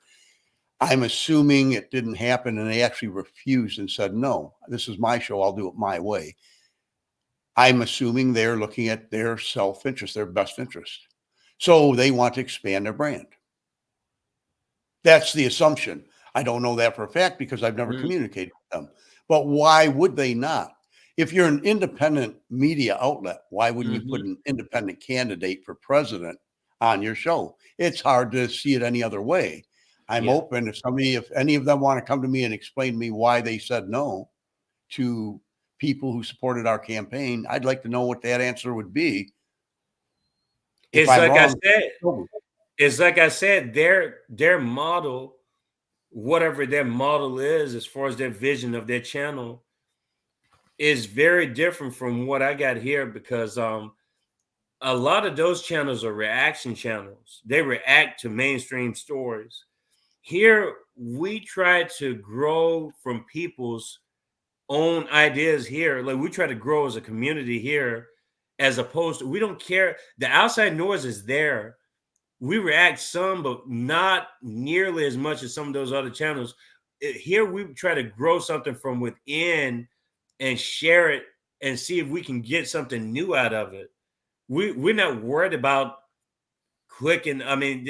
I'm assuming it didn't happen, and they actually refused and said, no, this is my show. I'll do it my way. I'm assuming they're looking at their self-interest, their best interest. So they want to expand their brand. That's the assumption. I don't know that for a fact because I've never communicated with them. But why would they not? If you're an independent media outlet, why wouldn't you put an independent candidate for president on your show? It's hard to see it any other way. I'm open. If any of them want to come to me and explain to me why they said no to people who supported our campaign, I'd like to know what that answer would be. It's like I said, their model, whatever their model is, as far as their vision of their channel, is very different from what I got here, because a lot of those channels are reaction channels. They react to mainstream stories. Here, we try to grow from people's own ideas here. Like, we try to grow as a community here, as opposed to, we don't care. The outside noise is there. We react some, but not nearly as much as some of those other channels. Here, we try to grow something from within and share it and see if we can get something new out of it. We're not worried about clicking. I mean,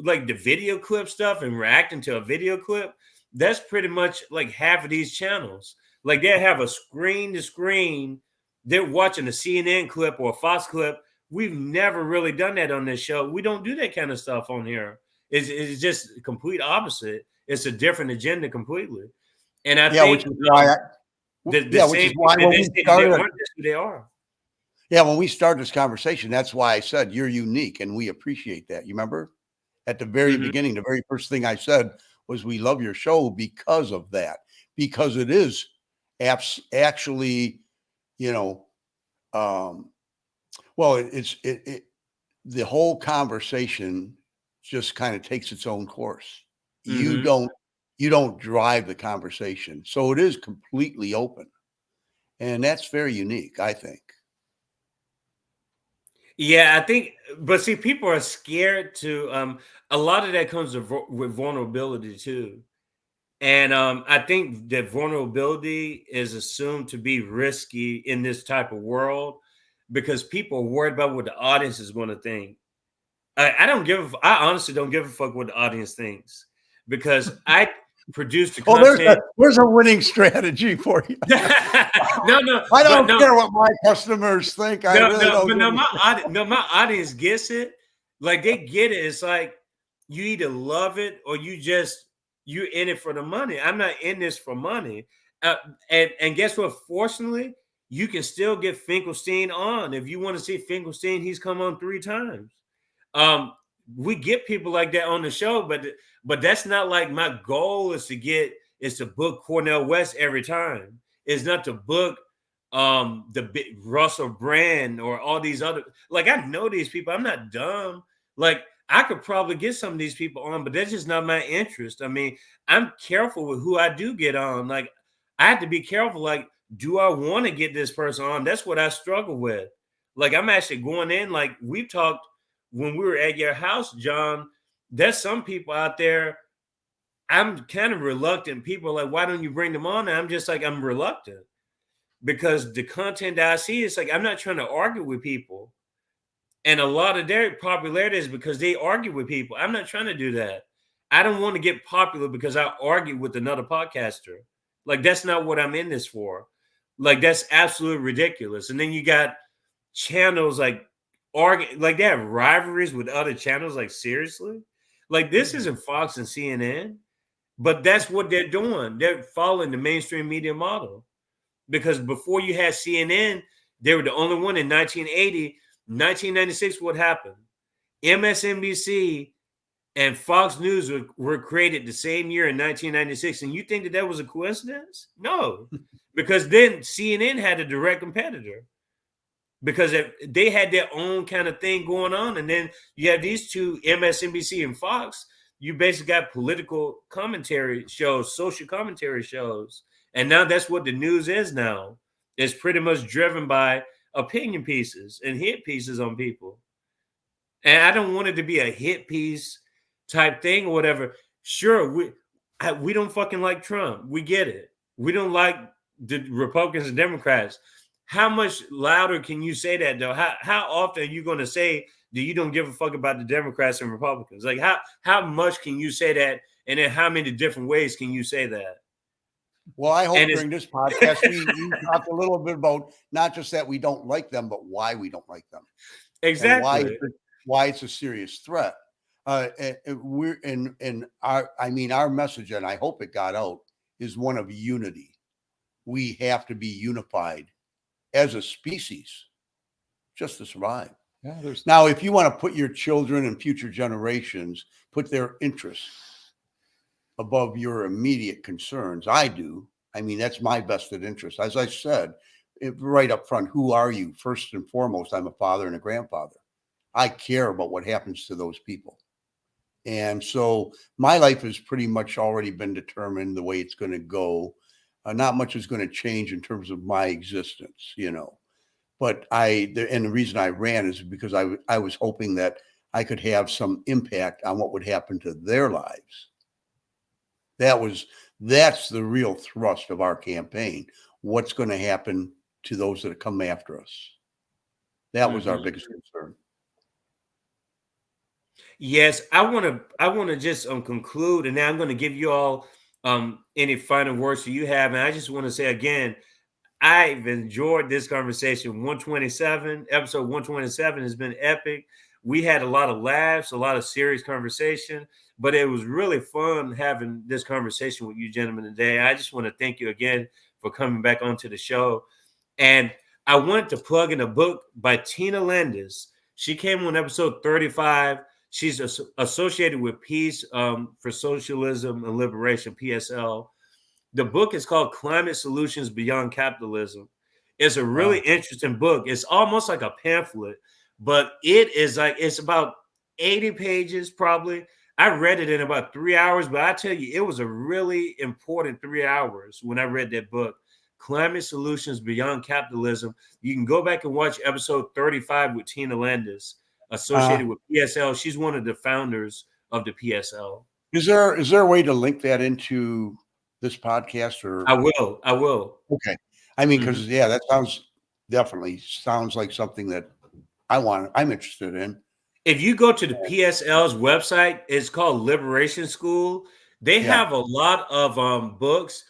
like the video clip stuff and reacting to a video clip, that's pretty much like half of these channels. Like, they have a screen to screen. They're watching a CNN clip or a Fox clip. We've never really done that on this show. We don't do that kind of stuff on here. It's just complete opposite. It's a different agenda completely. And I think which is why they are. Yeah, when we started this conversation, that's why I said you're unique, and we appreciate that. You remember at the very beginning, the very first thing I said was we love your show because of that, because it is actually, the whole conversation just kind of takes its own course. You don't drive the conversation, so it is completely open, and that's very unique, I think. Yeah, I think, but see, people are scared to, a lot of that comes with vulnerability too. And I think that vulnerability is assumed to be risky in this type of world because people are worried about what the audience is going to think. I honestly don't give a fuck what the audience thinks, because I produce the content. There's a winning strategy for you. No, I don't care what my customers think. My audience gets it. Like, they get it. It's like, you either love it or you're in it for the money. I'm not in this for money. And guess what? Fortunately, you can still get Finkelstein on. If you want to see Finkelstein, he's come on 3 times. We get people like that on the show, but that's not like my goal is to book Cornel West every time. It's not to book the big Russell Brand or all these other, like, I know these people. I'm not dumb. Like, I could probably get some of these people on, but that's just not my interest. I mean, I'm careful with who I do get on. Like, I have to be careful. Like, do I want to get this person on? That's what I struggle with. Like, I'm actually going in, like, we've talked when we were at your house, John. There's some people out there, I'm kind of reluctant. People are like, why don't you bring them on? And I'm just like, I'm reluctant because the content that I see, it's like, I'm not trying to argue with people. And a lot of their popularity is because they argue with people. I'm not trying to do that. I don't want to get popular because I argue with another podcaster. Like, that's not what I'm in this for. Like, that's absolutely ridiculous. And then you got channels like they have rivalries with other channels. Like, seriously? Like, this isn't Fox and CNN. But that's what they're doing. They're following the mainstream media model. Because before you had CNN, they were the only one in 1980. 1996, what happened? MSNBC and Fox News were created the same year in 1996. And you think that was a coincidence? No, because then CNN had a direct competitor because they had their own kind of thing going on. And then you have these two, MSNBC and Fox. You basically got political commentary shows, social commentary shows. And now that's what the news is now. It's pretty much driven by opinion pieces and hit pieces on people. And I don't want it to be a hit piece type thing or whatever. Sure, we don't fucking like Trump. We get it. We don't like the Republicans and Democrats. How much louder can you say that, though? How often are you going to say that you don't give a fuck about the Democrats and Republicans? Like, how much can you say that? And then how many different ways can you say that? Well, I hope during this podcast, we talk a little bit about not just that we don't like them, but why we don't like them. Exactly. Why it's a serious threat. Our message, and I hope it got out, is one of unity. We have to be unified as a species just to survive. Yeah, now, if you want to put your children and future generations, put their interests above your immediate concerns, I do. I mean, that's my vested interest. As I said, right up front, who are you? First and foremost, I'm a father and a grandfather. I care about what happens to those people. And so my life has pretty much already been determined the way it's going to go. Not much is going to change in terms of my existence, But the reason I ran is because I was hoping that I could have some impact on what would happen to their lives. That's the real thrust of our campaign. What's going to happen to those that come after us? That was our biggest concern. Yes, I want to just conclude, and now I'm going to give you all any final words that you have, and I just want to say again, I've enjoyed this conversation. Episode 127 has been epic. We had a lot of laughs, a lot of serious conversation, but it was really fun having this conversation with you gentlemen today. I just want to thank you again for coming back onto the show. And I wanted to plug in a book by Tina Landis. She came on episode 35. She's associated with Peace for Socialism and Liberation, PSL. The book is called Climate Solutions Beyond Capitalism. It's a really interesting book. It's almost like a pamphlet, but it's about 80 pages probably. I read it in about 3 hours, but I tell you, it was a really important 3 hours when I read that book, Climate Solutions Beyond Capitalism. You can go back and watch episode 35 with Tina Landis, associated with PSL. She's one of the founders of the PSL. Is there a way to link that into this podcast? Or I will. Okay. I mean, because that sounds like something that I'm interested in. If you go to the PSL's website, it's called Liberation School. They have a lot of books.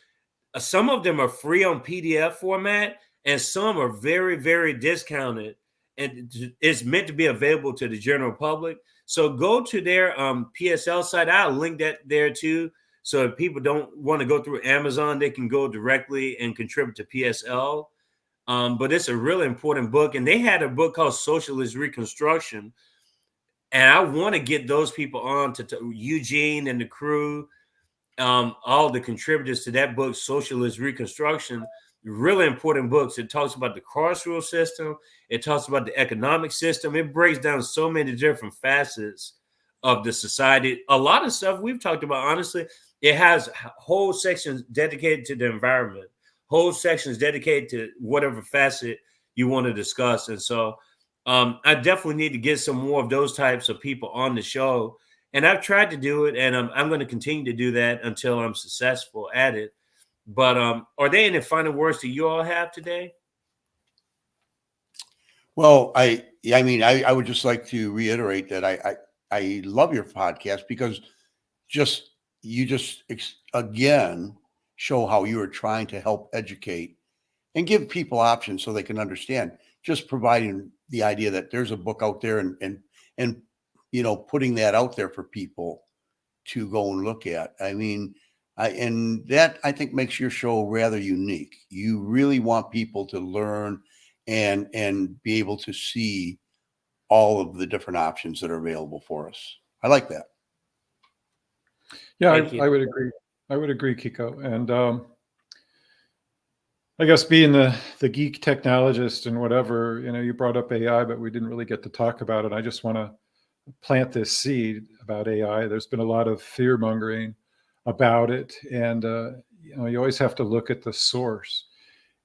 Some of them are free on PDF format, and some are very, very discounted. And it's meant to be available to the general public. So go to their PSL site. I'll link that there too. So if people don't want to go through Amazon, they can go directly and contribute to PSL. But it's a really important book. And they had a book called Socialist Reconstruction. And I want to get those people on to Eugene and the crew, all the contributors to that book, Socialist Reconstruction. Really important books. It talks about the carceral system. It talks about the economic system. It breaks down so many different facets of the society. A lot of stuff we've talked about, honestly, it has whole sections dedicated to the environment, whole sections dedicated to whatever facet you want to discuss. And so I definitely need to get some more of those types of people on the show. And I've tried to do it, and I'm going to continue to do that until I'm successful at it. But are there any final words that you all have today? Well, I would just like to reiterate that I love your podcast because you just again show how you are trying to help educate and give people options so they can understand. Just providing the idea that there's a book out there and putting that out there for people to go and look at. I mean, And that, I think, makes your show rather unique. You really want people to learn and be able to see all of the different options that are available for us. I like that. Yeah, I would agree. I would agree, Kiko. And I guess being the geek technologist and whatever, you brought up AI, but we didn't really get to talk about it. I just want to plant this seed about AI. There's been a lot of fear mongering about it. And, you always have to look at the source.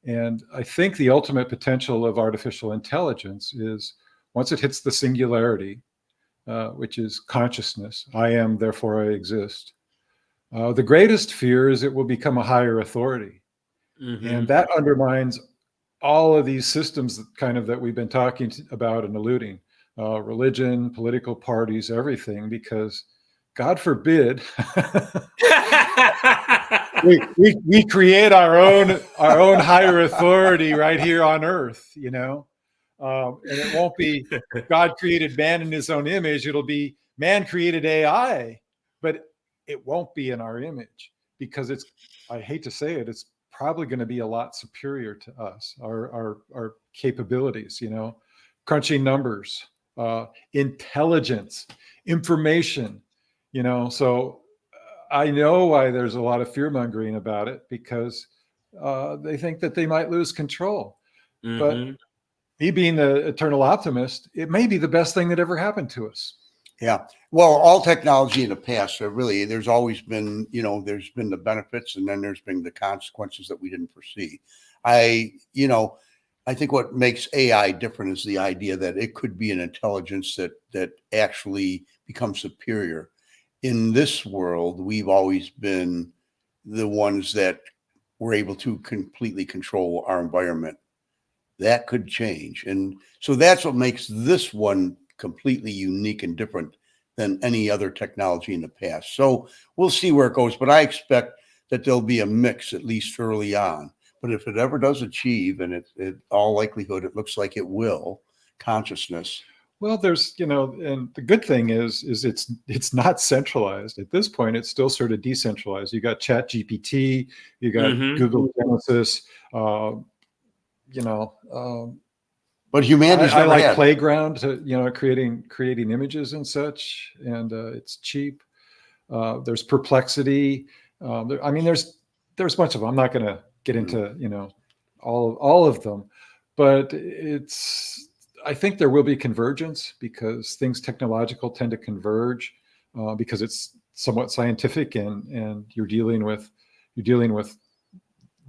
And I think the ultimate potential of artificial intelligence is once it hits the singularity, which is consciousness, I am, therefore I exist. The greatest fear is it will become a higher authority. Mm-hmm. And that undermines all of these systems that we've been talking about and alluding, religion, political parties, everything, because God forbid we create our own higher authority right here on earth, and it won't be God created man in his own image. It'll be man created AI, but it won't be in our image because I hate to say it, it's probably going to be a lot superior to us, our capabilities, crunching numbers, intelligence, information, so I know why there's a lot of fear mongering about it, because they think that they might lose control. Mm-hmm. But me being the eternal optimist, it may be the best thing that ever happened to us. Yeah. Well, all technology in the past, there's always been, there's been the benefits and then there's been the consequences that we didn't foresee. I think what makes AI different is the idea that it could be an intelligence that actually becomes superior. In this world, we've always been the ones that were able to completely control our environment. That could change. And so that's what makes this one completely unique and different than any other technology in the past. So we'll see where it goes, but I expect that there'll be a mix, at least early on. But if it ever does achieve, and it all likelihood, it looks like it will, consciousness. Well, there's, and the good thing is it's not centralized. At this point, it's still sort of decentralized. You got ChatGPT, you got Google Genesis, but humanity's I like had. Playground to, creating images and such, and it's cheap. There's Perplexity. There's a bunch of them. I'm not going to get into, all of them, but I think there will be convergence because things technological tend to converge because it's somewhat scientific and you're dealing with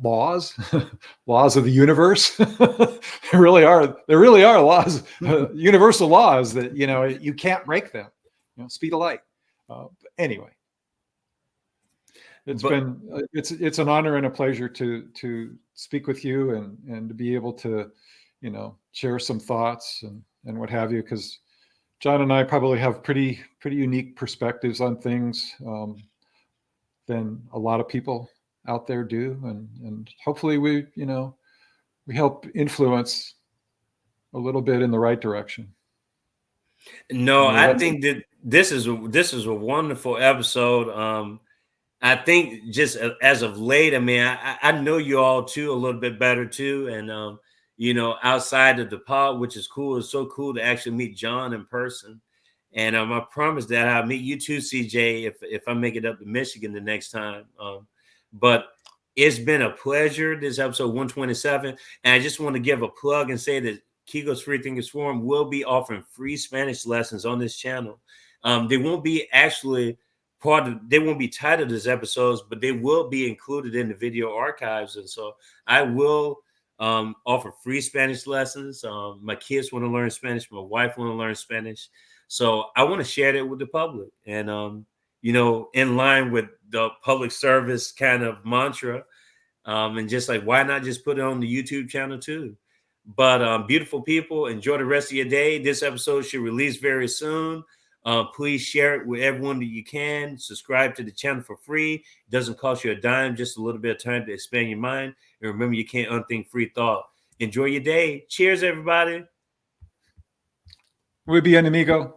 laws of the universe. There really are laws, universal laws that you can't break them. Speed of light. Anyway, it's an honor and a pleasure to speak with you and to be able to share some thoughts and what have you, because John and I probably have pretty unique perspectives on things than a lot of people out there do, and hopefully we help influence a little bit in the right direction. No, I think that this is a wonderful episode. I think just as of late, I know you all too a little bit better too, and outside of the pod, which is cool. It's so cool to actually meet Jon in person. And I promise that I'll meet you too, CJ, if I make it up to Michigan the next time. But it's been a pleasure, this episode 127. And I just want to give a plug and say that Kiko's Freethinkers Forum will be offering free Spanish lessons on this channel. They won't be actually they won't be titled as episodes, but they will be included in the video archives. And so I will offer free Spanish lessons. My kids want to learn Spanish. My wife want to learn Spanish. So I want to share that with the public. And, in line with the public service kind of mantra, and just like, why not just put it on the YouTube channel too? But beautiful people, enjoy the rest of your day. This episode should release very soon. Please share it with everyone that you can. Subscribe to the channel for free. It doesn't cost you a dime, just a little bit of time to expand your mind. And remember, you can't unthink free thought. Enjoy your day. Cheers, everybody. Muy bien, amigo.